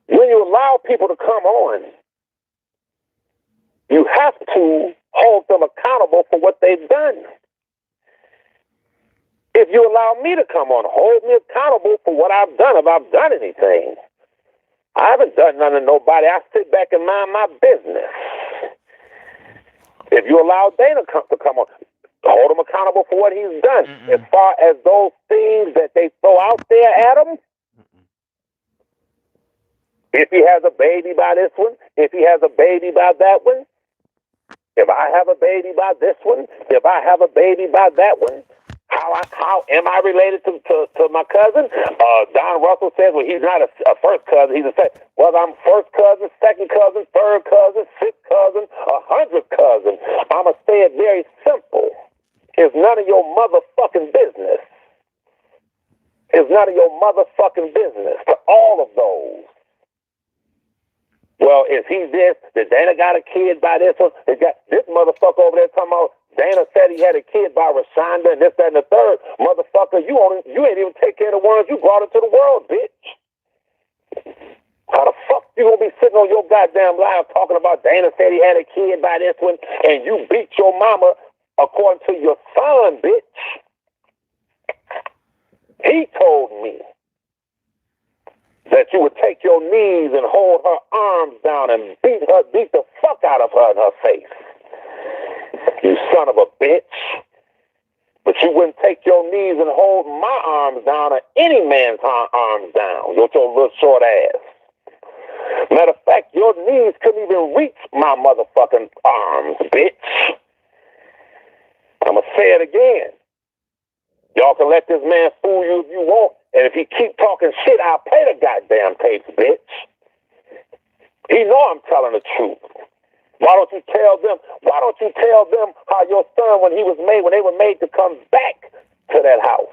when you allow people to come on, you have to hold them accountable for what they've done. If you allow me to come on, hold me accountable for what I've done, if I've done anything. I haven't done nothing to nobody. I sit back and mind my business. If you allow Dana to come on, hold him accountable for what he's done. As far as those things that they throw out there at him, if he has a baby by this one, if he has a baby by that one, if I have a baby by this one, if I have a baby by that one, how am I related to my cousin? Don Russell says, well, he's not a first cousin, he's a second. Well, I'm first cousin, second cousin, third cousin, sixth cousin, 100th cousin. I'm going to say it very simple. It's none of your motherfucking business. It's none of your motherfucking business for all of those. Well, is he this? Did Dana got a kid by this one? They got this motherfucker over there talking about Dana said he had a kid by Rashonda and this, that, and the third. Motherfucker, you ain't even take care of the ones you brought into the world, bitch. How the fuck you gonna be sitting on your goddamn live talking about Dana said he had a kid by this one and you beat your mama according to your son, bitch? He told me that you would take your knees and hold her arms down and beat the fuck out of her in her face. You son of a bitch. But you wouldn't take your knees and hold my arms down or any man's arms down with your little short ass. Matter of fact, your knees couldn't even reach my motherfucking arms, bitch. I'm going to say it again. Y'all can let this man fool you if you want. And if he keep talking shit, I'll pay the goddamn tapes, bitch. He know I'm telling the truth. Why don't you tell them how your son, when they were made to come back to that house?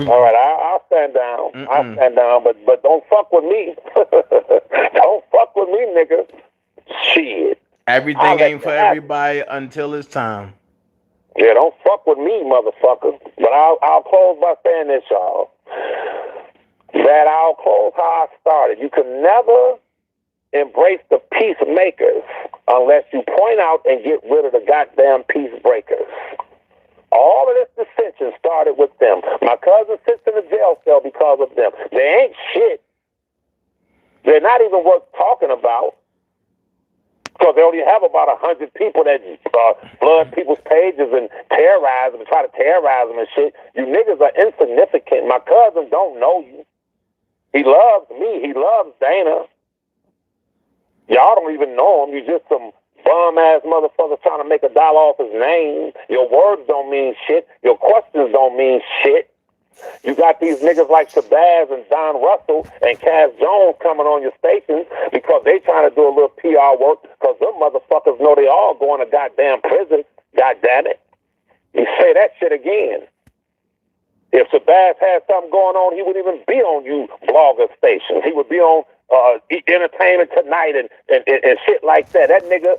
All right, I'll stand down. I'll stand down, but don't fuck with me. Don't fuck with me, nigga. Shit.
Everything ain't for everybody until it's time.
Yeah, don't fuck with me, motherfucker. But I'll close by saying this, y'all. That I'll close how I started. You can never embrace the peacemakers unless you point out and get rid of the goddamn peace breakers. All of this dissension started people's pages and terrorize them and try to terrorize them and shit. You niggas are insignificant. My cousin don't know you. He loves me. He loves Dana. Y'all don't even know him. You just some bum-ass motherfucker trying to make $1 off his name. Your words don't mean shit. Your questions don't mean shit. You got these niggas like Shabazz and Don Russell and Cass Jones coming on your stations because they trying to do a little PR work because them motherfuckers know they all going to goddamn prison. God damn it. You say that shit again. If Shabazz had something going on, he wouldn't even be on you blogger stations. He would be on Entertainment Tonight and shit like that. That nigga,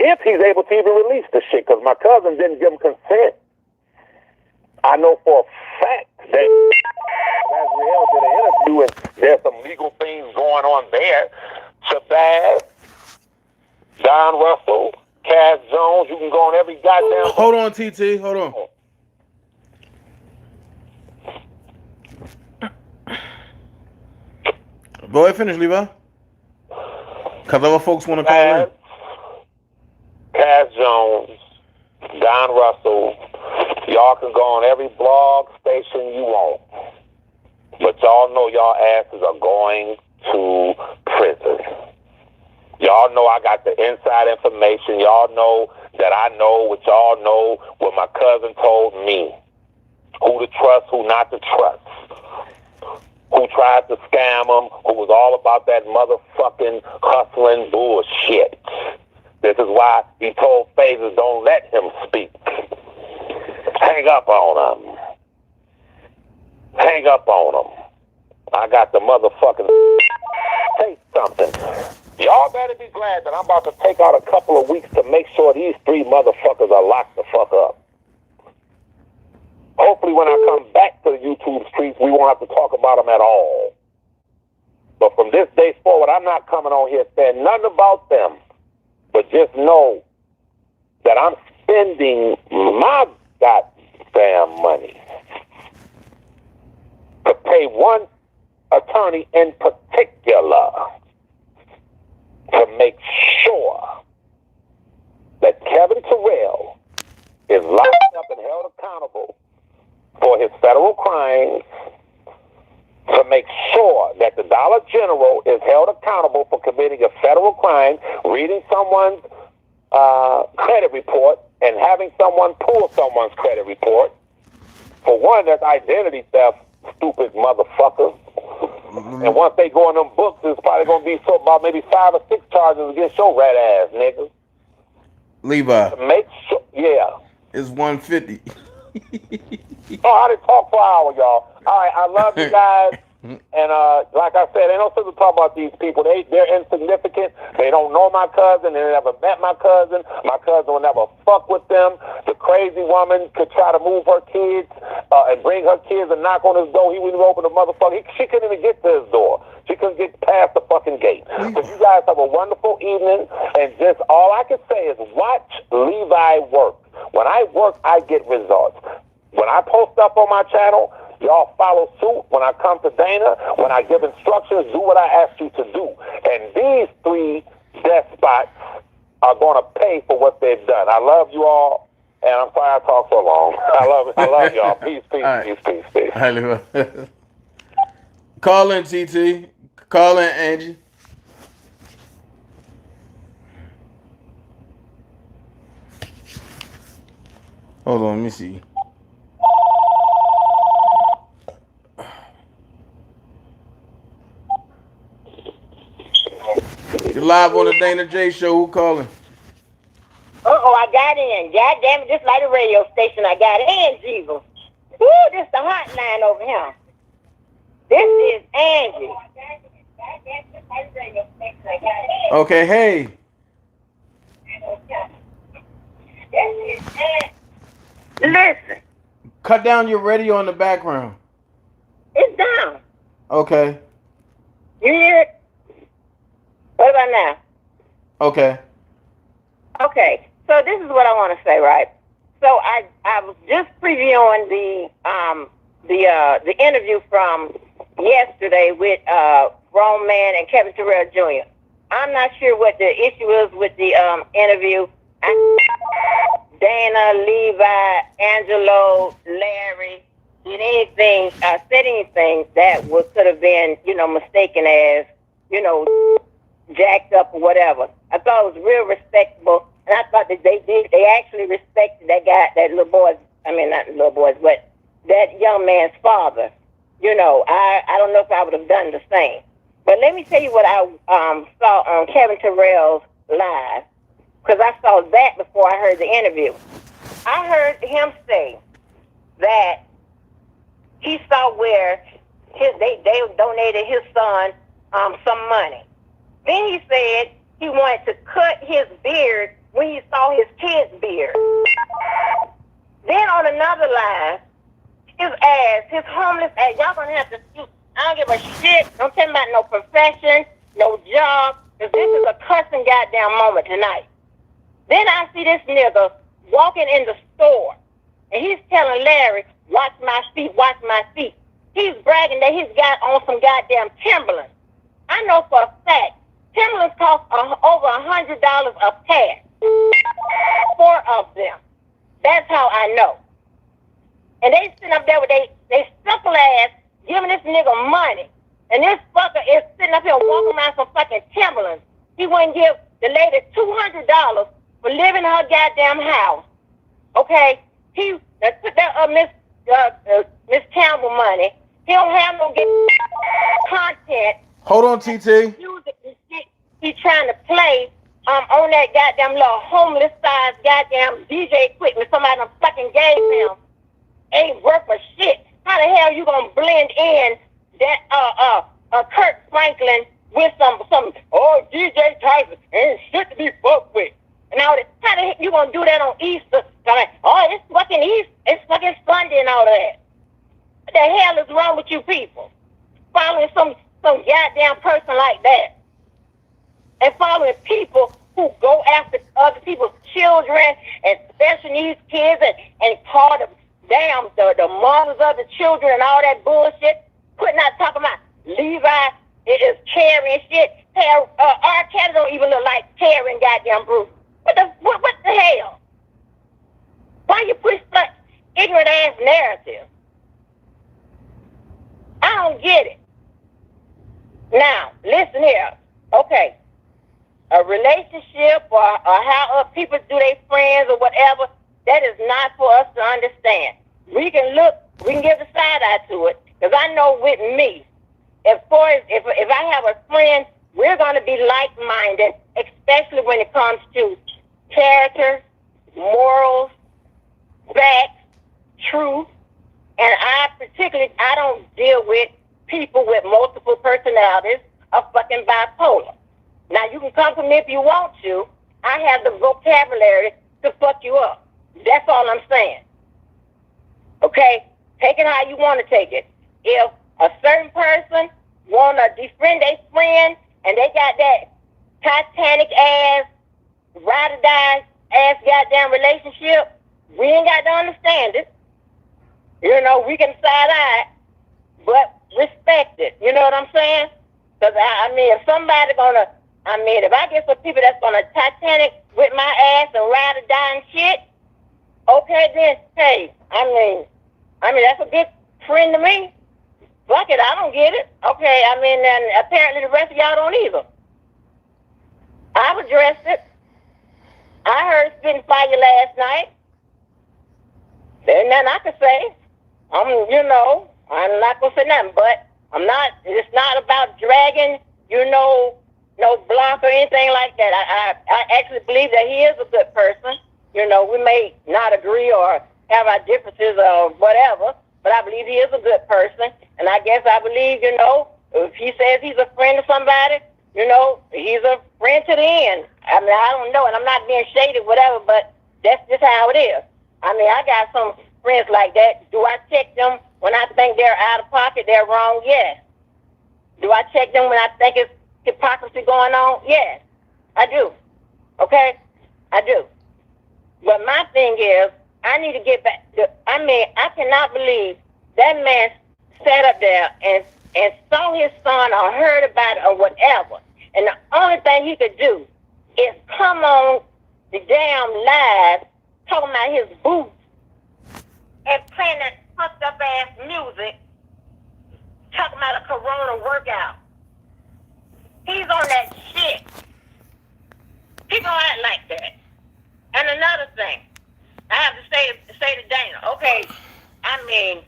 if he's able to even release the shit, because my cousin didn't give him consent. I know for a fact that Azriel did an interview and there's some legal things going on there. Shabazz, Don Russell, Cass Jones, you can go on every goddamn...
Hold on, TT. Hold on. Go ahead, finish, Levi. Because other folks want to call in.
Cass Jones, Don Russell, y'all can go on every blog station you want. But y'all know y'all asses are going to prison. Y'all know I got the inside information. Y'all know that I know what y'all know, what my cousin told me. Who to trust, who not to trust. Who tried to scam him, who was all about that motherfucking hustling bullshit. This is why he told Phases don't let him speak. Hang up on him. Hang up on him. I got the motherfucking... Say something. Y'all better be glad that I'm about to take out a couple of weeks to make sure these 3 motherfuckers are locked the fuck up. Hopefully when I come back to the YouTube streets, we won't have to talk about them at all. But from this day forward, I'm not coming on here saying nothing about them. But just know that I'm spending my goddamn money to pay one attorney in particular to make sure that Kevin Terrell is locked up and held accountable for his federal crimes, to make sure that the Dollar General is held accountable for committing a federal crime, reading someone's credit report and having someone pull someone's credit report. For one, that's identity theft, stupid motherfucker. And once they go in them books, it's probably going to be about maybe 5 or 6 charges against your rat ass, nigga.
Levi.
To make sure, yeah.
It's 150.
Oh, I didn't talk for an hour, y'all. All right, I love you guys. And like I said, ain't no sense to talk about these people. They're insignificant. They don't know my cousin. They never met my cousin. My cousin will never fuck with them. The crazy woman could try to move her kids and bring her kids and knock on his door. He wouldn't even open the motherfucker. She couldn't even get to his door. She couldn't get past the fucking gate. So you guys have a wonderful evening. And just all I can say is watch Levi work. When I work, I get results. When I post up on my channel, y'all follow suit. When I come to Dana, when I give instructions, do what I ask you to do. And these 3 despots are going to pay for what they've done. I love you all, and I'm sorry I talked so long. I love y'all. Peace, peace, right. peace.
All right, call in, TT. Call in, Angie. Hold on, let me see. You're live on the Dana J Show. Who calling?
I got in. God damn it, just like the radio station, I got in, Jesus. Woo, this the hotline over here. This is Angie.
Okay, hey.
Listen.
Cut down your radio in the background.
It's down.
Okay.
You hear it? What about now?
Okay.
Okay. So this is what I want to say, right? So I was just previewing the interview from yesterday with Grown Man and Kevin Terrell Jr. I'm not sure what the issue is with the interview. Dana, Levi, Angelo, Larry, did anything, said anything that could have been, mistaken as, jacked up or whatever. I thought it was real respectable, and I thought that they actually respected that guy, that little boy's, not little boys, but that young man's father. I don't know if I would have done the same. But let me tell you what I saw on Kevin Terrell's live, because I saw that before I heard the interview. I heard him say that he saw where they donated his son some money. Then he said he wanted to cut his beard when he saw his kid's beard. Then on another live, his homeless ass, y'all gonna have to shoot. I don't give a shit. Don't tell me about no profession, no job, because this is a cussing goddamn moment tonight. Then I see this nigga walking in the store, and he's telling Larry, watch my feet, watch my feet. He's bragging that he's got on some goddamn Timberlands. I know for a fact, Timberlands cost over $100 a pair. 4 of them. That's how I know. And they sitting up there with they simple ass giving this nigga money. And this fucker is sitting up here walking around some fucking Timberlands. He wouldn't give the lady $200 for living in her goddamn house. Okay? He took that Miss Campbell money. He don't have no content.
Hold on, TT.
Music and shit he trying to play on that goddamn little homeless sized goddamn DJ equipment somebody done fucking gave him. Ain't worth a shit. How the hell you gonna blend in that Kirk Franklin with some DJ Tyson ain't shit to be fucked with? And now how the heck you gonna do that on Easter? Like, it's fucking Easter, it's fucking Sunday and all that. What the hell is wrong with you people? Following some goddamn person like that. And following people who go after other people's children and special needs kids and call them damn the mothers of the children and all that bullshit. Putting out talking about Levi is Terry and shit. Hell, our cat don't even look like Terry and goddamn Bruce. What the hell? Why you push such ignorant ass narrative? I don't get it. Now, listen here. Okay. A relationship or how people do their friends or whatever, that is not for us to understand. We can give the side eye to it. Because I know with me, if I have a friend, we're going to be like-minded, especially when it comes to character, morals, facts, truth. And I don't deal with people with multiple personalities or fucking bipolar. Now, you can come to me if you want to. I have the vocabulary to fuck you up. That's all I'm saying. Okay? Take it how you want to take it. If a certain person want to defriend their friend and they got that Titanic ass, ride or die ass goddamn relationship, we ain't got to understand it. We can side-eye, but respect it. You know what I'm saying? Because, if somebody if I get some people that's gonna Titanic with my ass and ride or die and shit, okay then, hey, that's a good friend to me. Fuck it, I don't get it. Okay, and apparently the rest of y'all don't either. I've addressed it. I heard spitting fire last night. There's nothing I can say. I'm not gonna say nothing, but it's not about dragging, no block or anything like that. I actually believe that he is a good person. We may not agree or have our differences or whatever, but I believe he is a good person. And I guess I believe, if he says he's a friend to somebody, he's a friend to the end. I don't know, and I'm not being shady, whatever, but that's just how it is. I got some friends like that. Do I check them when I think they're out of pocket, they're wrong? Yes. Do I check them when I think it's hypocrisy going on? Yes, I do. Okay? I do. But my thing is, I need to get back. I cannot believe that man sat up there and saw his son or heard about it or whatever. And the only thing he could do is come on the damn live talking about his boots and playing that fucked up ass music, talking about a Corona workout. He's on that shit. He gonna act like that. And another thing, I have to say to Dana, okay, I mean,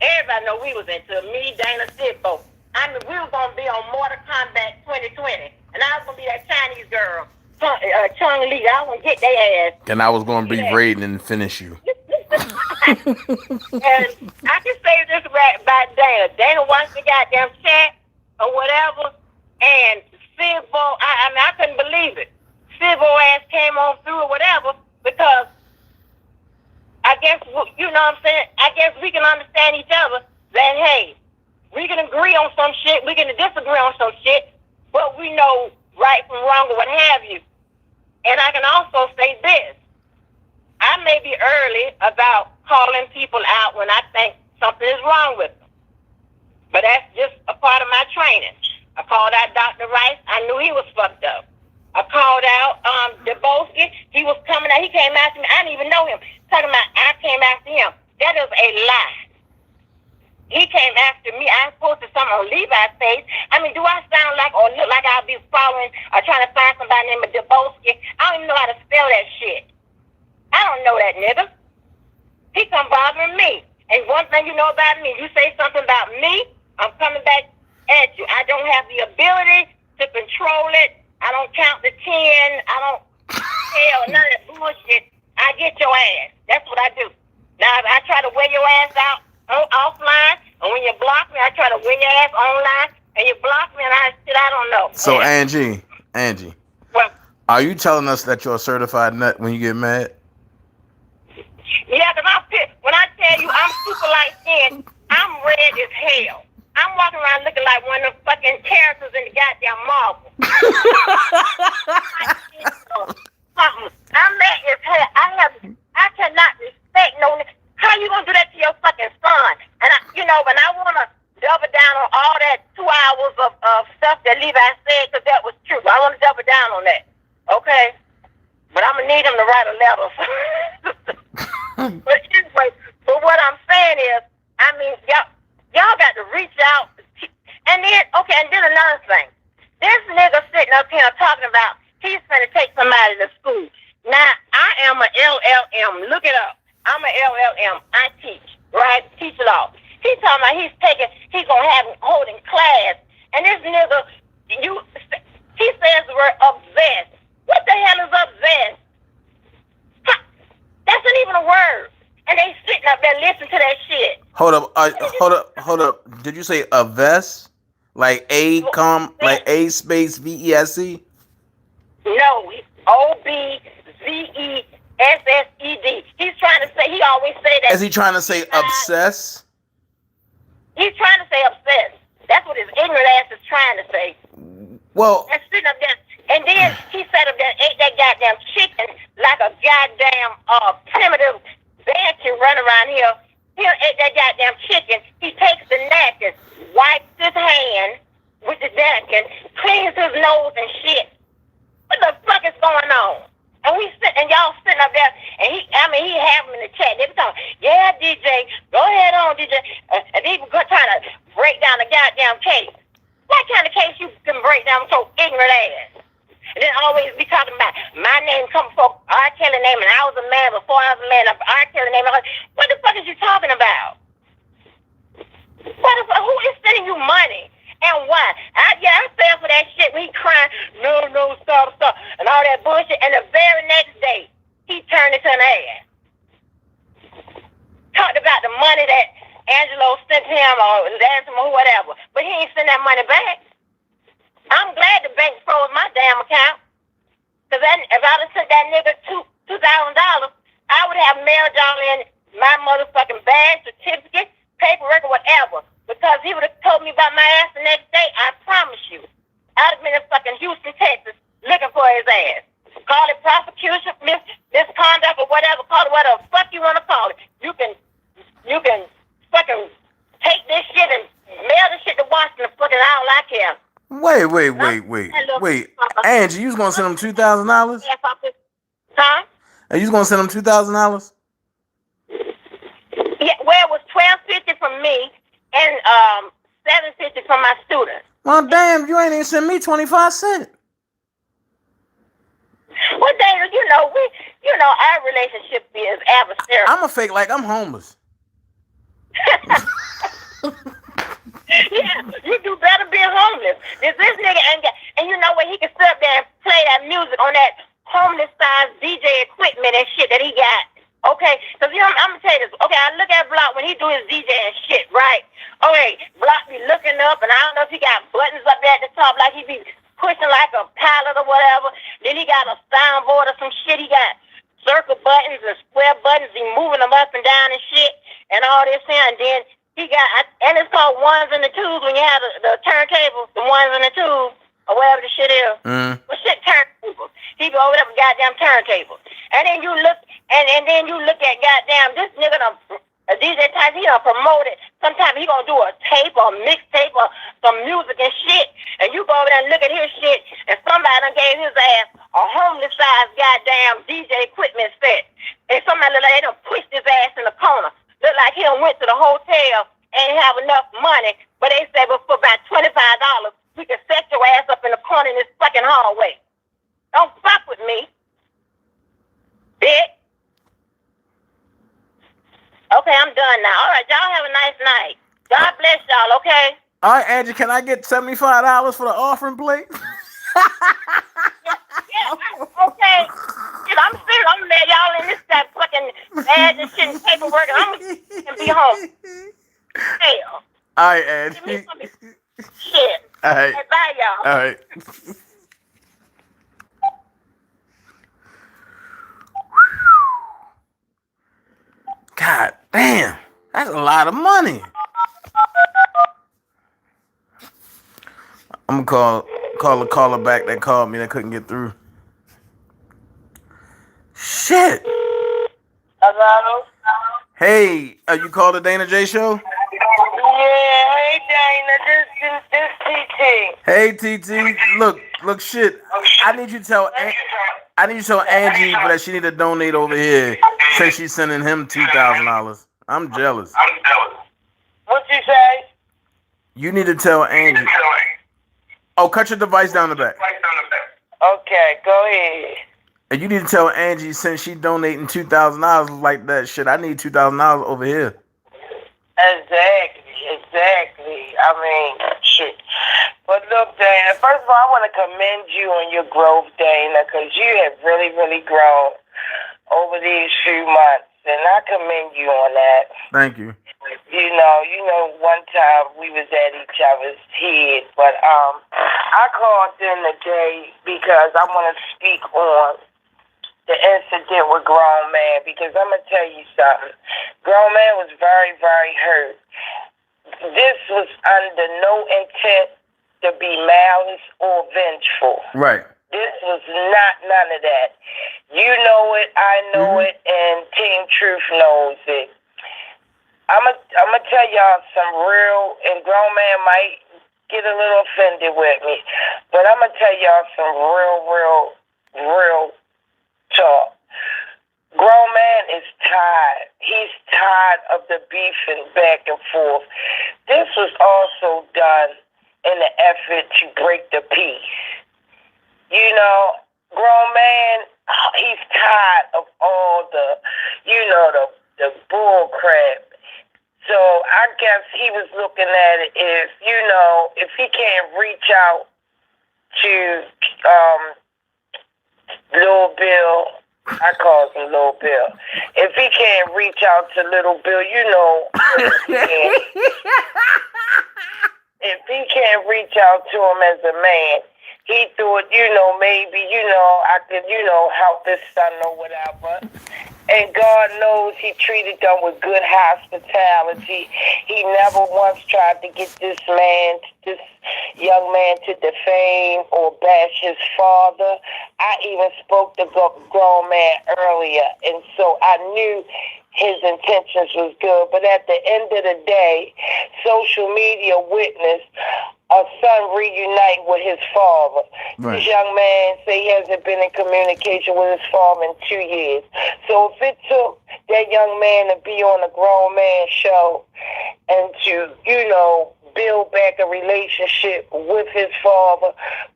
everybody know we was into me, Dana, Sidbo. I mean, we were gonna be on Mortal Kombat 2020, and I was gonna be that Chinese girl, Chung Li. I was gonna get their ass.
And I was going to be Raiden and finish you.
And I can say this about Dana. Dana watched the goddamn chat or whatever, and Sidbo, I mean, I couldn't believe it. Sidbo ass came on through or whatever, because I guess, you know what I'm saying? I guess we can understand each other that, hey, we can agree on some shit, we can disagree on some shit, but we know right from wrong or what have you. And I can also say this. I may be early about calling people out when I think something is wrong with them. But that's just a part of my training. I called out Dr. Rice. I knew he was fucked up. I called out Debowski. He was coming out. He came after me. I didn't even know him. Talking about I came after him. That is a lie. He came after me. I posted something on Levi's page. I mean, do I sound like or look like I'll be following or trying to find somebody named Debowski? I don't even know how to spell that shit. I don't know that nigga. He come bothering me. And one thing you know about me, you say something about me, I'm coming back at you. I don't have the ability to control it. I don't count the 10. I don't tell none of that bullshit. I get your ass. That's what I do. Now, if I try to wear your ass out offline, and when you block me, I try to wear your ass online, and you block me, and I don't know.
So, Angie,
well,
are you telling us that you're a certified nut when you get mad?
Yeah, because I'm pissed. When I tell you I'm super light skinned, I'm red as hell. I'm walking around looking like one of the fucking characters in the goddamn Marvel. I'm mad as hell. I cannot respect no nigga. How you gonna do that to your fucking son? And when I wanna double down on all that 2 hours of stuff that Levi said, because that was true. I wanna double down on that. Okay? But I'm gonna need him to write a letter. But anyway, but what I'm saying is, I mean, y'all got to reach out. And then another thing. This nigga sitting up here talking about he's gonna take somebody to school. Now, I am a LLM. Look it up. I'm a LLM. I teach, right? Teach it all. He's talking about he's gonna have him holding class. And this nigga, he says the word obsessed. What the hell is obsessed? That's not even a word. And they sitting up there listening to that shit.
Hold up. Did you say a vest? Like like A space VESE?
No, OBZESSED. He's trying to say, he always say that.
Is he trying to say obsess?
He's trying to say obsessed. That's what his ignorant ass is trying to say.
Well,
and sitting up there. And then he sat up there and ate that goddamn chicken like a goddamn primitive banshee running around here. He ate that goddamn chicken. He takes the napkin, wipes his hand with the napkin, cleans his nose and shit. What the fuck is going on? And y'all sitting up there, and he have him in the chat. They be talking, yeah, DJ, go ahead on, DJ. And they be trying to break down the goddamn case. What kind of case you can break down with your ignorant ass? And then always be talking about my name come before R. Kelly name, and I was a man before I was a man. R. Kelly name. What the fuck is you talking about? Who is sending you money and why? I fell for that shit when he crying, no, stop, and all that bullshit. And the very next day, he turned into an ass. Talked about the money that Angelo sent him or Lansing or whatever, but he ain't send that money back. I'm glad the bank froze my damn account. Because if I'd have sent that nigga $2,000, I would have mailed y'all in my motherfucking badge, certificate, paperwork, or whatever. Because he would have told me about my ass the next day, I promise you. I'd have been in fucking Houston, Texas, looking for his ass. Call it prosecution, misconduct, or whatever. Call it whatever the fuck you want to call it. You can fucking take this shit and mail this shit to Washington, fucking all I care.
Wait. Angie, you was gonna send him $2,000?
Huh?
And you gonna send him $2,000?
Yeah, well, it was $1,250 from me and $750 from my students.
Well, damn, you ain't even send me 25 cents.
Well, Daniel, our relationship is adversarial.
I'm a fake like I'm homeless.
Yeah, you do better being homeless. This nigga ain't got, and you know what? He can sit up there and play that music on that homeless-sized DJ equipment and shit that he got. Okay, because I'm gonna tell you this. Okay, I look at Block when he do his DJ and shit, right? Okay, Block be looking up, and I don't know if he got buttons up there at the top, like he be pushing like a pallet or whatever. Then he got a soundboard or some shit. He got circle buttons and square buttons. He moving them up and down and shit, and all this here. And then he got, and it's called ones and the twos when you have the turntables, the ones and the twos, or whatever the shit is. Well, shit, turntables. He go over there with goddamn turntables. And then you look, and then you look at goddamn this nigga, a DJ type, he done promoted. Sometimes he gonna do a tape or a mixtape or some music and shit. And you go over there and look at his shit, and somebody done gave his ass a homeless-sized goddamn DJ equipment set. And somebody look like they done pushed his ass in the corner. Look like he done went to the hotel and have enough money, but they said, well, for about $25, we can set your ass up in the corner in this fucking hallway. Don't fuck with me, bitch. Okay, I'm done now. All right, y'all have a nice night. God bless y'all, okay?
All right, Angie, can I get $75 for the offering plate?
Yeah, okay. Shit, I'm serious. I'm gonna let y'all in this that fucking bad and shit and paperwork, and I'm gonna be home. Hell.
All right,
Give me
Angie.
some shit.
All right.
Hey, bye, y'all.
All right. God damn, that's a lot of money. I'm gonna call the caller back that called me that couldn't get through. Shit.
Hello?
Hey, you called the Dana J Show?
Yeah, hey, Dana, this is TT.
Hey, TT. Look, shit. I need you to tell Angie that she need to donate over here since she's sending him $2,000. I'm jealous.
What you say?
You need to tell Angie. Oh, cut your device down the back.
Okay, go ahead.
And you need to tell Angie since she donating $2,000 like that shit. I need $2,000 over here.
Exactly. I mean, shit. But look, Dana, first of all, I want to commend you on your growth, Dana, because you have really, really grown over these few months, and I commend you on that.
Thank you.
You know, one time we was at each other's head, but I called in today because I want to speak on the incident with Grown Man, because I'm going to tell you something. Grown Man was very, very hurt. This was under no intent to be malice or vengeful.
Right.
This was not none of that. You know it, I know it, and Team Truth knows it. I'm gonna tell y'all some real, and Grown Man might get a little offended with me, but I'm gonna tell y'all some real talk. Grown Man is tired. He's tired of the beefing back and forth. This was also done in an effort to break the peace. You know, Grown Man, he's tired of all the bull crap. So I guess he was looking at it as, if he can't reach out to Lil Bill, I call him Lil Bill. If he can't reach out to Little Bill, if he can't reach out to him as a man, he thought, maybe, I could, help his son or whatever. And God knows he treated them with good hospitality. He never once tried to get this young man to defame or bash his father. I even spoke to Grown Man earlier, and so I knew his intentions was good. But at the end of the day, social media witnessed
a son reunite with his father.
Right.
This young man say he hasn't been in communication with his father in 2 years. So if it took that young man to be on a grown man show and to, build back a relationship with his father,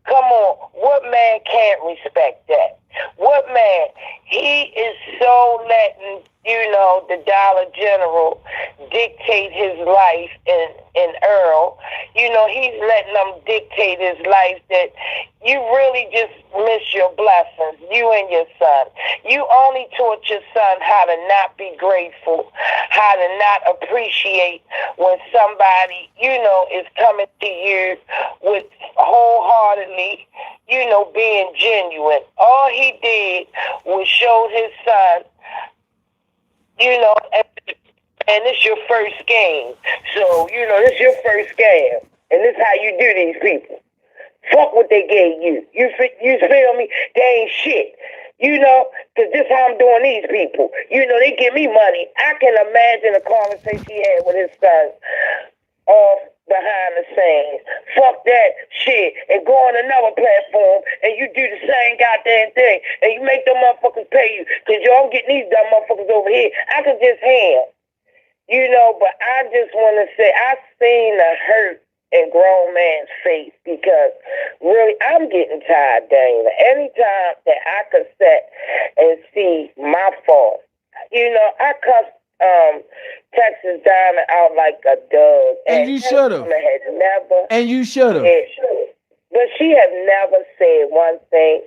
come on, what man can't respect that? What man? He is so letting, the Dollar General dictate his life in Earl. He's letting them dictate his life that you really just miss your blessings, you and your son. You only taught your son how to not be grateful, how to not appreciate when somebody, is coming to you with wholeheartedly, being genuine. All he did was show his son, and it's your first game. So, this your first game. And this how you do these people. Fuck what they gave you. You feel me? They ain't shit. Because this how I'm doing these people. They give me money. I can imagine a conversation he had with his son off behind the scenes. Fuck that shit. And go on another platform and you do the same goddamn thing. And you make them motherfuckers pay you. Because y'all getting these dumb motherfuckers over here. I could just hand. But I just want to say, I've seen the hurt in grown man's face because really I'm getting tired, Dana. Anytime that I could sit and see my fault, I cussed Texas Diamond out like a dog.
And you should have. And you should have.
But she has never said one thing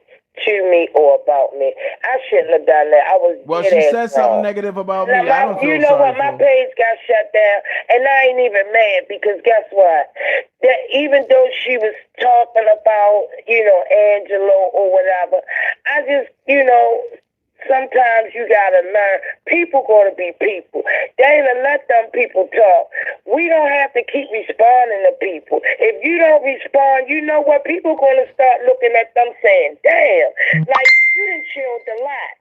to me or about me. I shouldn't have done that. I was
Well, she said something negative about me. I don't feel
you know
sorry
what? My
for her.
page got shut down, and I ain't even mad because guess what? That even though she was talking about, Angelo or whatever, I just, sometimes you gotta learn. People gonna be people. They ain't let them people talk. We don't have to keep responding to people. If you don't respond, you know what? People gonna start looking at them saying, damn, like you done chilled a lot.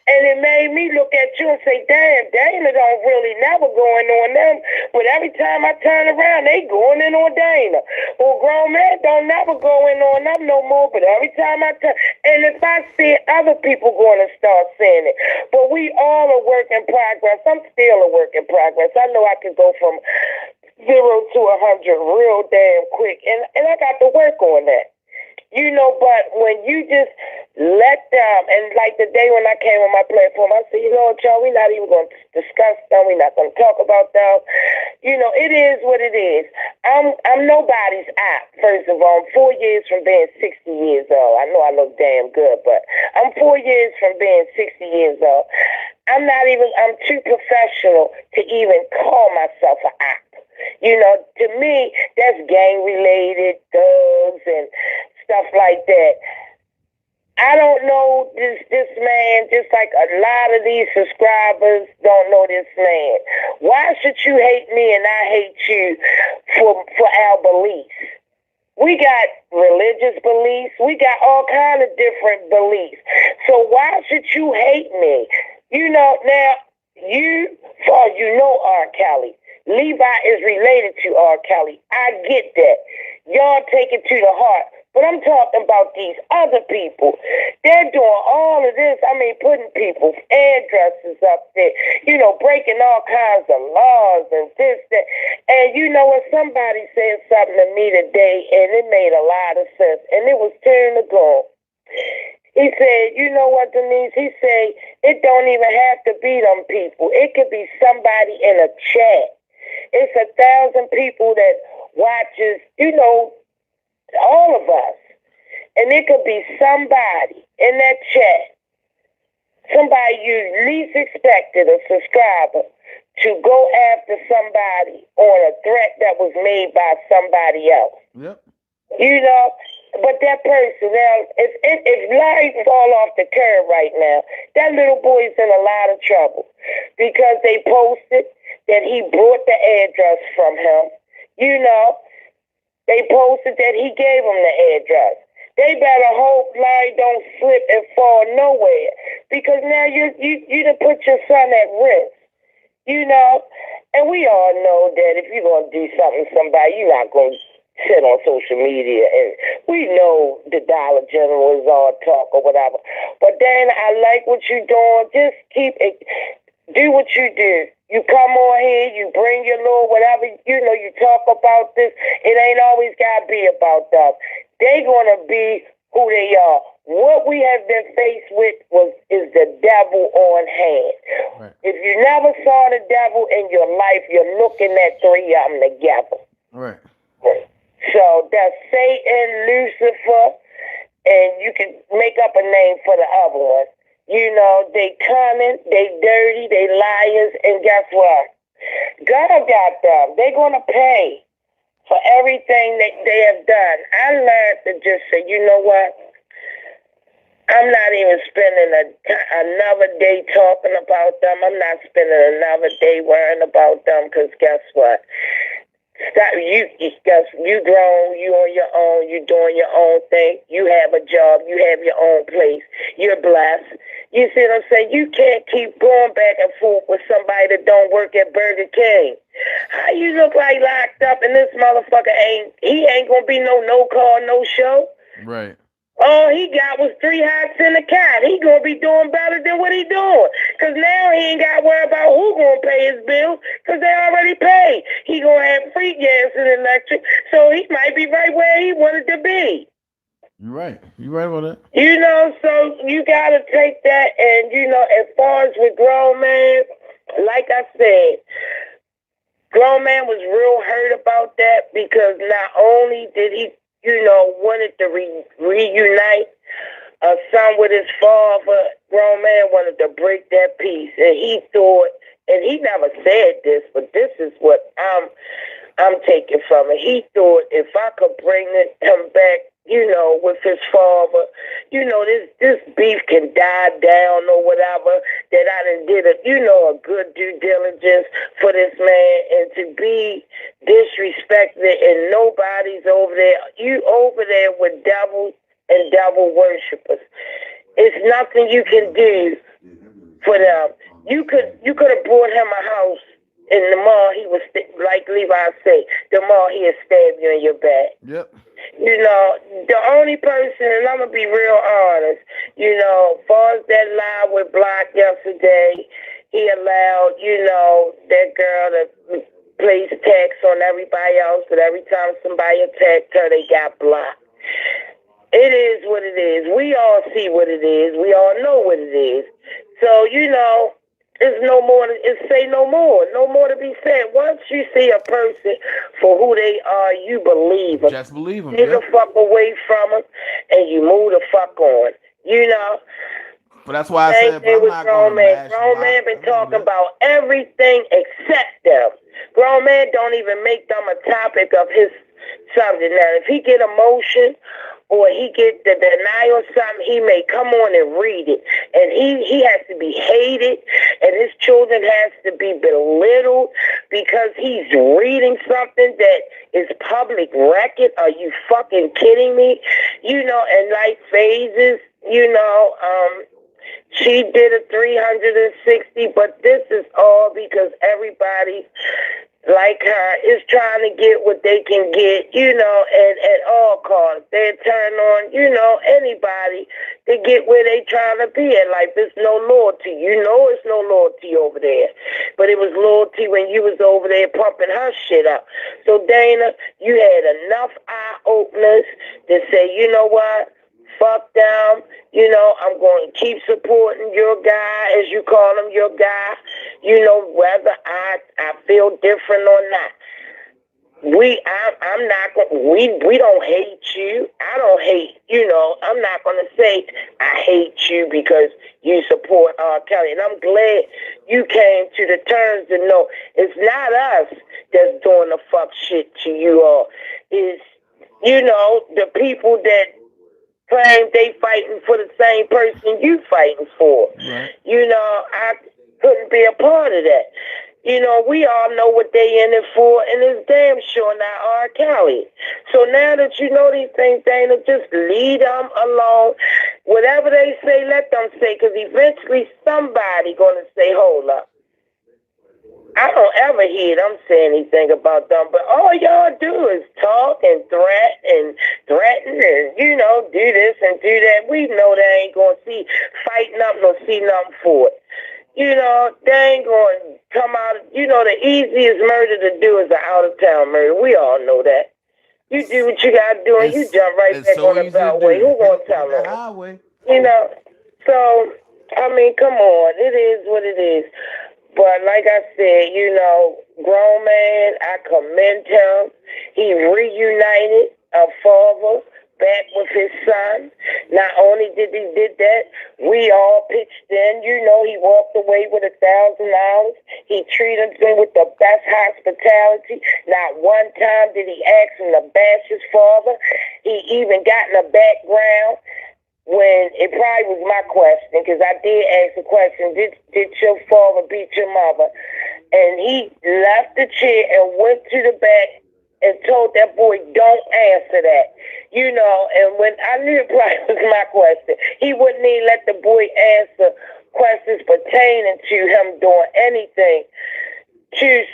And it made me look at you and say, damn, Dana don't really never going on them. But every time I turn around, they going in on Dana. Well, grown man don't never go in on them no more. But every time I turn, and if I see it, other people going to start saying it. But we all a work in progress. I'm still a work in progress. I know I can go from 0 to 100 real damn quick. And I got to work on that. But when you just let them, and like the day when I came on my platform, I said, y'all, we're not even going to discuss them. We're not going to talk about them. It is what it is. I'm nobody's app, first of all. I'm 4 years from being 60 years old. I know I look damn good, but I'm 4 years from being 60 years old. I'm too professional to even call myself an app. To me, that's gang-related, thugs, and stuff like that. I don't know this man, just like a lot of these subscribers don't know this man. Why should you hate me and I hate you for our beliefs? We got religious beliefs. We got all kind of different beliefs. So why should you hate me? Now, R. Kelly. Levi is related to R. Kelly. I get that. Y'all take it to the heart. But I'm talking about these other people. They're doing all of this. Putting people's addresses up there, breaking all kinds of laws and this, that. And when somebody said something to me today, and it made a lot of sense, and it was turn to gold. He said, you know what, Denise? He said, it don't even have to be them people. It could be somebody in a chat. It's 1,000 people that watches, all of us. And it could be somebody in that chat, somebody you least expected, a subscriber, to go after somebody on a threat that was made by somebody else.
Yep.
But that person, now, if Larry fall off the curb right now, that little boy's in a lot of trouble because they posted that he brought the address from him. They posted that he gave them the address. They better hope Larry don't slip and fall nowhere because now you done put your son at risk. And we all know that if you're going to do something to somebody, you're not going to said on social media, and we know the Dollar General is all talk or whatever. But then I like what you're doing. Just keep it. Do what you do. You come on here, you bring your little whatever, you talk about this. It ain't always got to be about them. They going to be who they are. What we have been faced with is the devil on hand. Right. If you never saw the devil in your life, you're looking at three of them together.
Right.
So that's Satan, Lucifer, and you can make up a name for the other one. They cunning, they dirty, they liars, and guess what? God got them. They're going to pay for everything that they have done. I learned to just say, you know what? I'm not even spending another day talking about them. I'm not spending another day worrying about them because guess what? You grown, you on your own, you doing your own thing. You have a job, you have your own place. You're blessed. You see what I'm saying? You can't keep going back and forth with somebody that don't work at Burger King. How you look like locked up and this motherfucker ain't gonna be no call, no show?
Right.
All he got was 3 hots and a cat. He gonna be doing better than what he doing. Cause now he ain't got to worry about who gonna pay his bills. Cause they already paid. He gonna have free gas and electric. So he might be right where he wanted to be.
You're right. You're right about that.
So you gotta take that and as far as with grown man, like I said, grown man was real hurt about that because not only did he wanted to reunite a son with his father. Grown man wanted to break that peace, and he thought, and he never said this, but this is what I'm taking from it. He thought if I could bring him back, with his father, this beef can die down or whatever. That I done did a good due diligence for this man, and to be disrespected and nobody's over there. You over there with devils and devil worshippers. It's nothing you can do for them. You could have bought him a house in the mall. He was like Levi said, the mall he'd stab you in your back.
Yep.
The only person, and I'm gonna be real honest, far as that lie with Block yesterday, he allowed, that girl to place tax on everybody else, but every time somebody attacked her, they got blocked. It is what it is. We all see what it is. We all know what it is. So, there's no more. Say no more. No more to be said. Once you see a person for who they are, you believe them.
Just believe them.
Get the fuck away from them, and you move the fuck on.
But that's why I said, but I'm not
grown man. Grown man been talking about everything except them. Grown man don't even make them a topic of his subject. Now, if he get emotion or he get the denial or something, he may come on and read it. And he has to be hated, and his children has to be belittled because he's reading something that is public record. Are you fucking kidding me? And like phases, she did a 360, but this is all because everybody like her is trying to get what they can get, and at all costs. They turn on, anybody to get where they trying to be in life. There's no loyalty. It's no loyalty over there. But it was loyalty when you was over there pumping her shit up. So, Dana, you had enough eye-openers to say, you know what? Fuck them. I'm going to keep supporting your guy, as you call him, your guy. Whether I feel different or not. I'm not going. We don't hate you. I don't hate. I'm not going to say I hate you because you support R. Kelly. And I'm glad you came to the terms to know it's not us that's doing the fuck shit to you all. It's the people that claim they fighting for the same person you fighting for. Right. I couldn't be a part of that. We all know what they in it for, and it's damn sure not R. Kelly. So now that you know these things, Dana, just leave them alone. Whatever they say, let them say, because eventually somebody going to say, hold up. I don't ever hear them say anything about them, but all y'all do is talk and threaten and, you know, do this and do that. We know they ain't going to fight nothing or see nothing for it. You know, they ain't going to come out. You know, the easiest murder to do is an out-of-town murder. We all know that. You do what you got to do, and you jump right back
so
on the
easy to
beltway.
do.
Who going to tell them?
Highway.
You know, so, I mean, come on. It is what it is. But like I said, you know, grown man, I commend him. He reunited a father back with his son. Not only did he did that, we all pitched in. You know, he walked away with $1,000. He treated them with the best hospitality. Not one time did he ask him to bash his father. He even got in the background when it probably was my question, because I did ask the question, did your father beat your mother? And he left the chair and went to the back and told that boy, don't answer that. You know, and when I knew it probably was my question, he wouldn't even let the boy answer questions pertaining to him doing anything.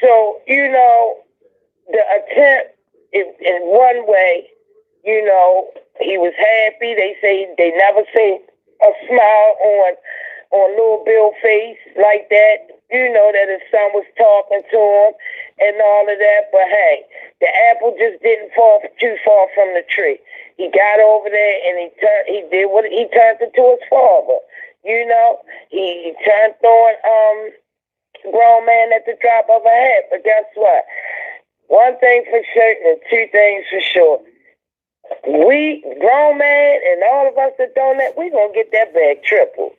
So, you know, the attempt in one way, you know, he was happy. They say they never see a smile on Lil Bill's face like that. You know that his son was talking to him and all of that. But hey, the apple just didn't fall too far from the tree. He got over there and he turned into his father. You know, he turned on grown man at the drop of a hat. But guess what? One thing for certain and two things for sure. We, grown man, and all of us that done that, we gonna get that bag triple.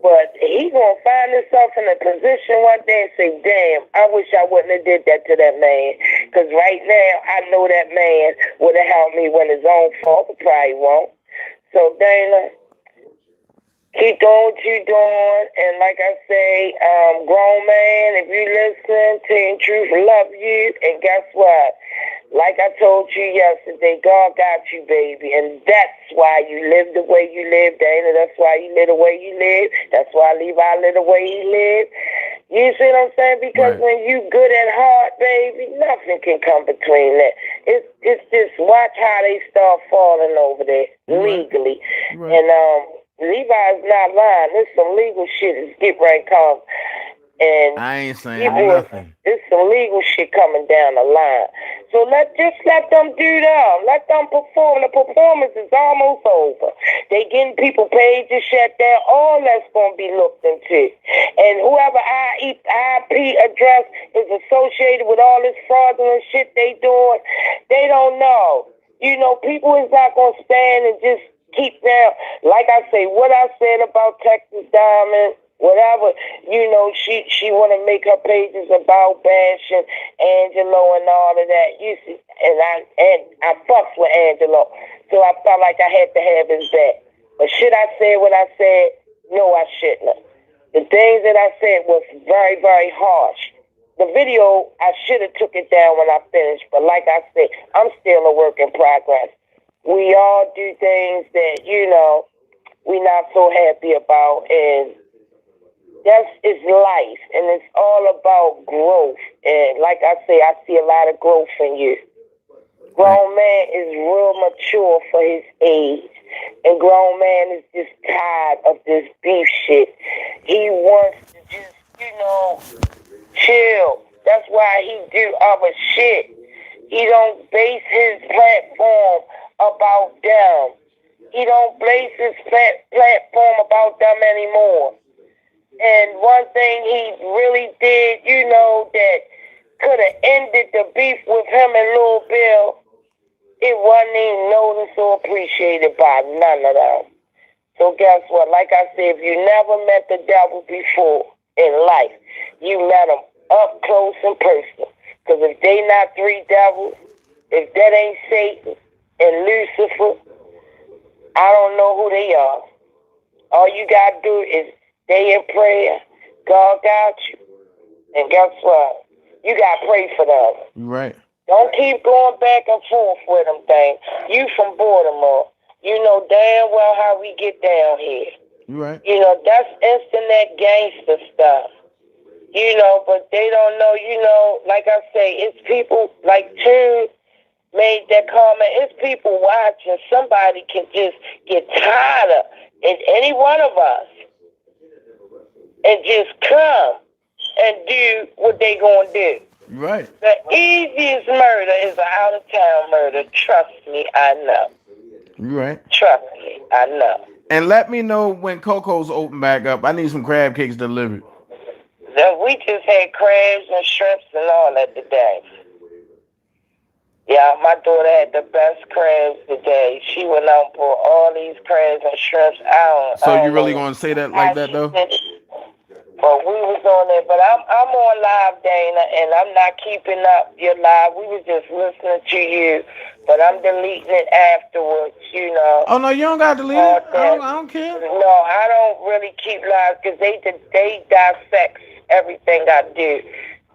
But he gonna find himself in a position one day and say, damn, I wish I wouldn't have did that to that man. Because right now, I know that man would have helped me when his own fault, but probably won't. So, Dana, keep doing what you're doing. And like I say, grown man, if you listen, Team Truth love you. And guess what? Like I told you yesterday, God got you, baby. And that's why you live the way you live, Dana. That's why you live the way you live. That's why Levi live the way he lived. You see what I'm saying? Because when you good at heart, baby, nothing can come between that. It's just watch how they start falling over there legally. And Levi's not lying. There's some legal shit that's get right come. And
I ain't saying nothing.
There's some legal shit coming down the line. So let them do them. Let them perform. The performance is almost over. They getting people pages shut down. All that's going to be looked into. And whoever IP address is associated with all this fraudulent shit they doing, they don't know. You know, people is not going to stand and just keep down. Like I say, what I said about Texas Diamond, whatever, you know, she want to make her pages about bashing Angelo and all of that. You see, and I fucks with Angelo, so I felt like I had to have his back. But should I say what I said? No, I shouldn't have. The things that I said was very, very harsh. The video, I should have took it down when I finished, but like I said, I'm still a work in progress. We all do things that, you know, we're not so happy about, and it's life, and it's all about growth. And like I say, I see a lot of growth in you. Grown man is real mature for his age, and grown man is just tired of this beef shit. He wants to just, you know, chill. That's why he do other shit. He don't base his platform about them. He don't base his platform about them anymore. And one thing he really did, you know, that could have ended the beef with him and Lil Bill, it wasn't even noticed or appreciated by none of them. So guess what? Like I said, if you never met the devil before in life, you met him up close and personal. Because if they not three devils, if that ain't Satan and Lucifer, I don't know who they are. All you got to do is stay in prayer. God got you. And guess what? You got to pray for them.
Right.
Don't keep going back and forth with them things. You from Baltimore. You know damn well how we get down here.
Right.
You know, that's internet gangster stuff. you know, but they don't know, you know, like I say, it's people like Tune made that comment. It's people watching. Somebody can just get tired of it, any one of us, and just come and do what they gonna do.
Right.
The easiest murder is an out-of-town murder. Trust me, I know.
You're right.
Trust me, I know.
And let me know when Coco's open back up. I need some crab cakes delivered.
So we just had crabs and shrimps and all that today. Yeah, my daughter had the best crabs today. She went out and bought all these crabs and shrimps.
So you really gonna say that like that though?
But we was on there. But I'm on live, Dana, and I'm not keeping up your live. We was just listening to you, but I'm deleting it afterwards. You know.
Oh no, you don't got to delete it. I don't care.
No, I don't really keep live because they dissect everything I do.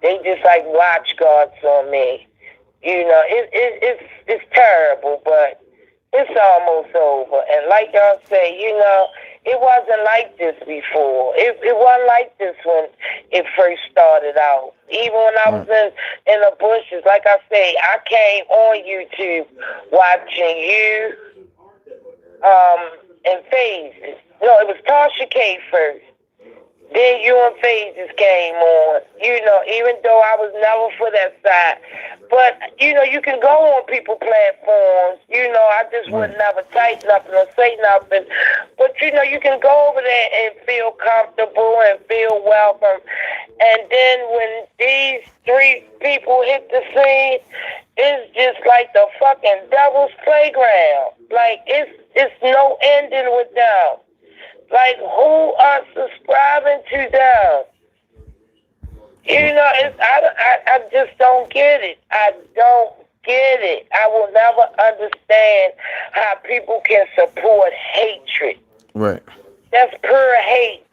They just like watch guards on me. You know, it's terrible, but it's almost over. And like y'all say, you know, it wasn't like this before. It wasn't like this when it first started out. Even when I was in the bushes, like I say, I came on YouTube watching you and Phases. No, it was Tasha K first. Then you and Phases came on, you know, even though I was never for that side. But, you know, you can go on people's platforms. You know, I just would never type nothing or say nothing. But, you know, you can go over there and feel comfortable and feel welcome. And then when these three people hit the scene, it's just like the fucking devil's playground. Like, it's no ending with them. Like, who are subscribing to them? You know, I just don't get it. I don't get it. I will never understand how people can support hatred.
Right.
That's pure hate.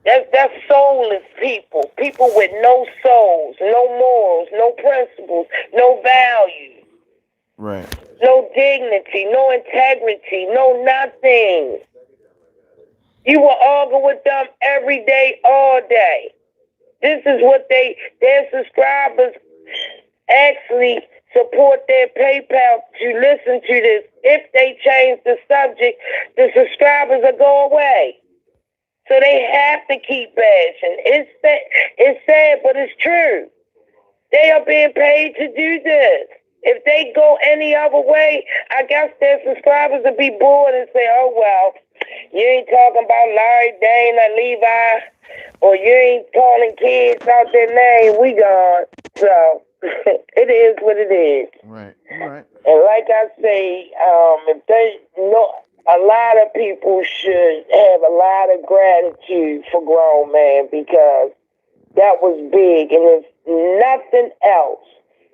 That's soulless people. People with no souls, no morals, no principles, no values.
Right.
No dignity, no integrity, no nothing. You will argue with them every day, all day. This is what their subscribers actually support their PayPal to listen to this. If they change the subject, the subscribers will go away. So they have to keep bashing. It's sad, but it's true. They are being paid to do this. If they go any other way, I guess their subscribers will be bored and say, oh, well, you ain't talking about Larry, Dana, Levi, or you ain't calling kids out their name. We gone. So it is what it is.
Right. Right.
And like I say, if they know, a lot of people should have a lot of gratitude for Grown Man because that was big. And if nothing else,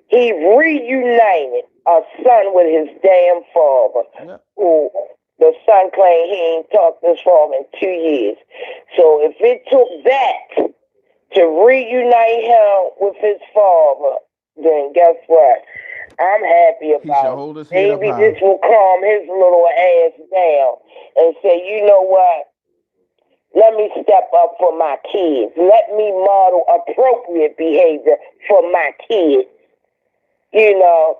he reunited a son with his damn father.
Yep.
Who the son claimed he ain't talked to his father in 2 years. So if it took that to reunite him with his father, then guess what? I'm happy about it. Maybe this will calm his little ass down and say, you know what? Let me step up for my kids. Let me model appropriate behavior for my kids. You know,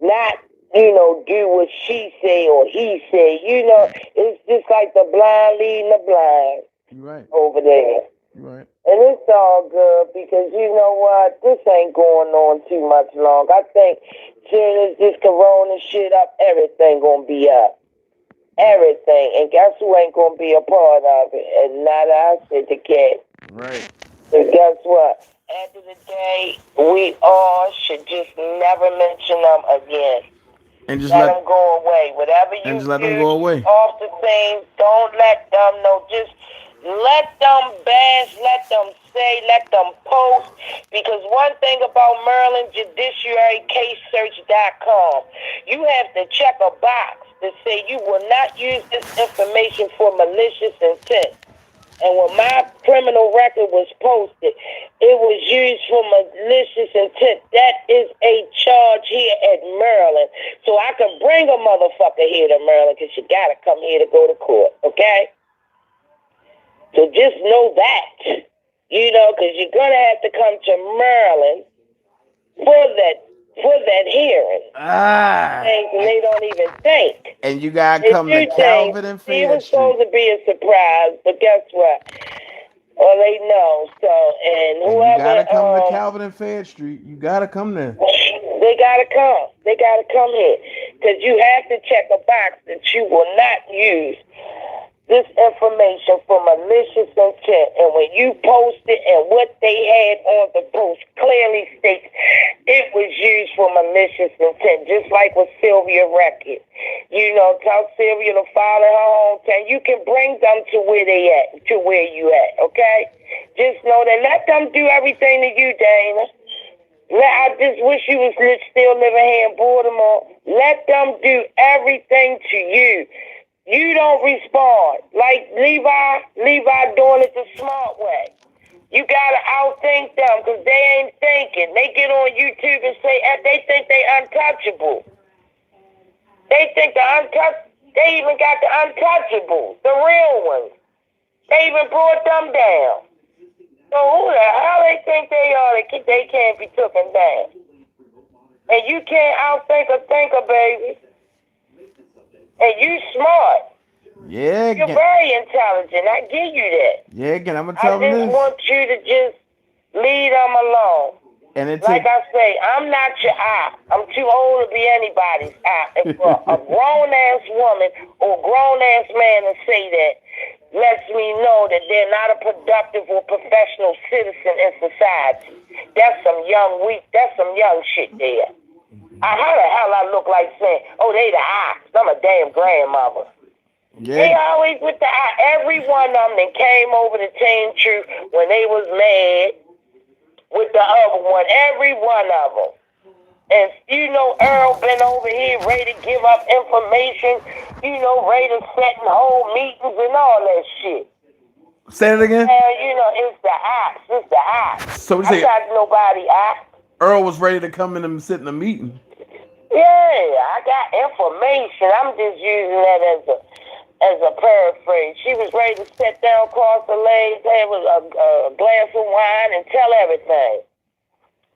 not, you know, do what she say or he say. You know, it's just like the blind leading the blind.
Right.
Over there.
Right.
And it's all good because you know what? This ain't going on too much long. I think soon as this corona shit up, everything gonna be up. Everything. And guess who ain't gonna be a part of it? And not us, it's the cat.
Right.
And guess what? End of the day, we all should just never mention them again.
And just
let them go away. Whatever you
just let them go away.
Off the thing, don't let them know. Just let them bash, let them say, let them post. Because one thing about Maryland Judiciary CaseSearch.com, you have to check a box to say you will not use this information for malicious intent. And when my criminal record was posted, it was used for malicious intent. That is a charge here at Maryland. So I can bring a motherfucker here to Maryland because you got to come here to go to court, okay? So just know that. because you're gonna have to come to Maryland for that hearing. Things and they don't even think.
And you gotta
They
come
do
to
things.
Calvin and
It
Fair
was
Street.
supposed to be a surprise, but guess what? Well, they know. So, and
And
whoever
you gotta come to Calvin and Fair Street. You gotta come there.
they gotta come. They gotta come here because you have to check a box that you will not use this information for malicious intent. And when you post it and what they had on the post clearly states it was used for malicious intent, just like with Sylvia Record. Tell Sylvia to follow her hometown. You can bring them to where they at, to where you at, okay? Just know that let them do everything to you, Dana. I just wish you was still living here in Baltimore. Let them do everything to you. You don't respond. Like Levi doing it the smart way. You gotta outthink them because they ain't thinking. They get on YouTube and say they think they untouchable. They think they even got the untouchables, the real ones. They even brought them down. So who the hell they think they are? They can't be taken down. And you can't outthink a thinker, baby. And you smart.
Yeah,
You're very intelligent. I give you that.
Yeah, again, I'm gonna tell
I
them
just
this.
want you to just leave them alone.
And it
Like
takes
I say, I'm not your eye. I'm too old to be anybody's eye. If a grown-ass woman or grown-ass man to say that lets me know that they're not a productive or professional citizen in society. That's some young shit there. How the hell I look like saying, oh, they the eye. I'm a damn grandmother.
Yeah.
They always with the eye. Every one of them that came over to Team Truth when they was mad with the other one. Every one of them. And Earl been over here ready to give up information, ready to set and hold meetings and all that shit.
Say it again.
It's the ops. It's the ops.
So we
I
say
got nobody ops.
Earl was ready to come in and sit in a meeting.
Yeah, I got information. I'm just using that as a paraphrase. She was ready to sit down, cross her legs, have a glass of wine, and tell everything.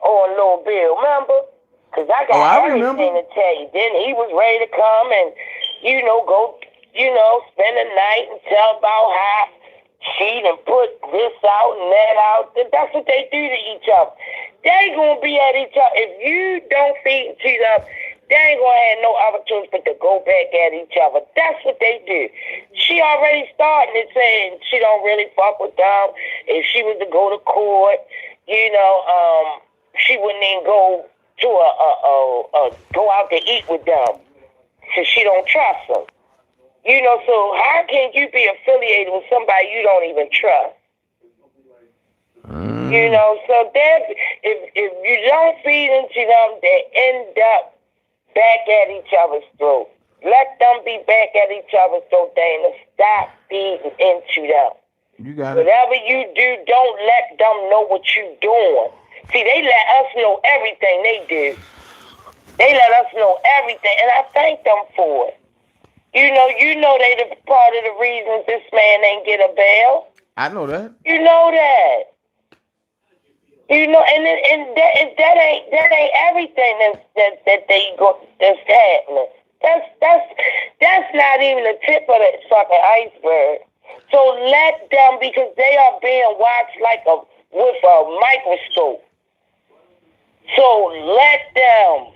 On Lil Bill, remember? Because I got everything to tell you. Then he was ready to come and, go, spend the night and tell about how she done put this out and that out. That's what they do to each other. They gonna be at each other. If you don't feed each other, they ain't gonna have no other choice but to go back at each other. That's what they do. She already started it saying she don't really fuck with them. If she was to go to court, she wouldn't even go to go out to eat with them because she don't trust them. So how can you be affiliated with somebody you don't even trust? So if you don't feed into them, they end up back at each other's throat. Let them be back at each other's throat, Dana. Stop feeding into them.
You got it.
Whatever you do, don't let them know what you're doing. See, they let us know everything they do. They let us know everything, and I thank them for it. You know they the part of the reasons this man ain't get a bail.
I know that.
You know that. And that ain't everything that's happening. That's not even the tip of the fucking iceberg. So let them, because they are being watched with a microscope. So let them.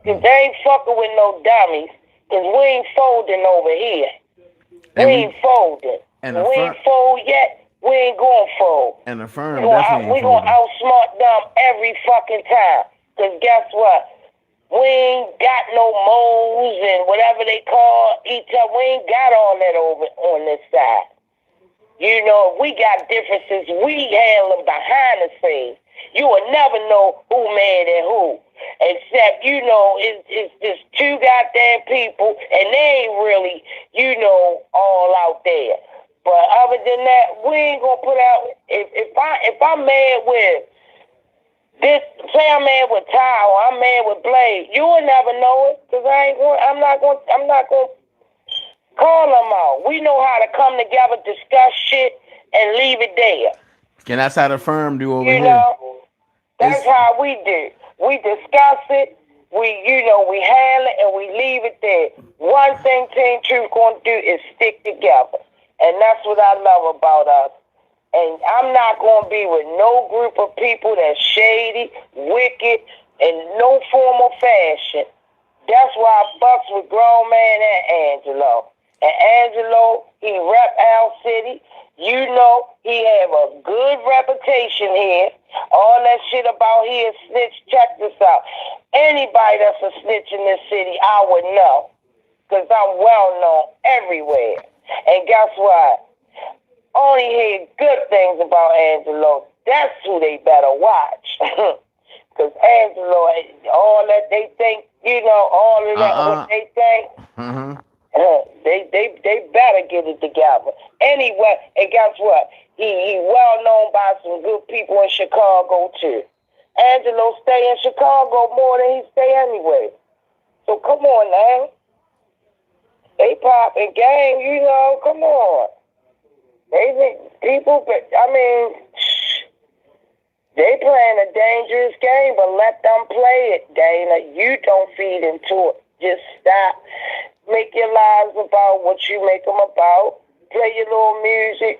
Because they ain't fucking with no dummies. Because we ain't folding over here. We ain't folding. We ain't fold yet. We ain't going to fold.
And the firm definitely
we going to outsmart them every fucking time. Because guess what? We ain't got no moles and whatever they call each other. We ain't got all that over on this side. We got differences. We handle them behind the scenes. You will never know who mad at who. Except, it's just two goddamn people, and they ain't really, all out there. But other than that, we ain't gonna put out. If I'm mad with this, say I'm mad with Ty or I'm mad with Blade, you will never know it, because I'm not going. Call them out. We know how to come together, discuss shit, and leave it there.
And that's how the firm do over
You
here.
know, that's how we do. We discuss it. We handle it, and we leave it there. One thing Team Truth gonna do is stick together, and that's what I love about us. And I'm not gonna be with no group of people that's shady, wicked, in no form or fashion. That's why I fucks with Grown Man and Angelo. And Angelo, he rep our city. You know, he have a good reputation here. All that shit about he a snitch, check this out. Anybody that's a snitch in this city, I would know. Because I'm well known everywhere. And guess what? Only hear good things about Angelo. That's who they better watch. Because Angelo, all that they think, all of that, what they think, they better get it together. Anyway, and guess what? He well known by some good people in Chicago too. Angelo stay in Chicago more than he stay anywhere. So come on now. They popping game, come on. They people, they playing a dangerous game, but let them play it, Dana. You don't feed into it. Just stop. Make your lives about what you make them about. Play your little music.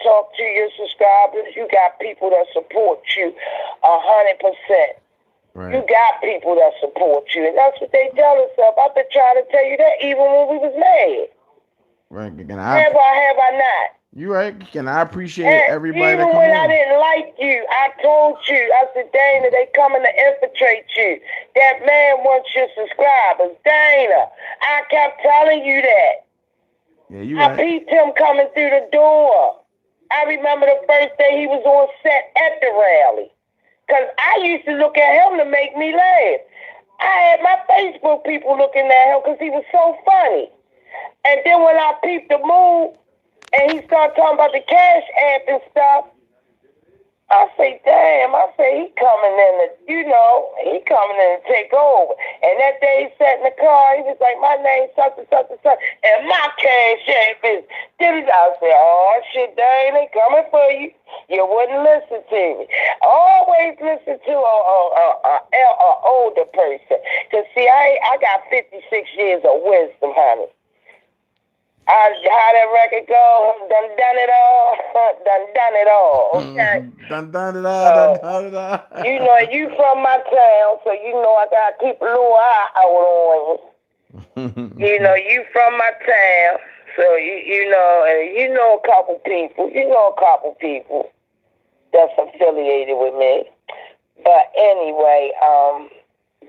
Talk to your subscribers. You got people that support you 100%. Right. You got people that support you, and that's what they tell us of. I've been trying to tell you that even when we was mad.
Right.
Have I not?
You right. And I appreciate everybody
even
that
when
on.
I didn't like you, I told you. I said, Dana, they coming to infiltrate you. That man wants your subscribers. Dana, I kept telling you that.
Yeah, you
I
right.
peeped him coming through the door. I remember the first day he was on set at the rally. Because I used to look at him to make me laugh. I had my Facebook people looking at him because he was so funny. And then when I peeped the move, and he started talking about the Cash App and stuff, I say, damn, he coming in to take over. And that day he sat in the car, he was like, my name's such and such and such, and my Cash App is, I said, oh shit, Dane, they coming for you. You wouldn't listen to me. Always listen to a older person. Because see, I got 56 years of wisdom, honey. How that record go? Done it all. Done it all. Okay.
Done it all.
You from my town, so I gotta keep a little eye out on you. You from my town, so and a couple people. A couple people that's affiliated with me. But anyway,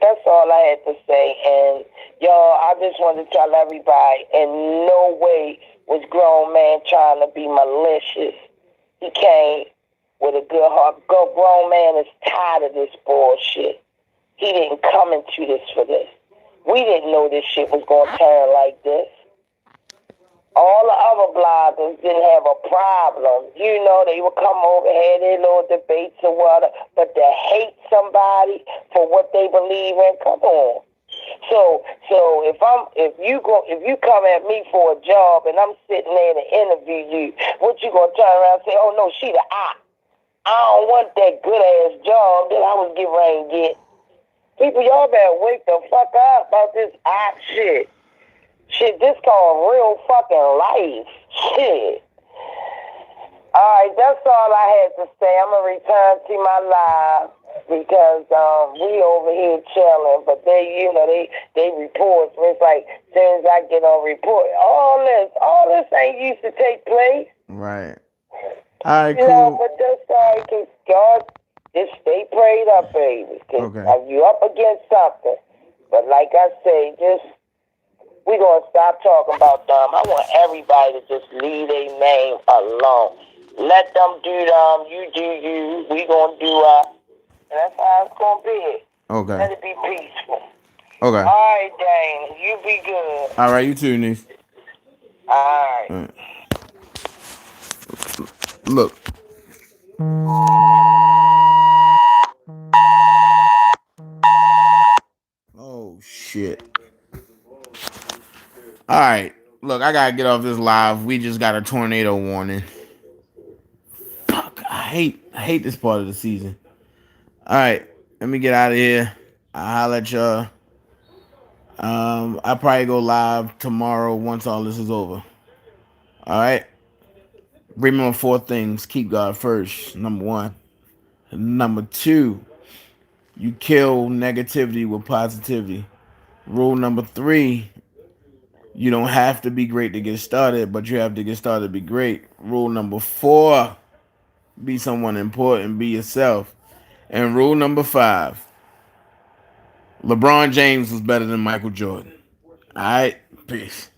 that's all I had to say. And y'all, I just wanted to tell everybody, in no way was Grown Man trying to be malicious. He came with a good heart. Grown Man is tired of this bullshit. He didn't come into this for this. We didn't know this shit was going to turn like this. All the other bloggers didn't have a problem. They would come over, had their little debates or whatever, but to hate somebody for what they believe in, come on. So if you come at me for a job and I'm sitting there to interview you, what you gonna turn around and say, oh no, she the op. I don't want that good ass job that I was getting ready to get. People, y'all better wake the fuck up about this op shit. Shit, this called real fucking life. Shit. Alright, that's all I had to say. I'm gonna return to my live because we over here chilling, but they report. So it's like as soon as I get on report, all this ain't used to take place.
Right. Alright, cool.
But that's all right, cause God, just stay prayed up, baby. Okay. You up against something. But like I say, we're going to stop talking about them. I want everybody to just leave their name alone. Let them do them. You do you. We going to do us. And that's how it's going to be.
Okay.
Let it be peaceful.
Okay.
All right, Dane. You be good.
All right, you too, niece.
All right.
Look. Oh, shit. All right. Look. look, I gotta get off this live. We just got a tornado warning. Fuck, I hate this part of the season. All right, let me get out of here. I'll holler at y'all. I'll probably go live tomorrow once all this is over. All right. Remember 4 things. Keep God first. Number 1. Number 2, you kill negativity with positivity. Rule number 3, you don't have to be great to get started, but you have to get started to be great. Rule number 4, be someone important, be yourself. And rule number 5, LeBron James was better than Michael Jordan. All right, peace.